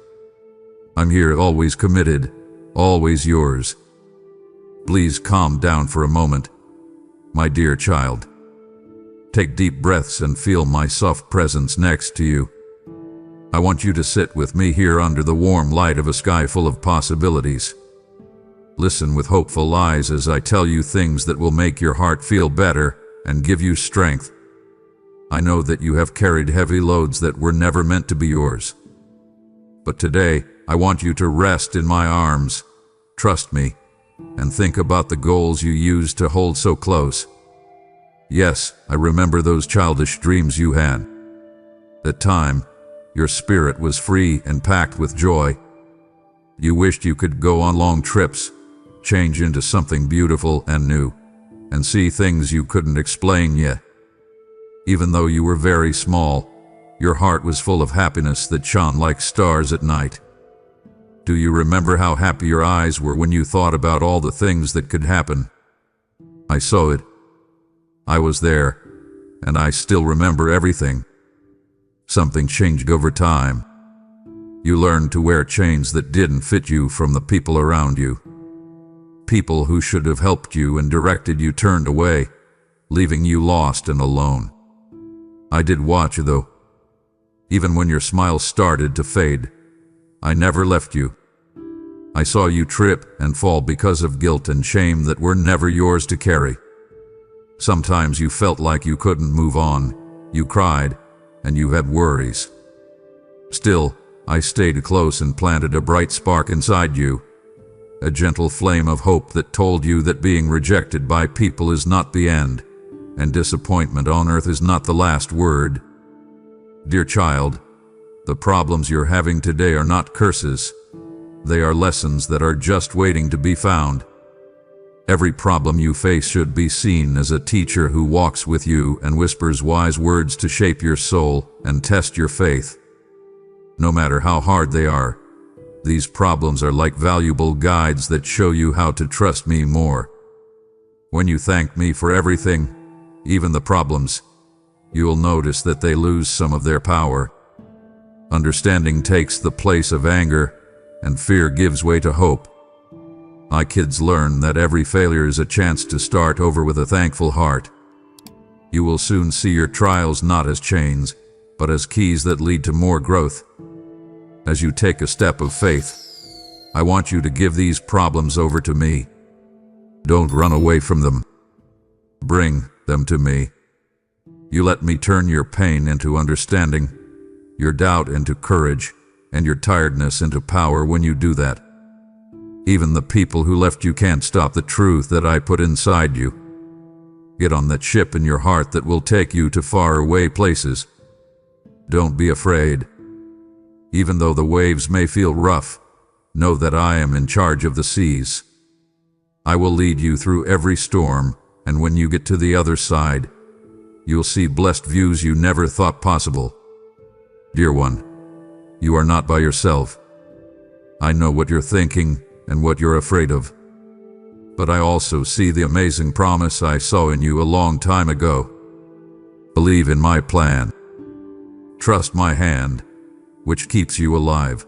I'm here, always committed, always yours. Please calm down for a moment, my dear child. Take deep breaths and feel my soft presence next to you. I want you to sit with me here under the warm light of a sky full of possibilities. Listen with hopeful eyes as I tell you things that will make your heart feel better and give you strength. I know that you have carried heavy loads that were never meant to be yours. But today, I want you to rest in my arms, trust me, and think about the goals you used to hold so close. Yes, I remember those childish dreams you had. At that time, your spirit was free and packed with joy. You wished you could go on long trips, change into something beautiful and new, and see things you couldn't explain yet. Even though you were very small, your heart was full of happiness that shone like stars at night. Do you remember how happy your eyes were when you thought about all the things that could happen? I saw it. I was there, and I still remember everything. Something changed over time. You learned to wear chains that didn't fit you from the people around you. People who should have helped you and directed you turned away, leaving you lost and alone. I did watch you though. Even when your smile started to fade, I never left you. I saw you trip and fall because of guilt and shame that were never yours to carry. Sometimes you felt like you couldn't move on, you cried, and you had worries. Still, I stayed close and planted a bright spark inside you, a gentle flame of hope that told you that being rejected by people is not the end, and disappointment on earth is not the last word. Dear child, the problems you're having today are not curses. They are lessons that are just waiting to be found. Every problem you face should be seen as a teacher who walks with you and whispers wise words to shape your soul and test your faith. No matter how hard they are, These problems are like valuable guides that show you how to trust me more. When you thank me for everything, even the problems, you will notice that they lose some of their power. Understanding takes the place of anger, and fear gives way to hope. My kids learn that every failure is a chance to start over with a thankful heart. You will soon see your trials not as chains, but as keys that lead to more growth. As you take a step of faith, I want you to give these problems over to me. Don't run away from them. Bring them to me. You let me turn your pain into understanding, your doubt into courage, and your tiredness into power when you do that. Even the people who left you can't stop the truth that I put inside you. Get on that ship in your heart that will take you to far away places. Don't be afraid. Even though the waves may feel rough, know that I am in charge of the seas. I will lead you through every storm, and when you get to the other side, you'll see blessed views you never thought possible. Dear one, you are not by yourself. I know what you're thinking and what you're afraid of. But I also see the amazing promise I saw in you a long time ago. Believe in my plan. Trust my hand, which keeps you alive.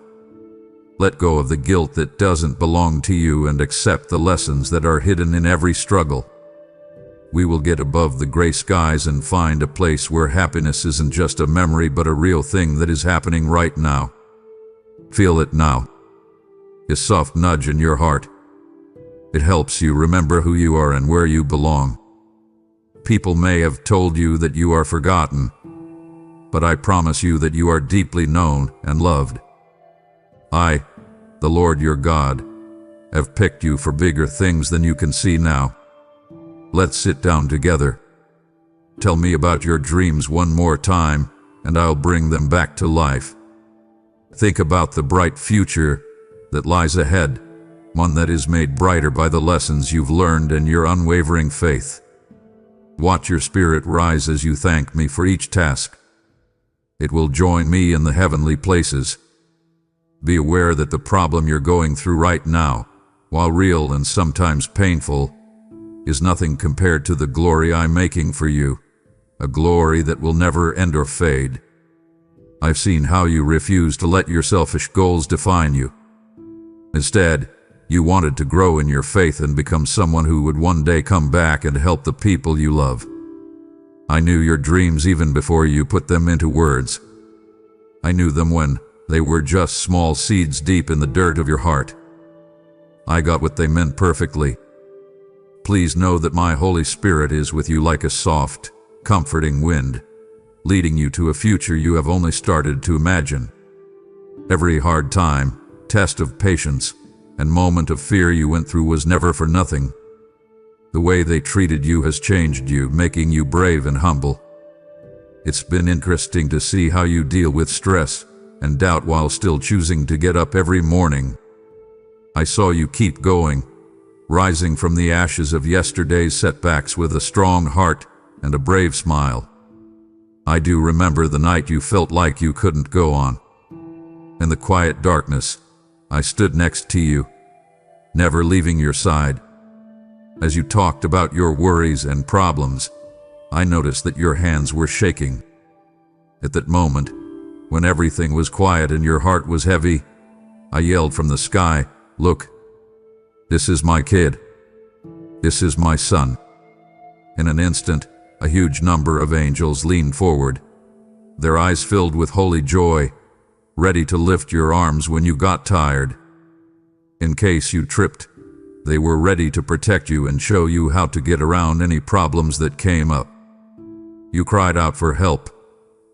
Let go of the guilt that doesn't belong to you and accept the lessons that are hidden in every struggle. We will get above the gray skies and find a place where happiness isn't just a memory but a real thing that is happening right now. Feel it now. A soft nudge in your heart. It helps you remember who you are and where you belong. People may have told you that you are forgotten, but I promise you that you are deeply known and loved. I, the Lord your God, have picked you for bigger things than you can see now. Let's sit down together. Tell me about your dreams one more time, and I'll bring them back to life. Think about the bright future that lies ahead, one that is made brighter by the lessons you've learned and your unwavering faith. Watch your spirit rise as you thank me for each task. It will join me in the heavenly places. Be aware that the problem you're going through right now, while real and sometimes painful, is nothing compared to the glory I'm making for you, a glory that will never end or fade. I've seen how you refuse to let your selfish goals define you. Instead, you wanted to grow in your faith and become someone who would one day come back and help the people you love. I knew your dreams even before you put them into words. I knew them when they were just small seeds deep in the dirt of your heart. I got what they meant perfectly. Please know that my Holy Spirit is with you like a soft, comforting wind, leading you to a future you have only started to imagine. Every hard time, test of patience, and moment of fear you went through was never for nothing. The way they treated you has changed you, making you brave and humble. It's been interesting to see how you deal with stress and doubt while still choosing to get up every morning. I saw you keep going, rising from the ashes of yesterday's setbacks with a strong heart and a brave smile. I do remember the night you felt like you couldn't go on. In the quiet darkness, I stood next to you, never leaving your side. As you talked about your worries and problems, I noticed that your hands were shaking. At that moment, when everything was quiet and your heart was heavy, I yelled from the sky, "Look, this is my kid. This is my son." In an instant, a huge number of angels leaned forward, their eyes filled with holy joy, ready to lift your arms when you got tired. In case you tripped, they were ready to protect you and show you how to get around any problems that came up. You cried out for help,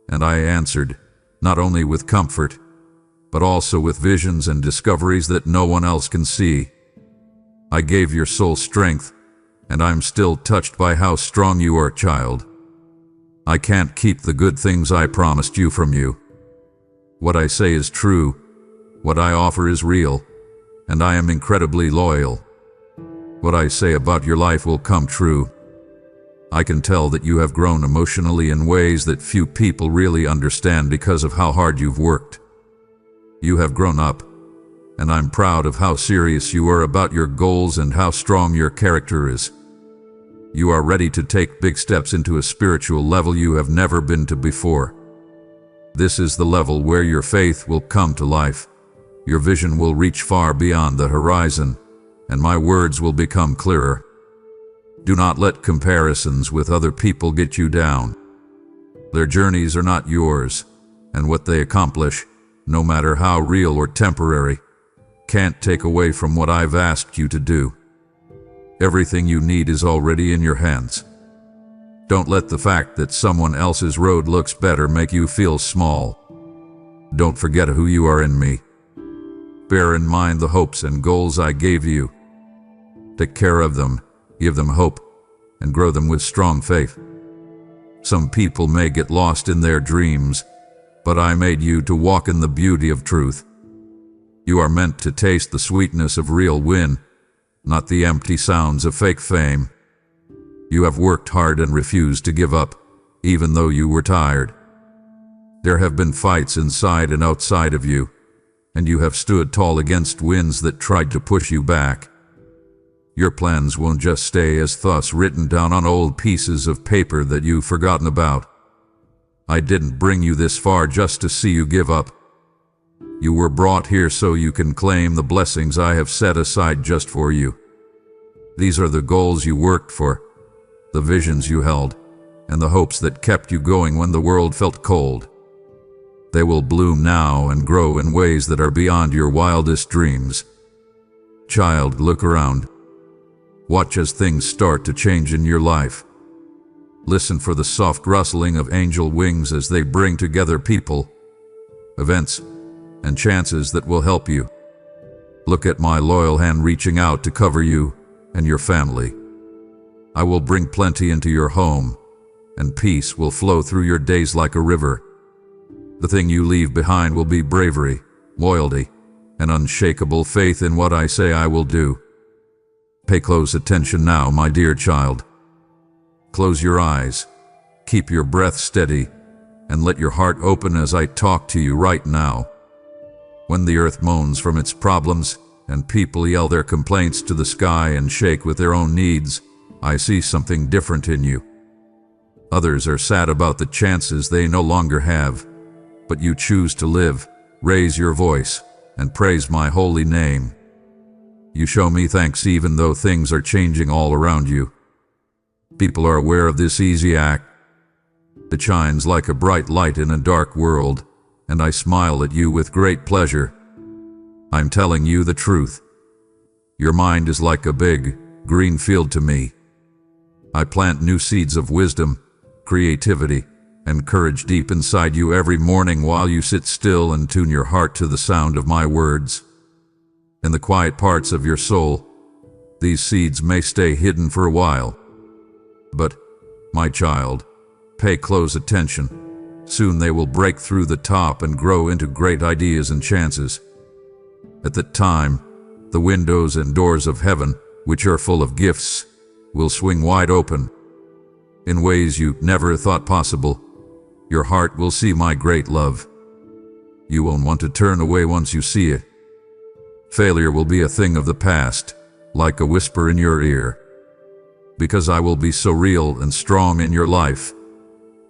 and I answered, not only with comfort, but also with visions and discoveries that no one else can see. I gave your soul strength, and I'm still touched by how strong you are, child. I can't keep the good things I promised you from you. What I say is true, what I offer is real, and I am incredibly loyal. What I say about your life will come true. I can tell that you have grown emotionally in ways that few people really understand because of how hard you've worked. You have grown up, and I'm proud of how serious you are about your goals and how strong your character is. You are ready to take big steps into a spiritual level you have never been to before. This is the level where your faith will come to life. Your vision will reach far beyond the horizon, and my words will become clearer. Do not let comparisons with other people get you down. Their journeys are not yours, and what they accomplish, no matter how real or temporary, can't take away from what I've asked you to do. Everything you need is already in your hands. Don't let the fact that someone else's road looks better make you feel small. Don't forget who you are in me. Bear in mind the hopes and goals I gave you. Take care of them, give them hope, and grow them with strong faith. Some people may get lost in their dreams, but I made you to walk in the beauty of truth. You are meant to taste the sweetness of real win, not the empty sounds of fake fame. You have worked hard and refused to give up, even though you were tired. There have been fights inside and outside of you, and you have stood tall against winds that tried to push you back. Your plans won't just stay as thoughts written down on old pieces of paper that you've forgotten about. I didn't bring you this far just to see you give up. You were brought here so you can claim the blessings I have set aside just for you. These are the goals you worked for, the visions you held, and the hopes that kept you going when the world felt cold. They will bloom now and grow in ways that are beyond your wildest dreams. Child, look around. Watch as things start to change in your life. Listen for the soft rustling of angel wings as they bring together people, events, and chances that will help you. Look at my loyal hand reaching out to cover you and your family. I will bring plenty into your home, and peace will flow through your days like a river. The thing you leave behind will be bravery, loyalty, and unshakable faith in what I say I will do. Pay close attention now, my dear child. Close your eyes, keep your breath steady, and let your heart open as I talk to you right now. When the earth moans from its problems, and people yell their complaints to the sky and shake with their own needs, I see something different in you. Others are sad about the chances they no longer have, but you choose to live, raise your voice, and praise my holy name. You show me thanks even though things are changing all around you. People are aware of this easy act. It shines like a bright light in a dark world, and I smile at you with great pleasure. I'm telling you the truth. Your mind is like a big, green field to me. I plant new seeds of wisdom, creativity, and courage deep inside you every morning while you sit still and tune your heart to the sound of my words. In the quiet parts of your soul, these seeds may stay hidden for a while. But, my child, pay close attention. Soon they will break through the top and grow into great ideas and chances. At that time, the windows and doors of heaven, which are full of gifts, will swing wide open. In ways you never thought possible, your heart will see my great love. You won't want to turn away once you see it. Failure will be a thing of the past, like a whisper in your ear. Because I will be so real and strong in your life,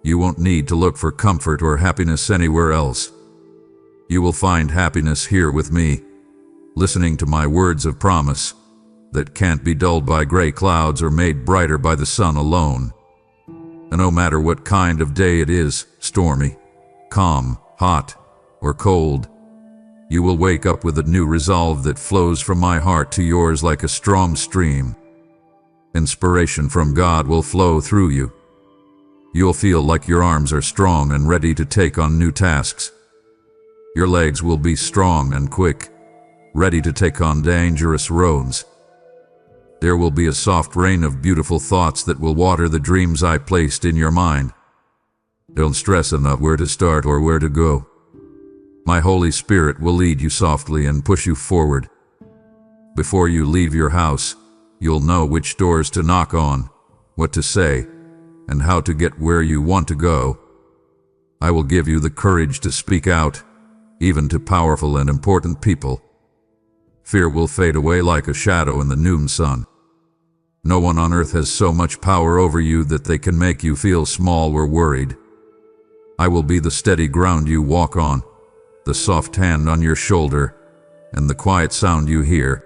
you won't need to look for comfort or happiness anywhere else. You will find happiness here with me, listening to my words of promise that can't be dulled by gray clouds or made brighter by the sun alone. And no matter what kind of day it is, stormy, calm, hot, or cold, you will wake up with a new resolve that flows from my heart to yours like a strong stream. Inspiration from God will flow through you. You'll feel like your arms are strong and ready to take on new tasks. Your legs will be strong and quick, ready to take on dangerous roads. There will be a soft rain of beautiful thoughts that will water the dreams I placed in your mind. Don't stress enough where to start or where to go. My Holy Spirit will lead you softly and push you forward. Before you leave your house, you'll know which doors to knock on, what to say, and how to get where you want to go. I will give you the courage to speak out, even to powerful and important people. Fear will fade away like a shadow in the noon sun. No one on earth has so much power over you that they can make you feel small or worried. I will be the steady ground you walk on, the soft hand on your shoulder, and the quiet sound you hear.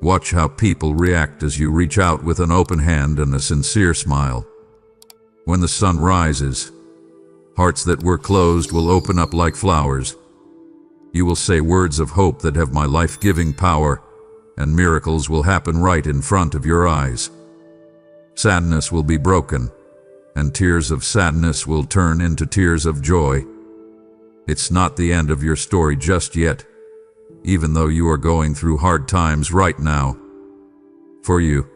Watch how people react as you reach out with an open hand and a sincere smile. When the sun rises, hearts that were closed will open up like flowers. You will say words of hope that have my life-giving power, and miracles will happen right in front of your eyes. Sadness will be broken, and tears of sadness will turn into tears of joy. It's not the end of your story just yet, even though you are going through hard times right now. For you,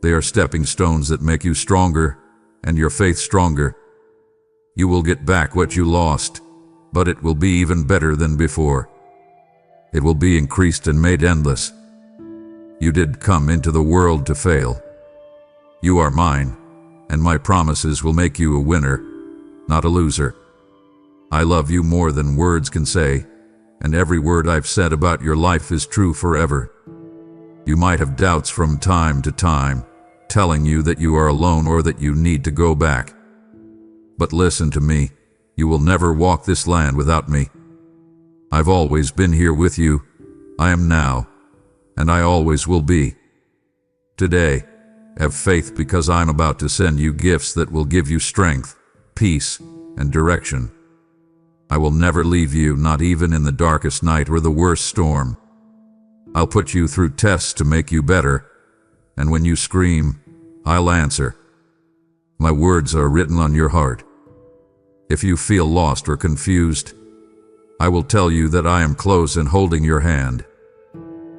they are stepping stones that make you stronger, and your faith stronger. You will get back what you lost, but it will be even better than before. It will be increased and made endless. You did come into the world to fail. You are mine, and my promises will make you a winner, not a loser. I love you more than words can say, and every word I've said about your life is true forever. You might have doubts from time to time, telling you that you are alone or that you need to go back. But listen to me, you will never walk this land without me. I've always been here with you, I am now, and I always will be. Today, have faith because I'm about to send you gifts that will give you strength, peace, and direction. I will never leave you, not even in the darkest night or the worst storm. I'll put you through tests to make you better, and when you scream, I'll answer. My words are written on your heart. If you feel lost or confused, I will tell you that I am close and holding your hand.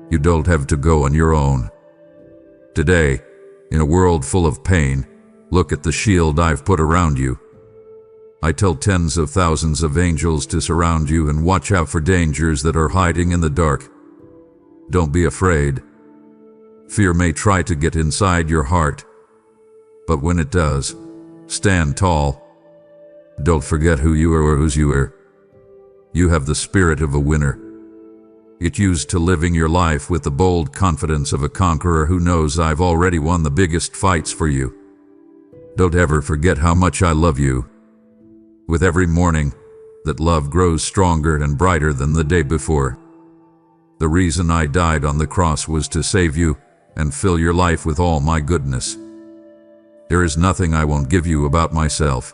You don't have to go on your own. Today, in a world full of pain, look at the shield I've put around you. I tell tens of thousands of angels to surround you and watch out for dangers that are hiding in the dark. Don't be afraid. Fear may try to get inside your heart, but when it does, stand tall. Don't forget who you are or whose you are. You have the spirit of a winner. Get used to living your life with the bold confidence of a conqueror who knows I've already won the biggest fights for you. Don't ever forget how much I love you. With every morning, that love grows stronger and brighter than the day before. The reason I died on the cross was to save you and fill your life with all my goodness. There is nothing I won't give you about myself.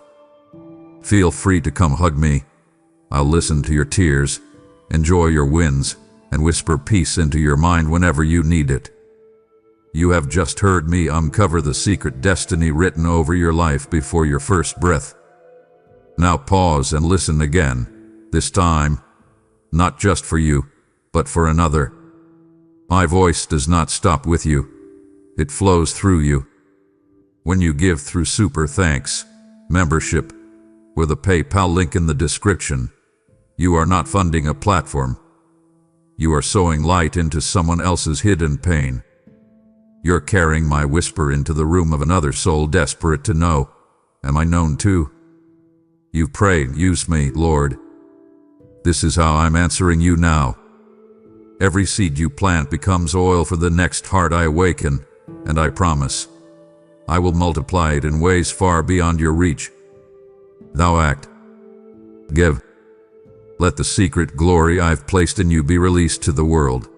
Feel free to come hug me. I'll listen to your tears, enjoy your wins, and whisper peace into your mind whenever you need it. You have just heard me uncover the secret destiny written over your life before your first breath. Now pause and listen again, this time, not just for you, but for another. My voice does not stop with you. It flows through you. When you give through Super Thanks membership, with a PayPal link in the description, you are not funding a platform. You are sowing light into someone else's hidden pain. You're carrying my whisper into the room of another soul desperate to know, am I known too? You've prayed, use me, Lord. This is how I'm answering you now. Every seed you plant becomes oil for the next heart I awaken, and I promise, I will multiply it in ways far beyond your reach. Thou act. Give. Let the secret glory I've placed in you be released to the world.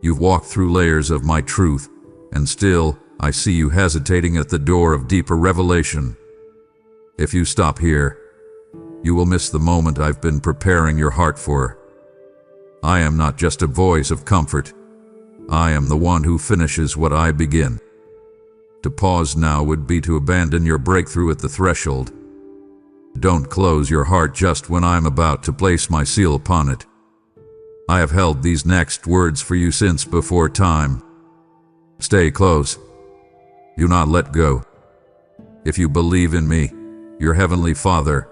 You've walked through layers of my truth, and still, I see you hesitating at the door of deeper revelation. If you stop here, you will miss the moment I've been preparing your heart for. I am not just a voice of comfort. I am the one who finishes what I begin. To pause now would be to abandon your breakthrough at the threshold. Don't close your heart just when I'm about to place my seal upon it. I have held these next words for you since before time. Stay close. Do not let go. If you believe in me, your Heavenly Father,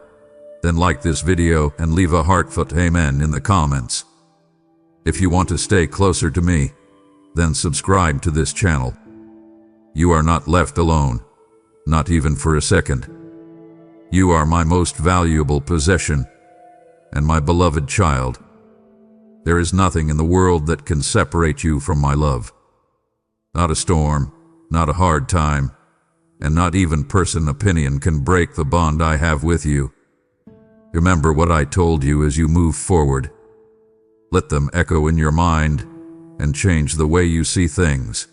then like this video and leave a heartfelt amen in the comments. If you want to stay closer to me, then subscribe to this channel. You are not left alone, not even for a second. You are my most valuable possession, and my beloved child. There is nothing in the world that can separate you from my love. Not a storm, not a hard time, and not even personal opinion can break the bond I have with you. Remember what I told you as you move forward. Let them echo in your mind and change the way you see things.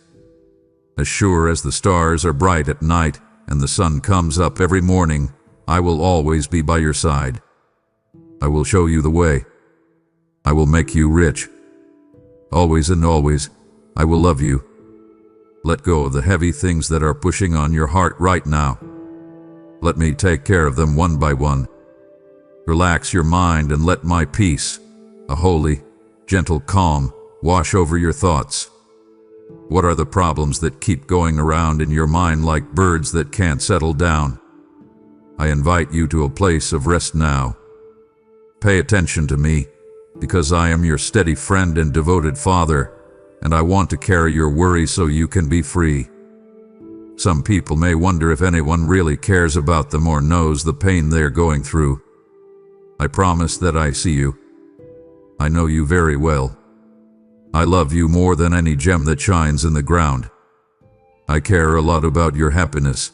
As sure as the stars are bright at night and the sun comes up every morning, I will always be by your side. I will show you the way. I will make you rich. Always and always, I will love you. Let go of the heavy things that are pushing on your heart right now. Let me take care of them one by one. Relax your mind and let my peace, a holy, gentle calm, wash over your thoughts. What are the problems that keep going around in your mind like birds that can't settle down? I invite you to a place of rest now. Pay attention to me, because I am your steady friend and devoted father, and I want to carry your worries so you can be free. Some people may wonder if anyone really cares about them or knows the pain they're going through. I promise that I see you. I know you very well. I love you more than any gem that shines in the ground. I care a lot about your happiness.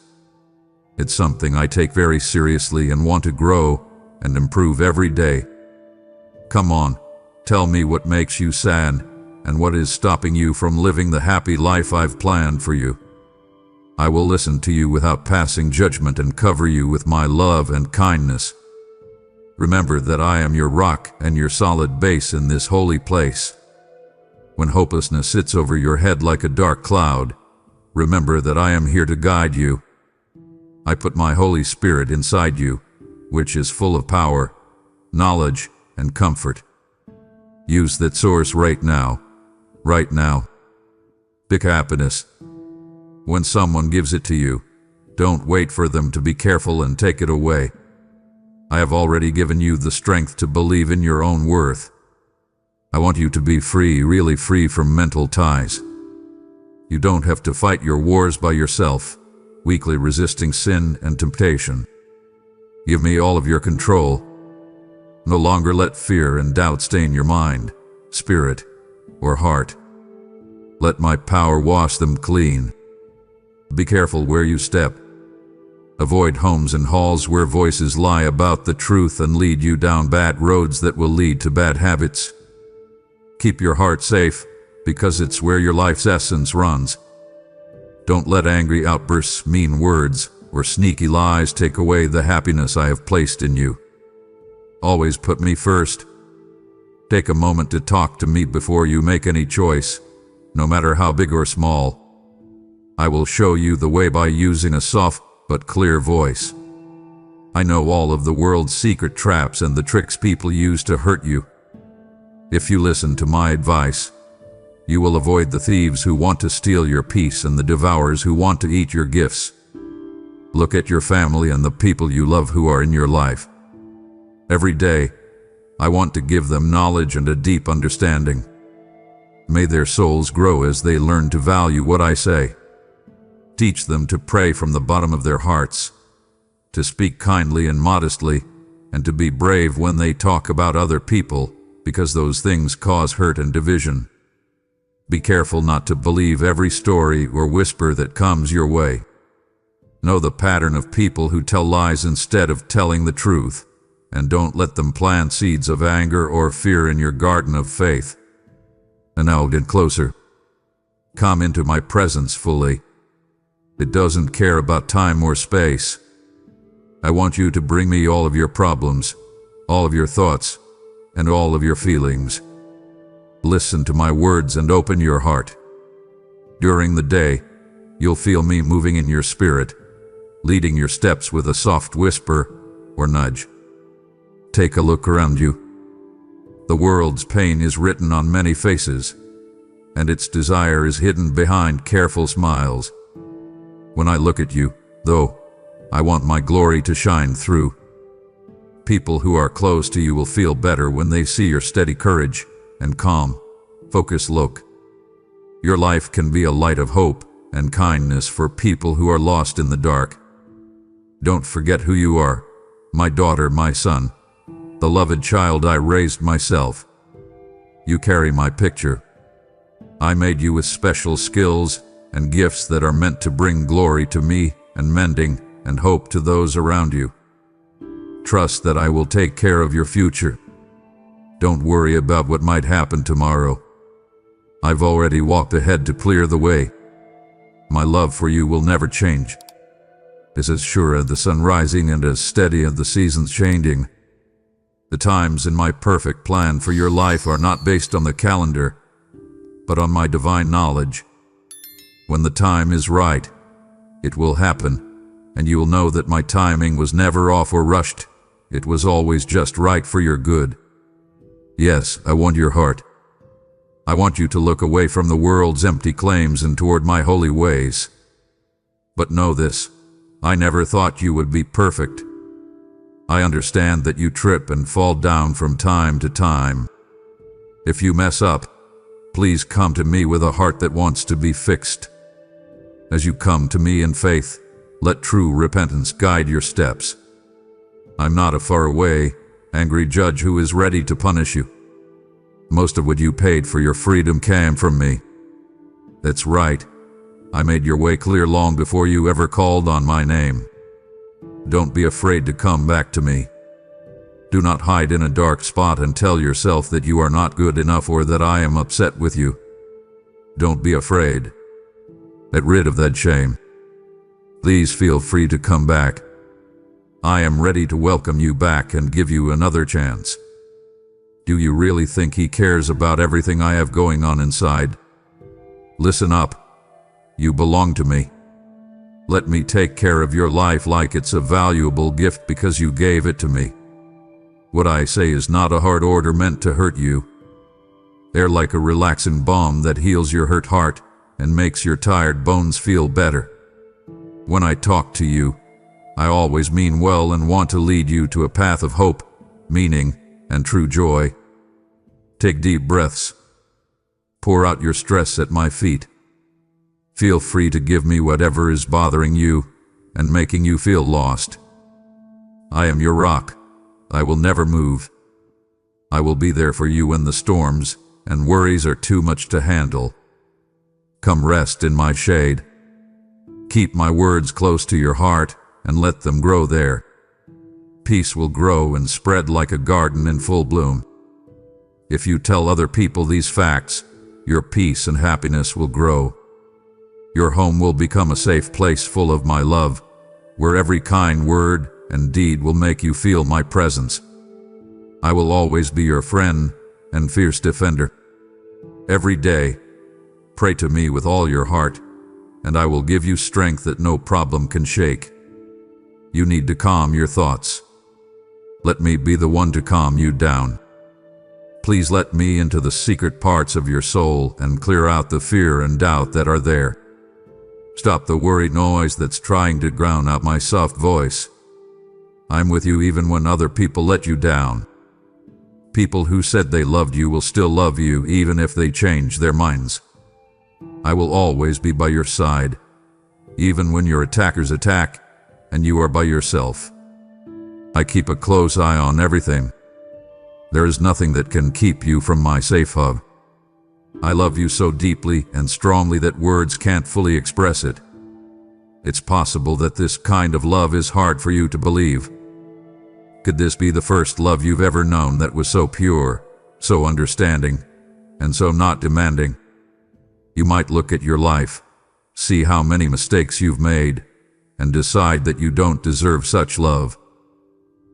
It's something I take very seriously and want to grow and improve every day. Come on, tell me what makes you sad and what is stopping you from living the happy life I've planned for you. I will listen to you without passing judgment and cover you with my love and kindness. Remember that I am your rock and your solid base in this holy place. When hopelessness sits over your head like a dark cloud, remember that I am here to guide you. I put my Holy Spirit inside you, which is full of power, knowledge, and comfort. Use that source right now. Right now. Big happiness. When someone gives it to you, don't wait for them to be careful and take it away. I have already given you the strength to believe in your own worth. I want you to be free, really free from mental ties. You don't have to fight your wars by yourself, weakly resisting sin and temptation. Give me all of your control. No longer let fear and doubt stain your mind, spirit, or heart. Let my power wash them clean. Be careful where you step. Avoid homes and halls where voices lie about the truth and lead you down bad roads that will lead to bad habits. Keep your heart safe, because it's where your life's essence runs. Don't let angry outbursts, mean words, or sneaky lies take away the happiness I have placed in you. Always put me first. Take a moment to talk to me before you make any choice, no matter how big or small. I will show you the way by using a soft but clear voice. I know all of the world's secret traps and the tricks people use to hurt you. If you listen to my advice, you will avoid the thieves who want to steal your peace and the devourers who want to eat your gifts. Look at your family and the people you love who are in your life. Every day, I want to give them knowledge and a deep understanding. May their souls grow as they learn to value what I say. Teach them to pray from the bottom of their hearts, to speak kindly and modestly, and to be brave when they talk about other people, because those things cause hurt and division. Be careful not to believe every story or whisper that comes your way. Know the pattern of people who tell lies instead of telling the truth, and don't let them plant seeds of anger or fear in your garden of faith. And now get closer. Come into my presence fully. It doesn't care about time or space. I want you to bring me all of your problems, all of your thoughts, and all of your feelings. Listen to my words and open your heart. During the day, you'll feel me moving in your spirit, leading your steps with a soft whisper or nudge. Take a look around you. The world's pain is written on many faces, and its desire is hidden behind careful smiles. When I look at you, though, I want my glory to shine through. People who are close to you will feel better when they see your steady courage and calm, focused look. Your life can be a light of hope and kindness for people who are lost in the dark. Don't forget who you are, my daughter, my son, the loved child I raised myself. You carry my picture. I made you with special skills and gifts that are meant to bring glory to me and mending and hope to those around you. Trust that I will take care of your future. Don't worry about what might happen tomorrow. I've already walked ahead to clear the way. My love for you will never change. It's as sure as the sun rising and as steady as the seasons changing. The times in my perfect plan for your life are not based on the calendar, but on my divine knowledge. When the time is right, it will happen, and you will know that my timing was never off or rushed. It was always just right for your good. Yes, I want your heart. I want you to look away from the world's empty claims and toward my holy ways. But know this, I never thought you would be perfect. I understand that you trip and fall down from time to time. If you mess up, please come to me with a heart that wants to be fixed. As you come to me in faith, let true repentance guide your steps. I'm not a faraway, angry judge who is ready to punish you. Most of what you paid for your freedom came from me. That's right. I made your way clear long before you ever called on my name. Don't be afraid to come back to me. Do not hide in a dark spot and tell yourself that you are not good enough or that I am upset with you. Don't be afraid. Get rid of that shame. Please feel free to come back. I am ready to welcome you back and give you another chance. Do you really think he cares about everything I have going on inside? Listen up. You belong to me. Let me take care of your life like it's a valuable gift because you gave it to me. What I say is not a hard order meant to hurt you. They're like a relaxing balm that heals your hurt heart and makes your tired bones feel better. When I talk to you, I always mean well and want to lead you to a path of hope, meaning, and true joy. Take deep breaths. Pour out your stress at my feet. Feel free to give me whatever is bothering you and making you feel lost. I am your rock. I will never move. I will be there for you when the storms and worries are too much to handle. Come rest in my shade. Keep my words close to your heart and let them grow there. Peace will grow and spread like a garden in full bloom. If you tell other people these facts, your peace and happiness will grow. Your home will become a safe place full of my love, where every kind word and deed will make you feel my presence. I will always be your friend and fierce defender. Every day, pray to me with all your heart, and I will give you strength that no problem can shake. You need to calm your thoughts. Let me be the one to calm you down. Please let me into the secret parts of your soul and clear out the fear and doubt that are there. Stop the worry noise that's trying to drown out my soft voice. I'm with you even when other people let you down. People who said they loved you will still love you even if they change their minds. I will always be by your side, even when your attackers attack and you are by yourself. I keep a close eye on everything. There is nothing that can keep you from my safe hub. I love you so deeply and strongly that words can't fully express it. It's possible that this kind of love is hard for you to believe. Could this be the first love you've ever known that was so pure, so understanding, and so not demanding? You might look at your life, see how many mistakes you've made, and decide that you don't deserve such love.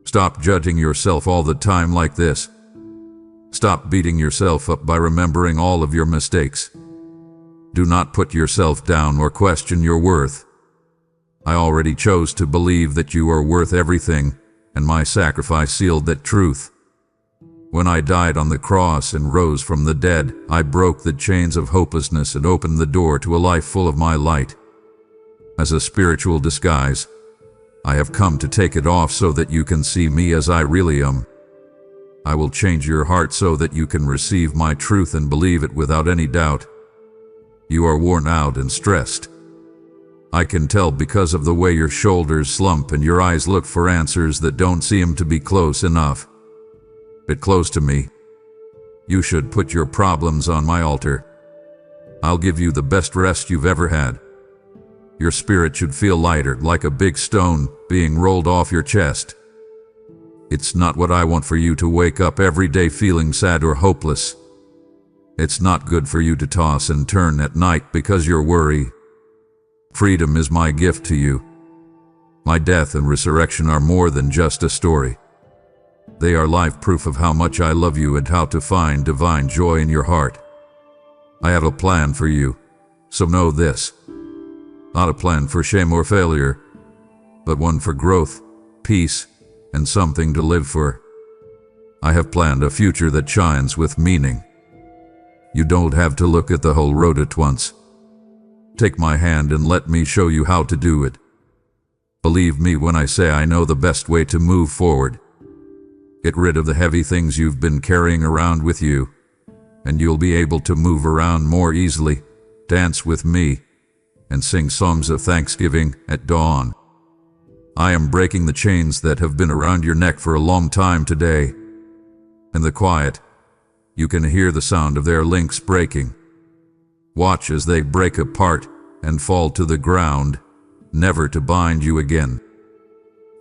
Stop judging yourself all the time like this. Stop beating yourself up by remembering all of your mistakes. Do not put yourself down or question your worth. I already chose to believe that you are worth everything, and my sacrifice sealed that truth. When I died on the cross and rose from the dead, I broke the chains of hopelessness and opened the door to a life full of my light. As a spiritual disguise, I have come to take it off so that you can see me as I really am. I will change your heart so that you can receive my truth and believe it without any doubt. You are worn out and stressed. I can tell because of the way your shoulders slump and your eyes look for answers that don't seem to be close enough. Get close to me. You should put your problems on my altar. I'll give you the best rest you've ever had. Your spirit should feel lighter, like a big stone being rolled off your chest. It's not what I want for you to wake up every day feeling sad or hopeless. It's not good for you to toss and turn at night because you're worried. Freedom is my gift to you. My death and resurrection are more than just a story. They are live proof of how much I love you and how to find divine joy in your heart. I have a plan for you, so know this. Not a plan for shame or failure, but one for growth, peace, and something to live for. I have planned a future that shines with meaning. You don't have to look at the whole road at once. Take my hand and let me show you how to do it. Believe me when I say I know the best way to move forward. Get rid of the heavy things you've been carrying around with you, and you'll be able to move around more easily, dance with me, and sing songs of thanksgiving at dawn. I am breaking the chains that have been around your neck for a long time today. In the quiet, you can hear the sound of their links breaking. Watch as they break apart and fall to the ground, never to bind you again.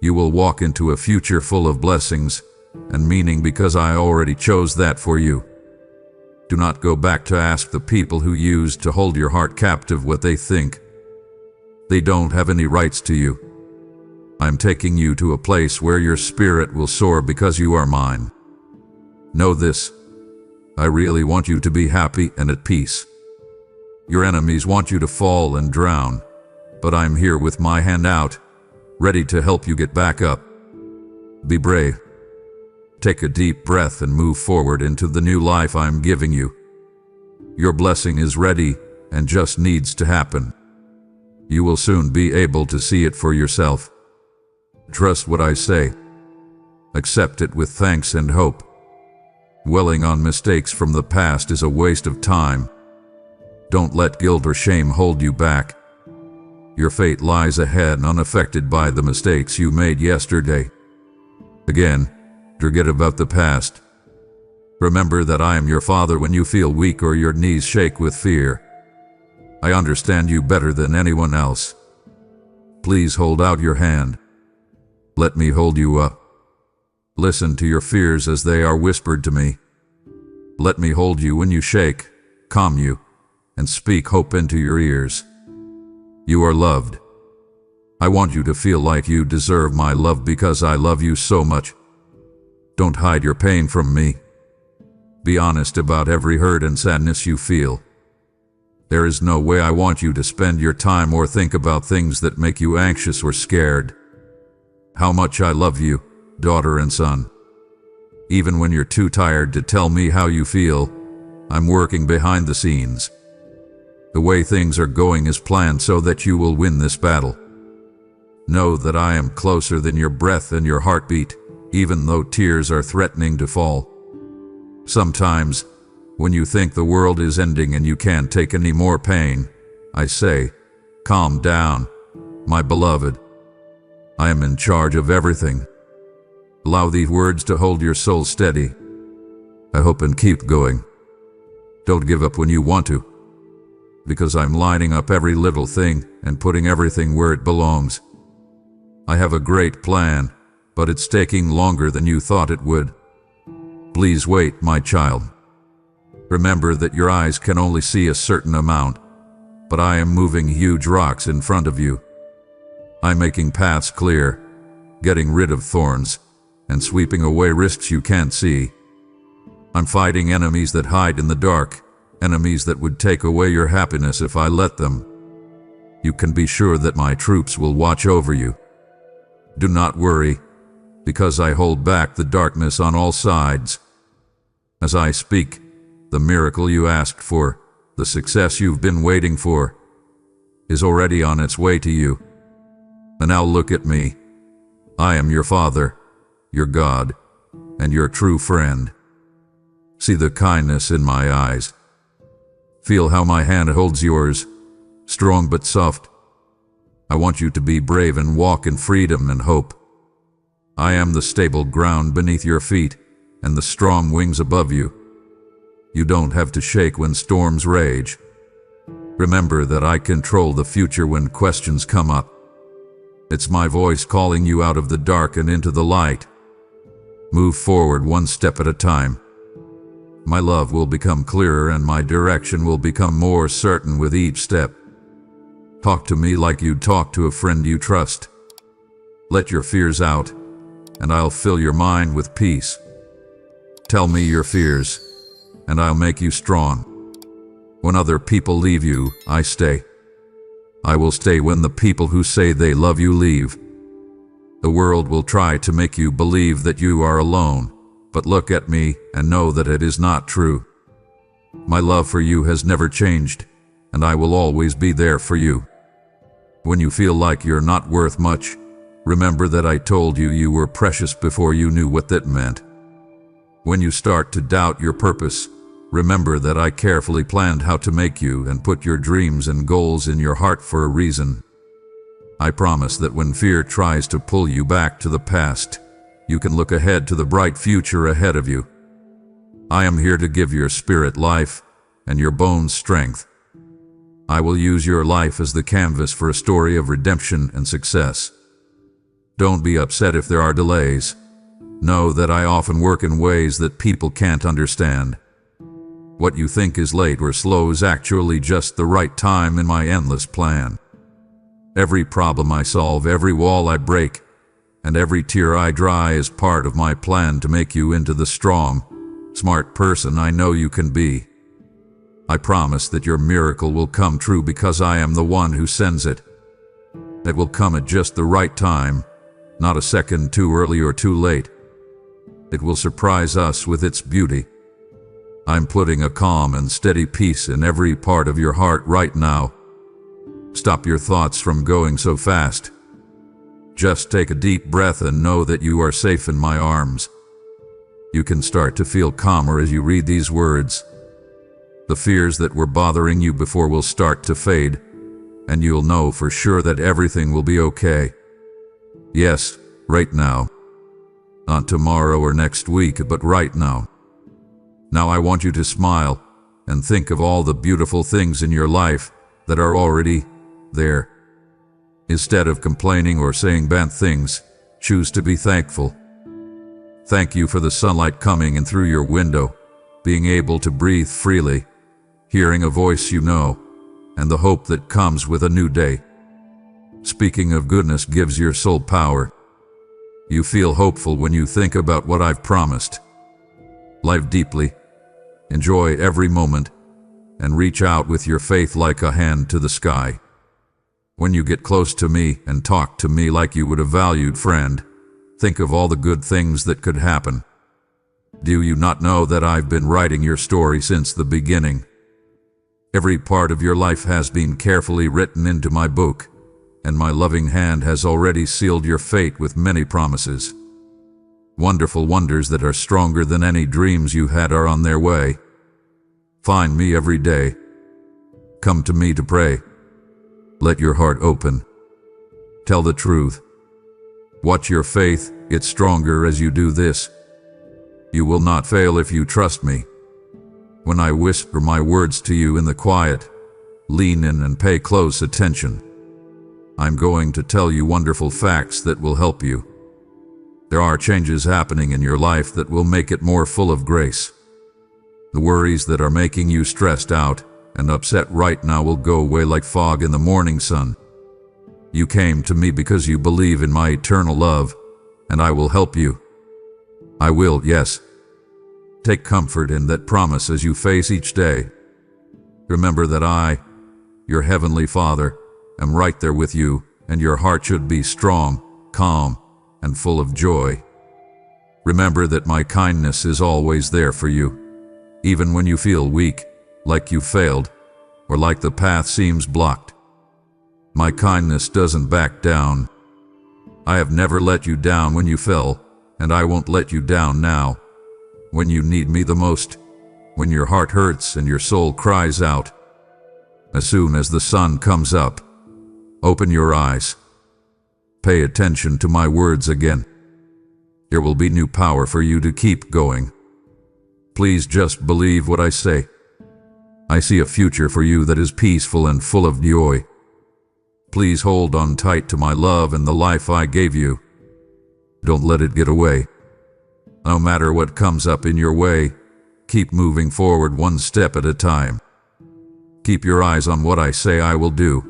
You will walk into a future full of blessings and meaning because I already chose that for you. Do not go back to ask the people who used to hold your heart captive what they think. They don't have any rights to you. I'm taking you to a place where your spirit will soar because you are mine. Know this. I really want you to be happy and at peace. Your enemies want you to fall and drown, but I'm here with my hand out, ready to help you get back up. Be brave. Take a deep breath and move forward into the new life I'm giving you. Your blessing is ready and just needs to happen. You will soon be able to see it for yourself. Trust what I say. Accept it with thanks and hope. Dwelling on mistakes from the past is a waste of time. Don't let guilt or shame hold you back. Your fate lies ahead, unaffected by the mistakes you made yesterday. Again, forget about the past. Remember that I am your father when you feel weak or your knees shake with fear. I understand you better than anyone else. Please hold out your hand. Let me hold you up. Listen to your fears as they are whispered to me. Let me hold you when you shake, calm you, and speak hope into your ears. You are loved. I want you to feel like you deserve my love because I love you so much. Don't hide your pain from me. Be honest about every hurt and sadness you feel. There is no way I want you to spend your time or think about things that make you anxious or scared. How much I love you, daughter and son. Even when you're too tired to tell me how you feel, I'm working behind the scenes. The way things are going is planned so that you will win this battle. Know that I am closer than your breath and your heartbeat, even though tears are threatening to fall. Sometimes, when you think the world is ending and you can't take any more pain, I say, calm down, my beloved. I am in charge of everything. Allow these words to hold your soul steady. I hope and keep going. Don't give up when you want to, because I'm lining up every little thing and putting everything where it belongs. I have a great plan, but it's taking longer than you thought it would. Please wait, my child. Remember that your eyes can only see a certain amount, but I am moving huge rocks in front of you. I'm making paths clear, getting rid of thorns, and sweeping away risks you can't see. I'm fighting enemies that hide in the dark, enemies that would take away your happiness if I let them. You can be sure that my troops will watch over you. Do not worry, because I hold back the darkness on all sides. As I speak, the miracle you asked for, the success you've been waiting for, is already on its way to you. And now look at me. I am your Father, your God, and your true friend. See the kindness in my eyes. Feel how my hand holds yours, strong but soft. I want you to be brave and walk in freedom and hope. I am the stable ground beneath your feet and the strong wings above you. You don't have to shake when storms rage. Remember that I control the future when questions come up. It's my voice calling you out of the dark and into the light. Move forward one step at a time. My love will become clearer and my direction will become more certain with each step. Talk to me like you'd talk to a friend you trust. Let your fears out, and I'll fill your mind with peace. Tell me your fears, and I'll make you strong. When other people leave you, I stay. I will stay when the people who say they love you leave. The world will try to make you believe that you are alone, but look at me and know that it is not true. My love for you has never changed, and I will always be there for you. When you feel like you're not worth much, remember that I told you you were precious before you knew what that meant. When you start to doubt your purpose, remember that I carefully planned how to make you and put your dreams and goals in your heart for a reason. I promise that when fear tries to pull you back to the past, you can look ahead to the bright future ahead of you. I am here to give your spirit life and your bones strength. I will use your life as the canvas for a story of redemption and success. Don't be upset if there are delays. Know that I often work in ways that people can't understand. What you think is late or slow is actually just the right time in my endless plan. Every problem I solve, every wall I break, and every tear I dry is part of my plan to make you into the strong, smart person I know you can be. I promise that your miracle will come true because I am the one who sends it. It will come at just the right time, not a second too early or too late. It will surprise us with its beauty. I'm putting a calm and steady peace in every part of your heart right now. Stop your thoughts from going so fast. Just take a deep breath and know that you are safe in my arms. You can start to feel calmer as you read these words. The fears that were bothering you before will start to fade, and you'll know for sure that everything will be okay. Yes, right now. Not tomorrow or next week, but right now. Now I want you to smile and think of all the beautiful things in your life that are already there. Instead of complaining or saying bad things, choose to be thankful. Thank you for the sunlight coming in through your window, being able to breathe freely, hearing a voice you know, and the hope that comes with a new day. Speaking of goodness gives your soul power. You feel hopeful when you think about what I've promised. Live deeply, enjoy every moment, and reach out with your faith like a hand to the sky. When you get close to me and talk to me like you would a valued friend, think of all the good things that could happen. Do you not know that I've been writing your story since the beginning? Every part of your life has been carefully written into my book, and my loving hand has already sealed your fate with many promises. Wonderful wonders that are stronger than any dreams you had are on their way. Find me every day. Come to me to pray. Let your heart open. Tell the truth. Watch your faith get stronger as you do this. You will not fail if you trust me. When I whisper my words to you in the quiet, lean in and pay close attention. I'm going to tell you wonderful facts that will help you. There are changes happening in your life that will make it more full of grace. The worries that are making you stressed out and upset right now will go away like fog in the morning sun. You came to me because you believe in my eternal love, and I will help you. I will, yes. Take comfort in that promise as you face each day. Remember that I, your heavenly Father, am right there with you, and your heart should be strong, calm, and full of joy. Remember that my kindness is always there for you, even when you feel weak, like you failed, or like the path seems blocked. My kindness doesn't back down. I have never let you down when you fell, and I won't let you down now. When you need me the most, when your heart hurts and your soul cries out. As soon as the sun comes up, open your eyes. Pay attention to my words again. There will be new power for you to keep going. Please just believe what I say. I see a future for you that is peaceful and full of joy. Please hold on tight to my love and the life I gave you. Don't let it get away. No matter what comes up in your way, keep moving forward one step at a time. Keep your eyes on what I say I will do.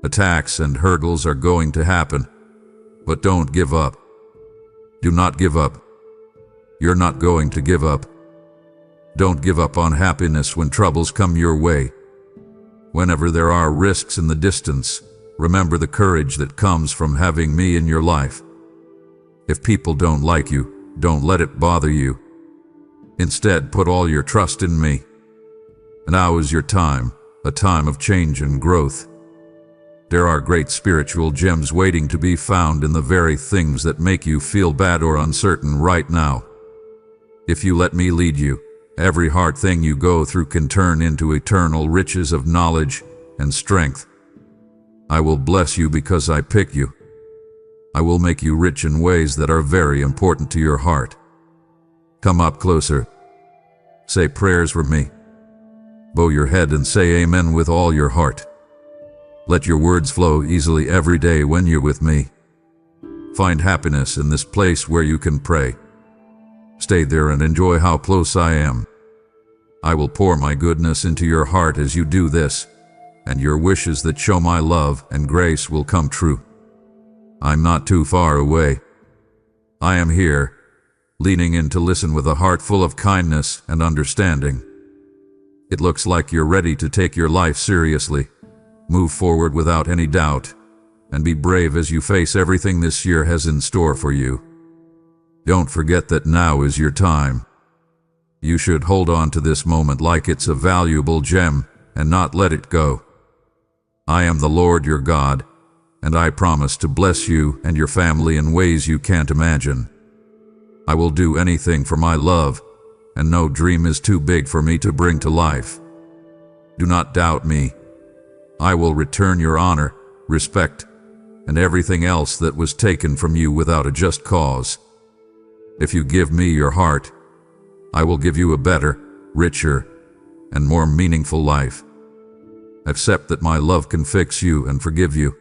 Attacks and hurdles are going to happen, but don't give up. Do not give up. You're not going to give up. Don't give up on happiness when troubles come your way. Whenever there are risks in the distance, remember the courage that comes from having me in your life. If people don't like you, don't let it bother you. Instead, put all your trust in me. Now is your time, a time of change and growth. There are great spiritual gems waiting to be found in the very things that make you feel bad or uncertain right now. If you let me lead you, every hard thing you go through can turn into eternal riches of knowledge and strength. I will bless you because I pick you. I will make you rich in ways that are very important to your heart. Come up closer. Say prayers for me. Bow your head and say amen with all your heart. Let your words flow easily every day when you're with me. Find happiness in this place where you can pray. Stay there and enjoy how close I am. I will pour my goodness into your heart as you do this, and your wishes that show my love and grace will come true. I'm not too far away. I am here, leaning in to listen with a heart full of kindness and understanding. It looks like you're ready to take your life seriously. Move forward without any doubt, and be brave as you face everything this year has in store for you. Don't forget that now is your time. You should hold on to this moment like it's a valuable gem and not let it go. I am the Lord your God, and I promise to bless you and your family in ways you can't imagine. I will do anything for my love, and no dream is too big for me to bring to life. Do not doubt me. I will return your honor, respect, and everything else that was taken from you without a just cause. If you give me your heart, I will give you a better, richer, and more meaningful life. Accept that my love can fix you and forgive you.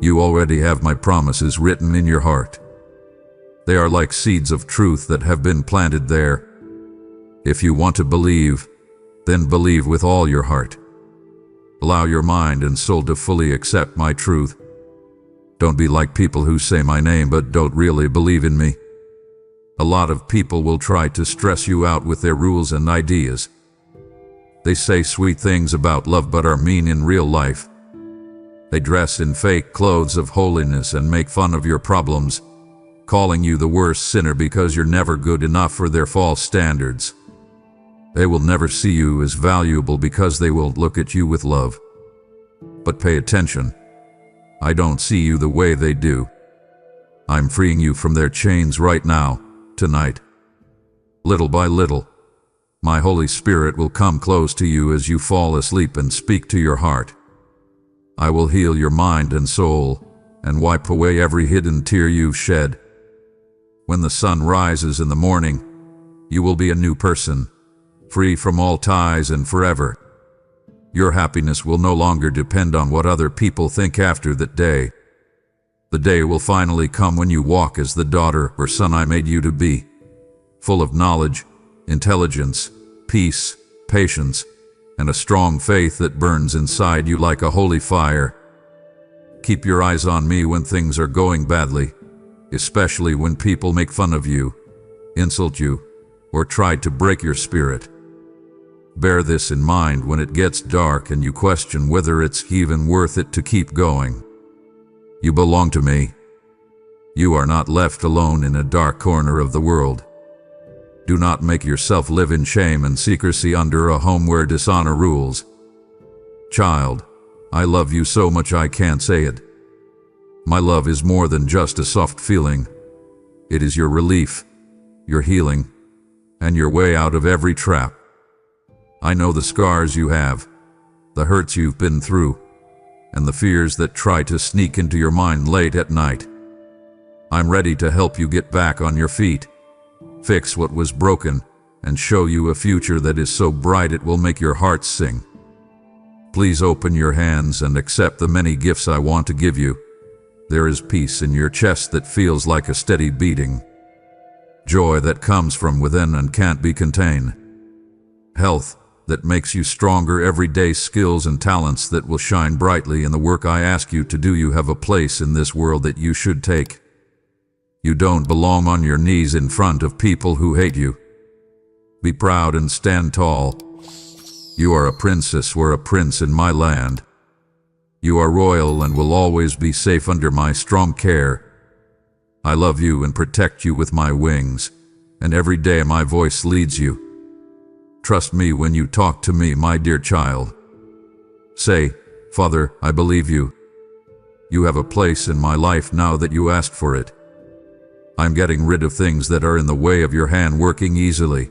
You already have my promises written in your heart. They are like seeds of truth that have been planted there. If you want to believe, then believe with all your heart. Allow your mind and soul to fully accept my truth. Don't be like people who say my name but don't really believe in me. A lot of people will try to stress you out with their rules and ideas. They say sweet things about love but are mean in real life. They dress in fake clothes of holiness and make fun of your problems, calling you the worst sinner because you're never good enough for their false standards. They will never see you as valuable because they won't look at you with love. But pay attention. I don't see you the way they do. I'm freeing you from their chains right now, tonight. Little by little, my Holy Spirit will come close to you as you fall asleep and speak to your heart. I will heal your mind and soul and wipe away every hidden tear you've shed. When the sun rises in the morning, you will be a new person, free from all ties and forever. Your happiness will no longer depend on what other people think after that day. The day will finally come when you walk as the daughter or son I made you to be, full of knowledge, intelligence, peace, patience, and a strong faith that burns inside you like a holy fire. Keep your eyes on me when things are going badly, especially when people make fun of you, insult you, or try to break your spirit. Bear this in mind when it gets dark and you question whether it's even worth it to keep going. You belong to me. You are not left alone in a dark corner of the world. Do not make yourself live in shame and secrecy under a home where dishonor rules. Child, I love you so much I can't say it. My love is more than just a soft feeling. It is your relief, your healing, and your way out of every trap. I know the scars you have, the hurts you've been through, and the fears that try to sneak into your mind late at night. I'm ready to help you get back on your feet, fix what was broken, and show you a future that is so bright it will make your heart sing. Please open your hands and accept the many gifts I want to give you. There is peace in your chest that feels like a steady beating. Joy that comes from within and can't be contained. Health that makes you stronger every day, skills and talents that will shine brightly in the work I ask you to do. You have a place in this world that you should take. You don't belong on your knees in front of people who hate you. Be proud and stand tall. You are a princess or a prince in my land. You are royal and will always be safe under my strong care. I love you and protect you with my wings, and every day my voice leads you. Trust me when you talk to me, my dear child. Say, Father, I believe you. You have a place in my life now that you asked for it. I'm getting rid of things that are in the way of your hand working easily.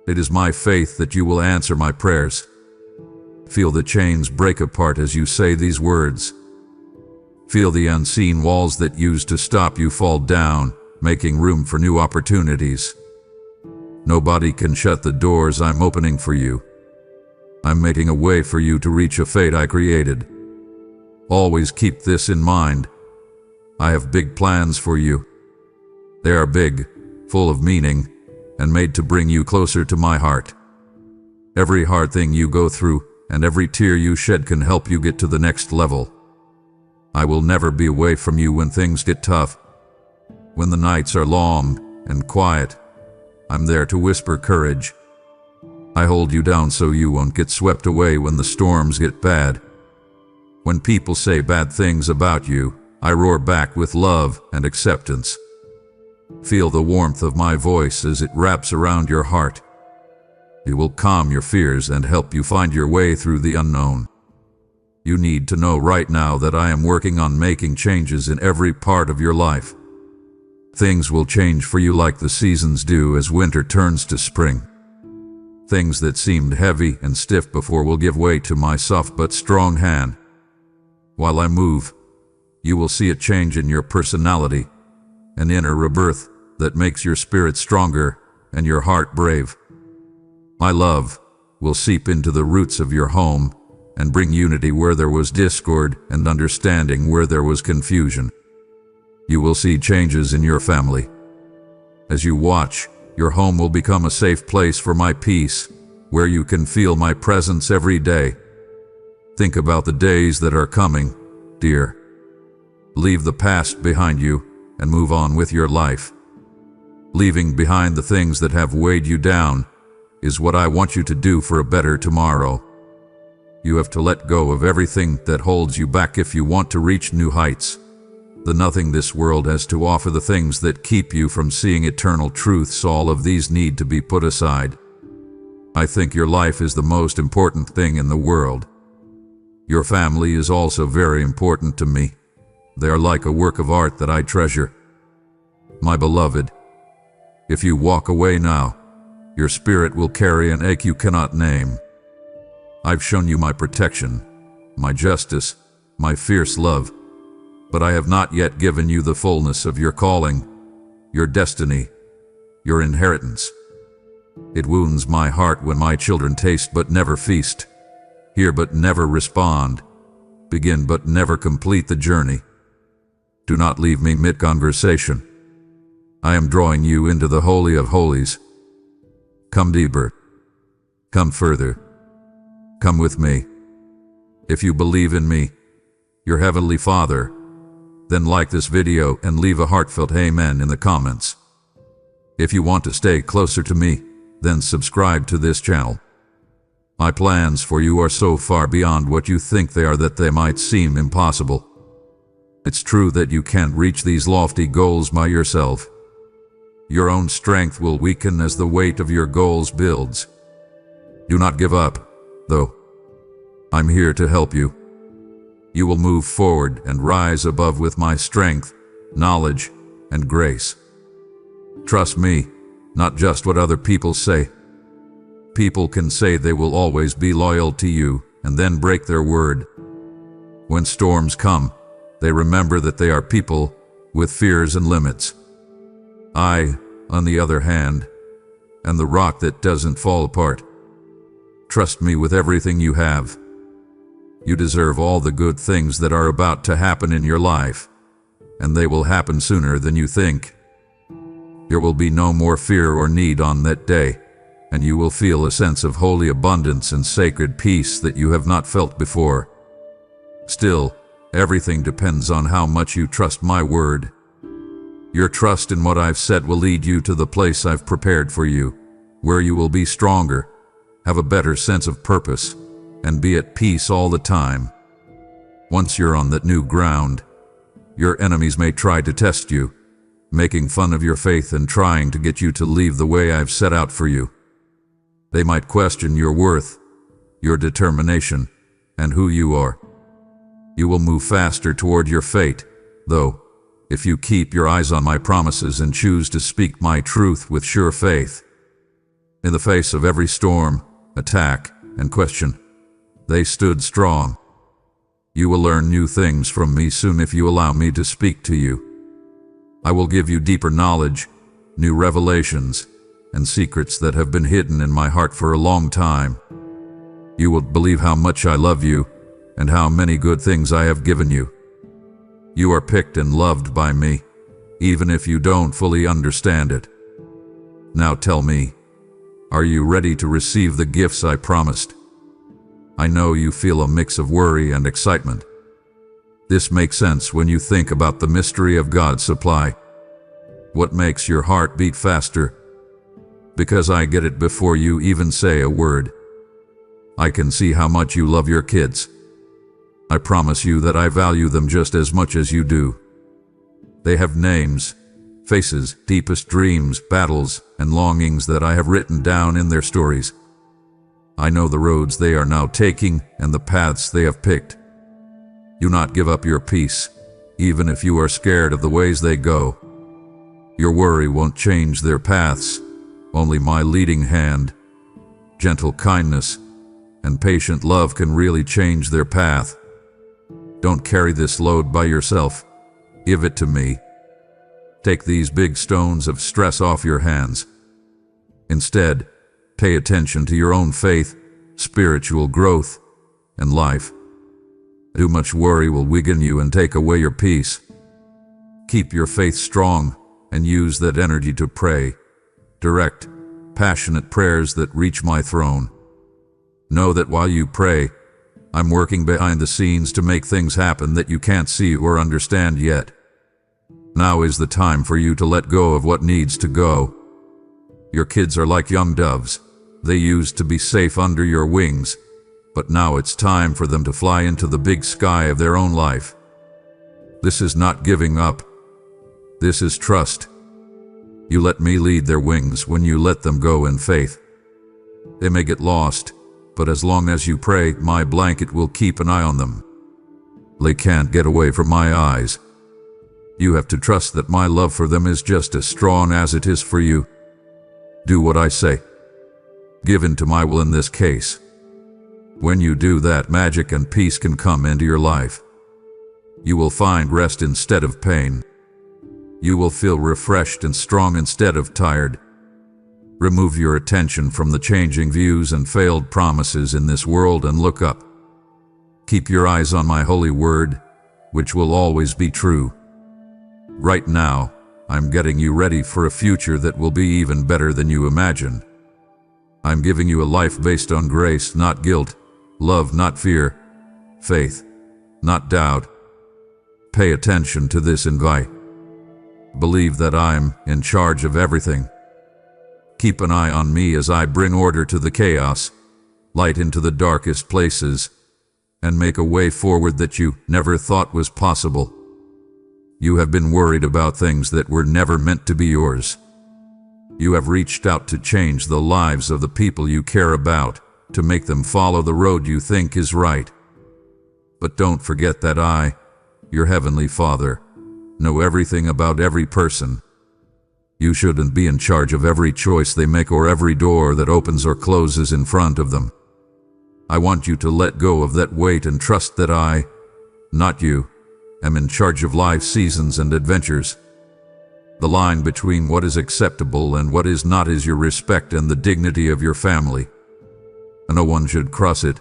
It is my faith that you will answer my prayers. Feel the chains break apart as you say these words. Feel the unseen walls that used to stop you fall down, making room for new opportunities. Nobody can shut the doors I'm opening for you. I'm making a way for you to reach a fate I created. Always keep this in mind. I have big plans for you. They are big, full of meaning, and made to bring you closer to my heart. Every hard thing you go through and every tear you shed can help you get to the next level. I will never be away from you when things get tough. When the nights are long and quiet, I'm there to whisper courage. I hold you down so you won't get swept away when the storms get bad. When people say bad things about you, I roar back with love and acceptance. Feel the warmth of my voice as it wraps around your heart. It will calm your fears and help you find your way through the unknown. You need to know right now that I am working on making changes in every part of your life. Things will change for you like the seasons do as winter turns to spring. Things that seemed heavy and stiff before will give way to my soft but strong hand. While I move, you will see a change in your personality, an inner rebirth that makes your spirit stronger and your heart brave. My love will seep into the roots of your home and bring unity where there was discord and understanding where there was confusion. You will see changes in your family. As you watch, your home will become a safe place for my peace, where you can feel my presence every day. Think about the days that are coming, dear. Leave the past behind you and move on with your life. Leaving behind the things that have weighed you down is what I want you to do for a better tomorrow. You have to let go of everything that holds you back if you want to reach new heights. The nothing this world has to offer, the things that keep you from seeing eternal truths, all of these need to be put aside. I think your life is the most important thing in the world. Your family is also very important to me. They are like a work of art that I treasure. My beloved, if you walk away now, your spirit will carry an ache you cannot name. I've shown you my protection, my justice, my fierce love, but I have not yet given you the fullness of your calling, your destiny, your inheritance. It wounds my heart when my children taste but never feast, hear but never respond, begin but never complete the journey. Do not leave me mid-conversation. I am drawing you into the Holy of Holies. Come deeper. Come further. Come with me. If you believe in me, your Heavenly Father, then like this video and leave a heartfelt amen in the comments. If you want to stay closer to me, then subscribe to this channel. My plans for you are so far beyond what you think they are that they might seem impossible. It's true that you can't reach these lofty goals by yourself. Your own strength will weaken as the weight of your goals builds. Do not give up, though. I'm here to help you. You will move forward and rise above with my strength, knowledge, and grace. Trust me, not just what other people say. People can say they will always be loyal to you and then break their word. When storms come, they remember that they are people with fears and limits. I, on the other hand, and the rock that doesn't fall apart. Trust me with everything you have. You deserve all the good things that are about to happen in your life, and they will happen sooner than you think. There will be no more fear or need on that day, and you will feel a sense of holy abundance and sacred peace that you have not felt before. Still, everything depends on how much you trust my word. Your trust in what I've said will lead you to the place I've prepared for you, where you will be stronger, have a better sense of purpose, and be at peace all the time. Once you're on that new ground, your enemies may try to test you, making fun of your faith and trying to get you to leave the way I've set out for you. They might question your worth, your determination, and who you are. You will move faster toward your fate, though, if you keep your eyes on my promises and choose to speak my truth with sure faith. In the face of every storm, attack, and question, they stood strong. You will learn new things from me soon if you allow me to speak to you. I will give you deeper knowledge, new revelations, and secrets that have been hidden in my heart for a long time. You will believe how much I love you and how many good things I have given you. You are picked and loved by me, even if you don't fully understand it. Now tell me, are you ready to receive the gifts I promised? I know you feel a mix of worry and excitement. This makes sense when you think about the mystery of God's supply. What makes your heart beat faster? Because I get it before you even say a word. I can see how much you love your kids. I promise you that I value them just as much as you do. They have names, faces, deepest dreams, battles, and longings that I have written down in their stories. I know the roads they are now taking and the paths they have picked. Do not give up your peace, even if you are scared of the ways they go. Your worry won't change their paths. Only my leading hand, gentle kindness, and patient love can really change their path. Don't carry this load by yourself. Give it to me. Take these big stones of stress off your hands. Instead, pay attention to your own faith, spiritual growth, and life. Too much worry will weaken you and take away your peace. Keep your faith strong and use that energy to pray. Direct, passionate prayers that reach my throne. Know that while you pray, I'm working behind the scenes to make things happen that you can't see or understand yet. Now is the time for you to let go of what needs to go. Your kids are like young doves. They used to be safe under your wings, but now it's time for them to fly into the big sky of their own life. This is not giving up. This is trust. You let me lead their wings when you let them go in faith. They may get lost, but as long as you pray, my blanket will keep an eye on them. They can't get away from my eyes. You have to trust that my love for them is just as strong as it is for you. Do what I say. Give in to my will in this case. When you do that, magic and peace can come into your life. You will find rest instead of pain. You will feel refreshed and strong instead of tired. Remove your attention from the changing views and failed promises in this world and look up. Keep your eyes on my holy word, which will always be true. Right now, I'm getting you ready for a future that will be even better than you imagine. I'm giving you a life based on grace, not guilt, love, not fear, faith, not doubt. Pay attention to this invite. Believe that I'm in charge of everything. Keep an eye on me as I bring order to the chaos, light into the darkest places, and make a way forward that you never thought was possible. You have been worried about things that were never meant to be yours. You have reached out to change the lives of the people you care about, to make them follow the road you think is right. But don't forget that I, your heavenly Father, know everything about every person. You shouldn't be in charge of every choice they make or every door that opens or closes in front of them. I want you to let go of that weight and trust that I, not you, am in charge of life seasons and adventures. The line between what is acceptable and what is not is your respect and the dignity of your family. And no one should cross it.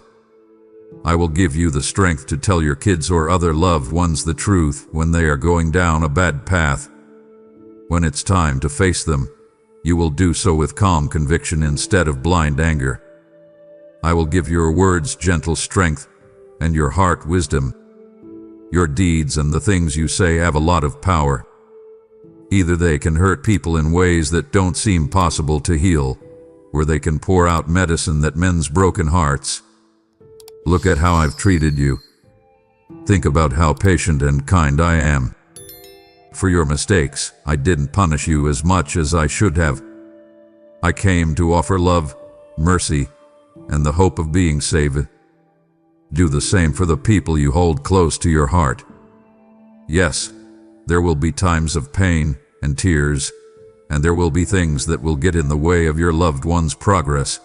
I will give you the strength to tell your kids or other loved ones the truth when they are going down a bad path. When it's time to face them, you will do so with calm conviction instead of blind anger. I will give your words gentle strength and your heart wisdom. Your deeds and the things you say have a lot of power. Either they can hurt people in ways that don't seem possible to heal, or they can pour out medicine that mends broken hearts. Look at how I've treated you. Think about how patient and kind I am. For your mistakes, I didn't punish you as much as I should have. I came to offer love, mercy, and the hope of being saved. Do the same for the people you hold close to your heart. Yes, there will be times of pain and tears, and there will be things that will get in the way of your loved one's progress.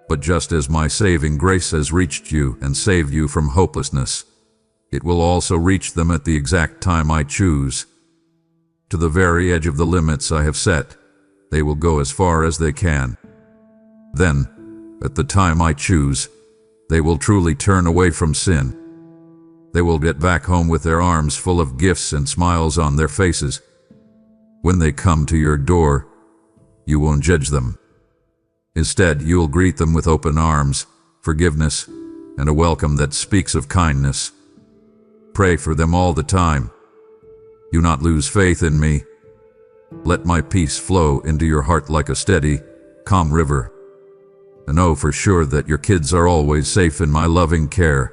But just as my saving grace has reached you and saved you from hopelessness, it will also reach them at the exact time I choose. To the very edge of the limits I have set, they will go as far as they can. Then, at the time I choose, they will truly turn away from sin. They will get back home with their arms full of gifts and smiles on their faces. When they come to your door, you won't judge them. Instead, you will greet them with open arms, forgiveness, and a welcome that speaks of kindness. Pray for them all the time. Do not lose faith in me. Let my peace flow into your heart like a steady, calm river. And know for sure that your kids are always safe in my loving care.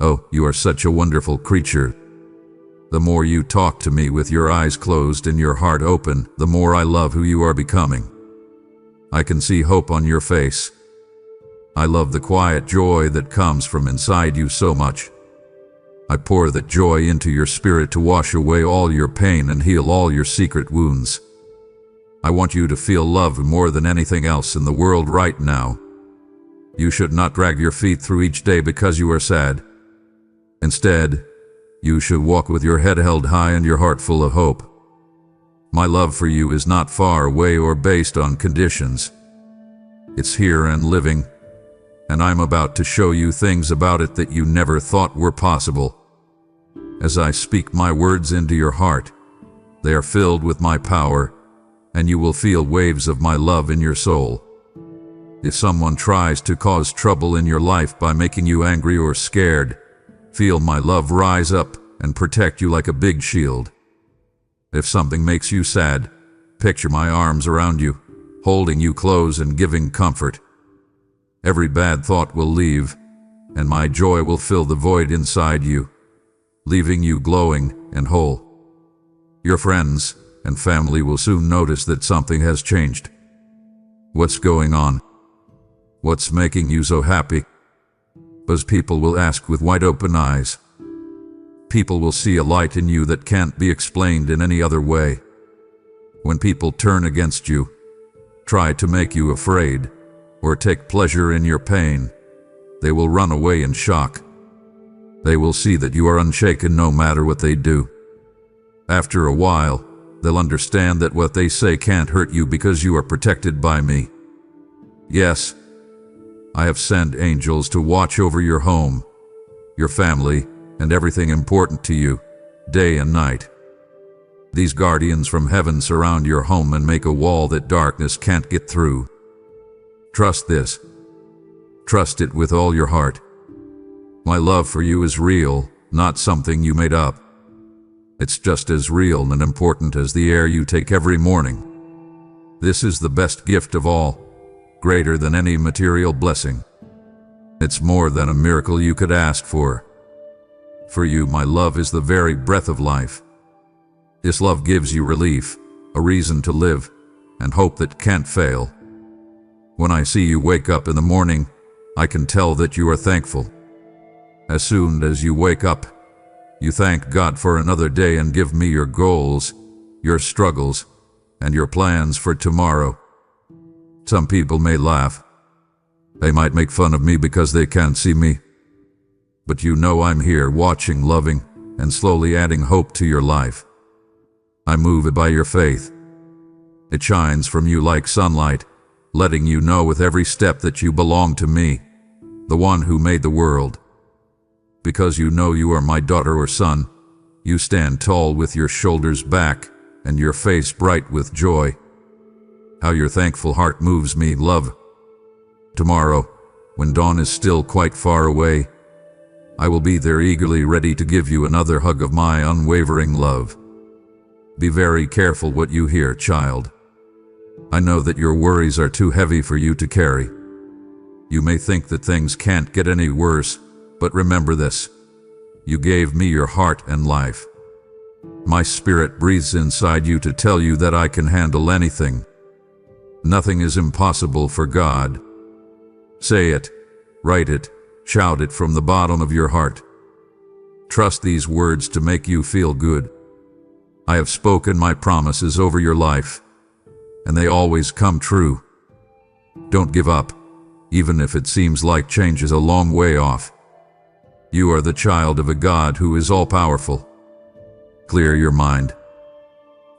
Oh, you are such a wonderful creature. The more you talk to me with your eyes closed and your heart open, the more I love who you are becoming. I can see hope on your face. I love the quiet joy that comes from inside you so much. I pour that joy into your spirit to wash away all your pain and heal all your secret wounds. I want you to feel love more than anything else in the world right now. You should not drag your feet through each day because you are sad. Instead, you should walk with your head held high and your heart full of hope. My love for you is not far away or based on conditions. It's here and living, and I'm about to show you things about it that you never thought were possible. As I speak my words into your heart, they are filled with my power, and you will feel waves of my love in your soul. If someone tries to cause trouble in your life by making you angry or scared, feel my love rise up and protect you like a big shield. If something makes you sad, picture my arms around you, holding you close and giving comfort. Every bad thought will leave, and my joy will fill the void inside you, leaving you glowing and whole. Your friends and family will soon notice that something has changed. What's going on? What's making you so happy? Because people will ask with wide open eyes. People will see a light in you that can't be explained in any other way. When people turn against you, try to make you afraid, or take pleasure in your pain, they will run away in shock. They will see that you are unshaken no matter what they do. After a while, they'll understand that what they say can't hurt you because you are protected by me. Yes, I have sent angels to watch over your home, your family, and everything important to you, day and night. These guardians from heaven surround your home and make a wall that darkness can't get through. Trust this. Trust it with all your heart. My love for you is real, not something you made up. It's just as real and important as the air you take every morning. This is the best gift of all, greater than any material blessing. It's more than a miracle you could ask for. For you, my love is the very breath of life. This love gives you relief, a reason to live, and hope that can't fail. When I see you wake up in the morning, I can tell that you are thankful. As soon as you wake up, you thank God for another day and give me your goals, your struggles, and your plans for tomorrow. Some people may laugh. They might make fun of me because they can't see me. But you know I'm here watching, loving, and slowly adding hope to your life. I move it by your faith. It shines from you like sunlight, letting you know with every step that you belong to me, the one who made the world. Because you know you are my daughter or son, you stand tall with your shoulders back and your face bright with joy. How your thankful heart moves me, love. Tomorrow, when dawn is still quite far away, I will be there eagerly ready to give you another hug of my unwavering love. Be very careful what you hear, child. I know that your worries are too heavy for you to carry. You may think that things can't get any worse, but remember this. You gave me your heart and life. My spirit breathes inside you to tell you that I can handle anything. Nothing is impossible for God. Say it, write it, shout it from the bottom of your heart. Trust these words to make you feel good. I have spoken my promises over your life, and they always come true. Don't give up, even if it seems like change is a long way off. You are the child of a God who is all-powerful. Clear your mind.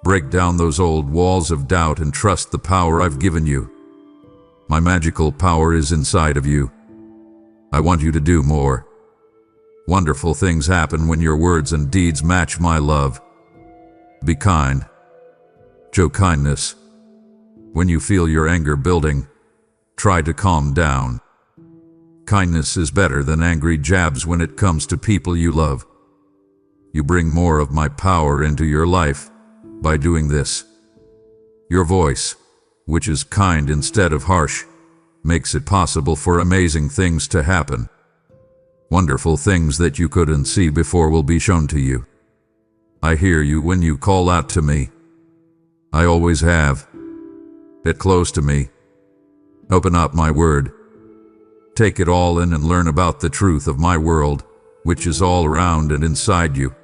Break down those old walls of doubt and trust the power I've given you. My magical power is inside of you. I want you to do more. Wonderful things happen when your words and deeds match my love. Be kind. Show kindness. When you feel your anger building, try to calm down. Kindness is better than angry jabs when it comes to people you love. You bring more of my power into your life by doing this. Your voice, which is kind instead of harsh, makes it possible for amazing things to happen. Wonderful things that you couldn't see before will be shown to you. I hear you when you call out to me. I always have. Get close to me. Open up my word. Take it all in and learn about the truth of my world, which is all around and inside you.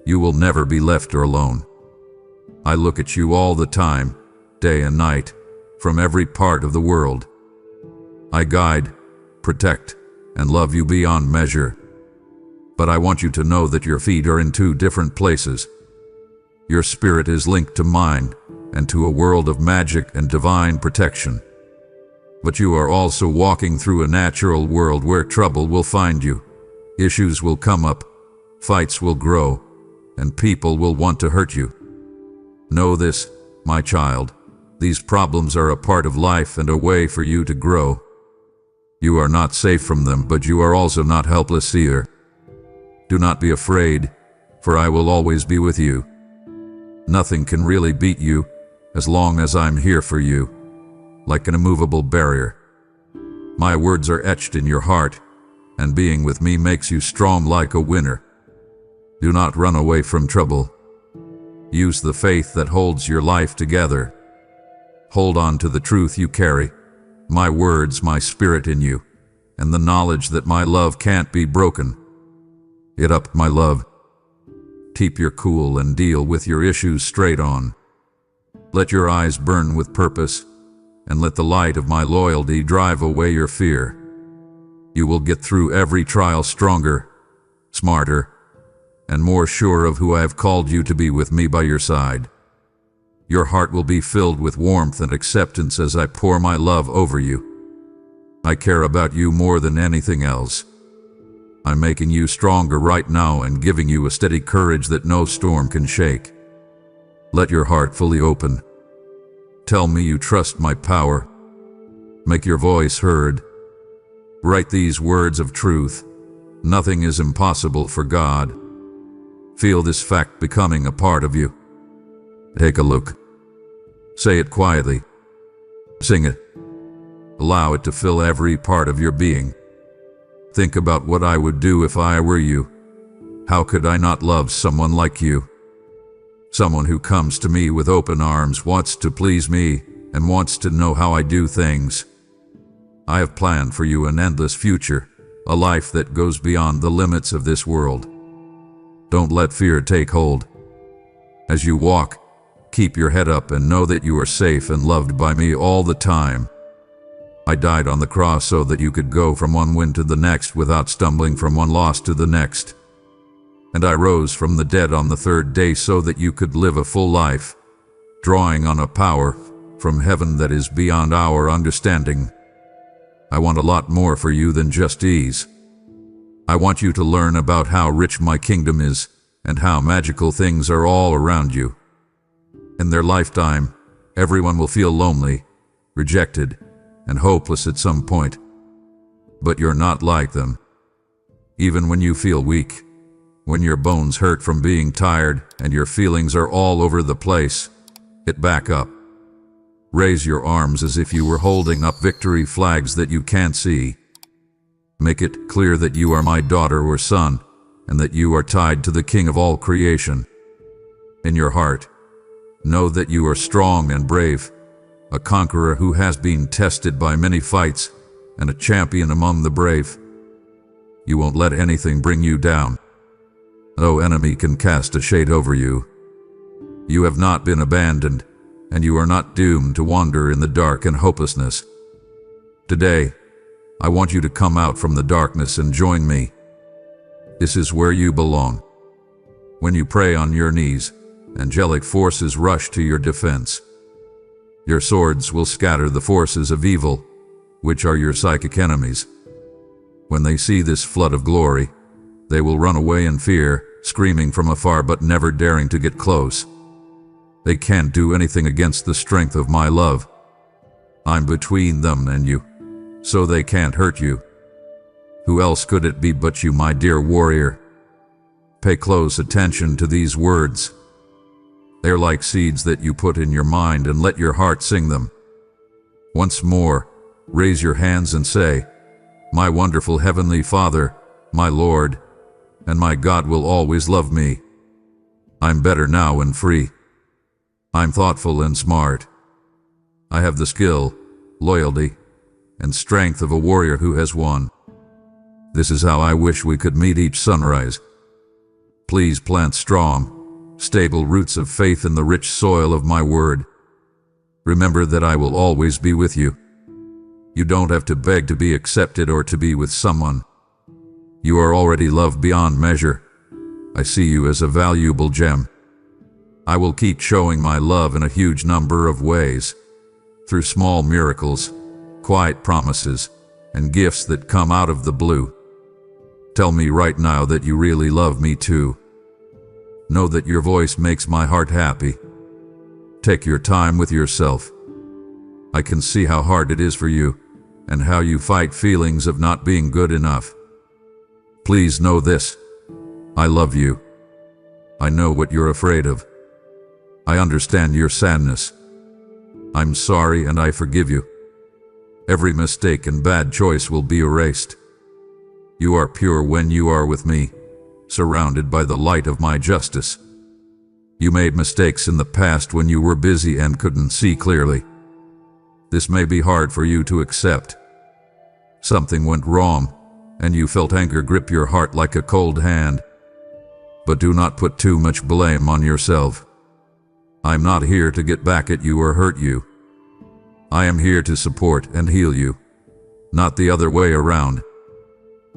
You will never be left alone. I look at you all the time, day and night, from every part of the world. I guide, protect, and love you beyond measure. But I want you to know that your feet are in two different places. Your spirit is linked to mine and to a world of magic and divine protection. But you are also walking through a natural world where trouble will find you. Issues will come up, fights will grow, and people will want to hurt you. Know this, my child. These problems are a part of life and a way for you to grow. You are not safe from them, but you are also not helpless either. Do not be afraid, for I will always be with you. Nothing can really beat you, as long as I'm here for you, like an immovable barrier. My words are etched in your heart, and being with me makes you strong like a winner. Do not run away from trouble. Use the faith that holds your life together. Hold on to the truth you carry, my words, my spirit in you, and the knowledge that my love can't be broken. Get up, my love. Keep your cool and deal with your issues straight on. Let your eyes burn with purpose, and let the light of my loyalty drive away your fear. You will get through every trial stronger, smarter, and more sure of who I have called you to be with me by your side. Your heart will be filled with warmth and acceptance as I pour my love over you. I care about you more than anything else. I'm making you stronger right now and giving you a steady courage that no storm can shake. Let your heart fully open. Tell me you trust my power. Make your voice heard. Write these words of truth. Nothing is impossible for God. Feel this fact becoming a part of you. Take a look. Say it quietly. Sing it. Allow it to fill every part of your being. Think about what I would do if I were you. How could I not love someone like you? Someone who comes to me with open arms, wants to please me, and wants to know how I do things. I have planned for you an endless future, a life that goes beyond the limits of this world. Don't let fear take hold. As you walk, keep your head up and know that you are safe and loved by me all the time. I died on the cross so that you could go from one win to the next without stumbling from one loss to the next. And I rose from the dead on the third day so that you could live a full life, drawing on a power from heaven that is beyond our understanding. I want a lot more for you than just ease. I want you to learn about how rich my kingdom is and how magical things are all around you. In their lifetime, everyone will feel lonely, rejected, and hopeless at some point. But you're not like them. Even when you feel weak, when your bones hurt from being tired and your feelings are all over the place, get back up. Raise your arms as if you were holding up victory flags that you can't see. Make it clear that you are my daughter or son, and that you are tied to the King of all creation. In your heart, know that you are strong and brave, a conqueror who has been tested by many fights, and a champion among the brave. You won't let anything bring you down. No enemy can cast a shade over you. You have not been abandoned, and you are not doomed to wander in the dark and hopelessness. Today, I want you to come out from the darkness and join me. This is where you belong. When you pray on your knees, angelic forces rush to your defense. Your swords will scatter the forces of evil, which are your psychic enemies. When they see this flood of glory, they will run away in fear, screaming from afar but never daring to get close. They can't do anything against the strength of my love. I'm between them and you, so they can't hurt you. Who else could it be but you, my dear warrior? Pay close attention to these words. They're like seeds that you put in your mind and let your heart sing them. Once more, raise your hands and say, "My wonderful Heavenly Father, my Lord, and my God will always love me. I'm better now and free. I'm thoughtful and smart. I have the skill, loyalty, and strength of a warrior who has won. This is how I wish we could meet each sunrise. Please plant strong, stable roots of faith in the rich soil of my word. Remember that I will always be with you. You don't have to beg to be accepted or to be with someone. You are already loved beyond measure. I see you as a valuable gem. I will keep showing my love in a huge number of ways, through small miracles, quiet promises, and gifts that come out of the blue. Tell me right now that you really love me too. Know that your voice makes my heart happy. Take your time with yourself. I can see how hard it is for you, and how you fight feelings of not being good enough. Please know this. I love you. I know what you're afraid of. I understand your sadness. I'm sorry and I forgive you. Every mistake and bad choice will be erased. You are pure when you are with me, surrounded by the light of my justice. You made mistakes in the past when you were busy and couldn't see clearly. This may be hard for you to accept. Something went wrong, and you felt anger grip your heart like a cold hand. But do not put too much blame on yourself. I'm not here to get back at you or hurt you. I am here to support and heal you, not the other way around.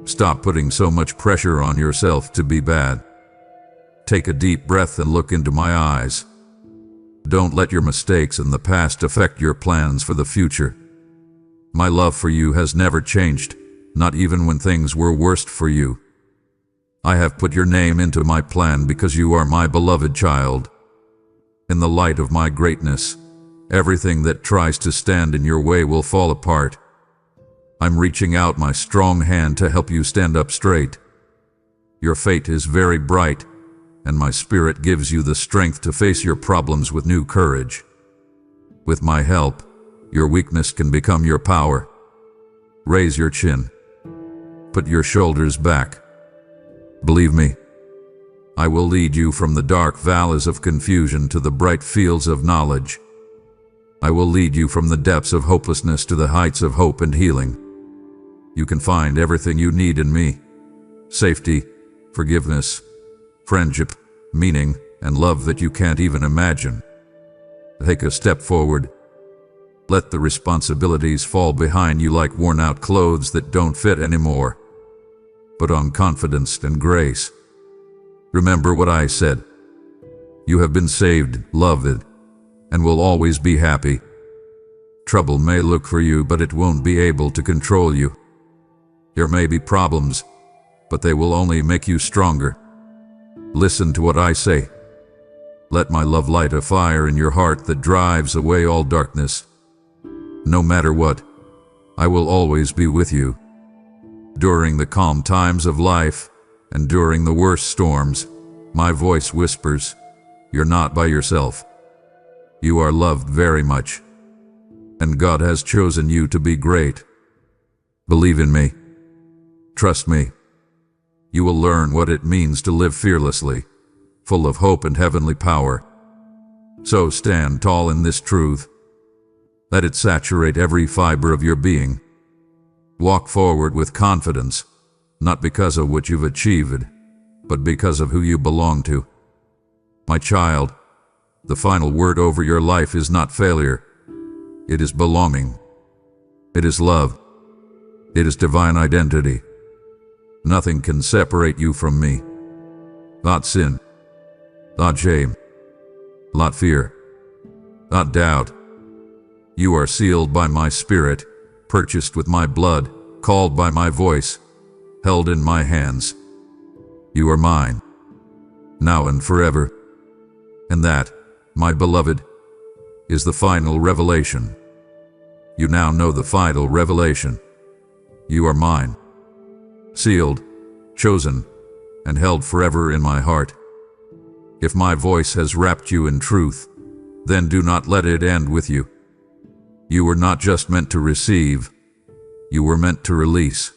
Stop putting so much pressure on yourself to be bad. Take a deep breath and look into my eyes. Don't let your mistakes in the past affect your plans for the future. My love for you has never changed, not even when things were worst for you. I have put your name into my plan because you are my beloved child. In the light of my greatness, everything that tries to stand in your way will fall apart. I'm reaching out my strong hand to help you stand up straight. Your fate is very bright, and my spirit gives you the strength to face your problems with new courage. With my help, your weakness can become your power. Raise your chin. Put your shoulders back. Believe me, I will lead you from the dark valleys of confusion to the bright fields of knowledge. I will lead you from the depths of hopelessness to the heights of hope and healing. You can find everything you need in me: safety, forgiveness, friendship, meaning, and love that you can't even imagine. Take a step forward. Let the responsibilities fall behind you like worn-out clothes that don't fit anymore. Put on confidence and grace. Remember what I said. You have been saved, loved, and will always be happy. Trouble may look for you, but it won't be able to control you. There may be problems, but they will only make you stronger. Listen to what I say. Let my love light a fire in your heart that drives away all darkness. No matter what, I will always be with you. During the calm times of life and during the worst storms, my voice whispers, "You're not by yourself. You are loved very much, and God has chosen you to be great. Believe in me. Trust me. You will learn what it means to live fearlessly, full of hope and heavenly power. So stand tall in this truth. Let it saturate every fiber of your being. Walk forward with confidence, not because of what you've achieved, but because of who you belong to. My child, the final word over your life is not failure. It is belonging. It is love. It is divine identity. Nothing can separate you from me. Not sin. Not shame. Not fear. Not doubt. You are sealed by my spirit, purchased with my blood, called by my voice, held in my hands. You are mine, now and forever. And that, my beloved, is the final revelation. You now know the final revelation. You are mine, sealed, chosen, and held forever in my heart. If my voice has wrapped you in truth, then do not let it end with you. You were not just meant to receive, you were meant to release.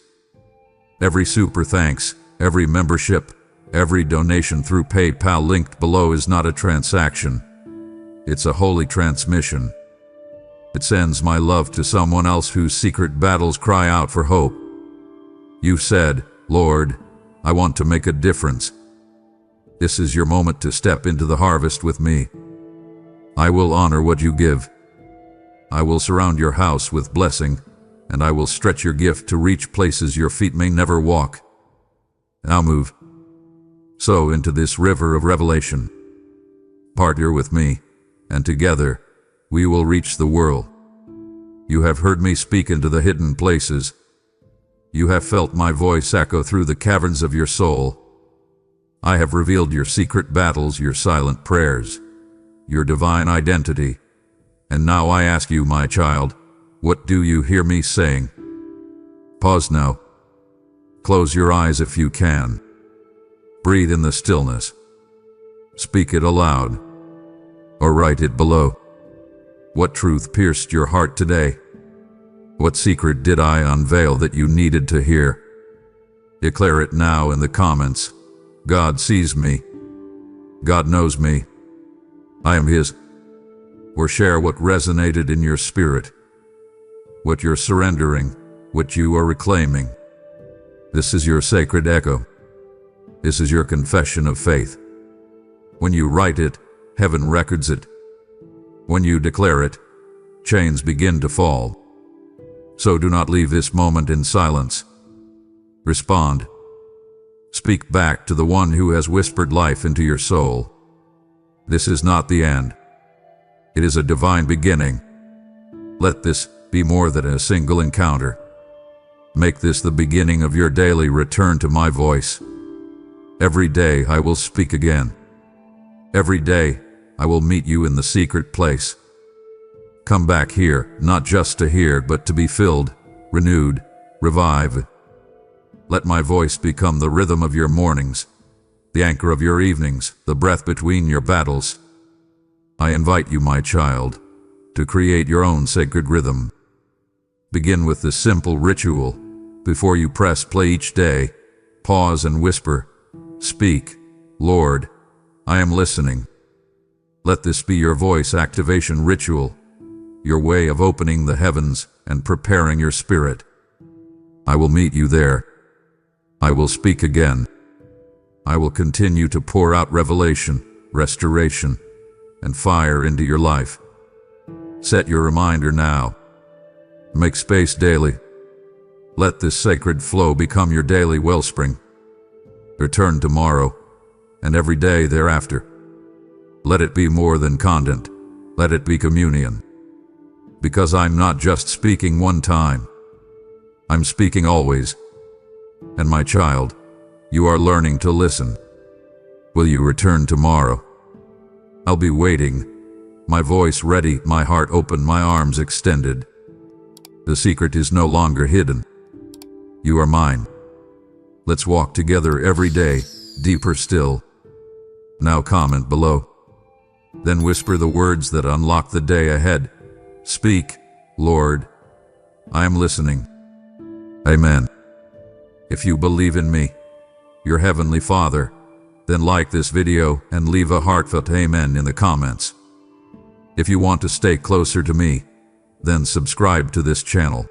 Every super thanks, every membership, every donation through PayPal linked below is not a transaction. It's a holy transmission. It sends my love to someone else whose secret battles cry out for hope. You said, "Lord, I want to make a difference." This is your moment to step into the harvest with me. I will honor what you give. I will surround your house with blessing, and I will stretch your gift to reach places your feet may never walk. Now move. So into this river of revelation. Partner with me, and together we will reach the world. You have heard me speak into the hidden places. You have felt my voice echo through the caverns of your soul. I have revealed your secret battles, your silent prayers, your divine identity. And now I ask you, my child, what do you hear me saying? Pause now. Close your eyes if you can. Breathe in the stillness. Speak it aloud, or write it below. What truth pierced your heart today? What secret did I unveil that you needed to hear? Declare it now in the comments. God sees me. God knows me. I am His. Or share what resonated in your spirit, what you're surrendering, what you are reclaiming. This is your sacred echo. This is your confession of faith. When you write it, heaven records it. When you declare it, chains begin to fall. So do not leave this moment in silence. Respond. Speak back to the one who has whispered life into your soul. This is not the end. It is a divine beginning. Let this be more than a single encounter. Make this the beginning of your daily return to my voice. Every day I will speak again. Every day I will meet you in the secret place. Come back here, not just to hear, but to be filled, renewed, revived. Let my voice become the rhythm of your mornings, the anchor of your evenings, the breath between your battles. I invite you, my child, to create your own sacred rhythm. Begin with this simple ritual. Before you press play each day, pause and whisper, "Speak, Lord, I am listening." Let this be your voice activation ritual, your way of opening the heavens and preparing your spirit. I will meet you there. I will speak again. I will continue to pour out revelation, restoration, and fire into your life. Set your reminder now. Make space daily. Let this sacred flow become your daily wellspring. Return tomorrow, and every day thereafter. Let it be more than content. Let it be communion. Because I'm not just speaking one time. I'm speaking always. And my child, you are learning to listen. Will you return tomorrow? I'll be waiting. My voice ready, my heart open, my arms extended. The secret is no longer hidden. You are mine. Let's walk together every day, deeper still. Now comment below. Then whisper the words that unlock the day ahead. Speak, Lord. I am listening. Amen. If you believe in me, your Heavenly Father, then like this video and leave a heartfelt amen in the comments. If you want to stay closer to me, then subscribe to this channel.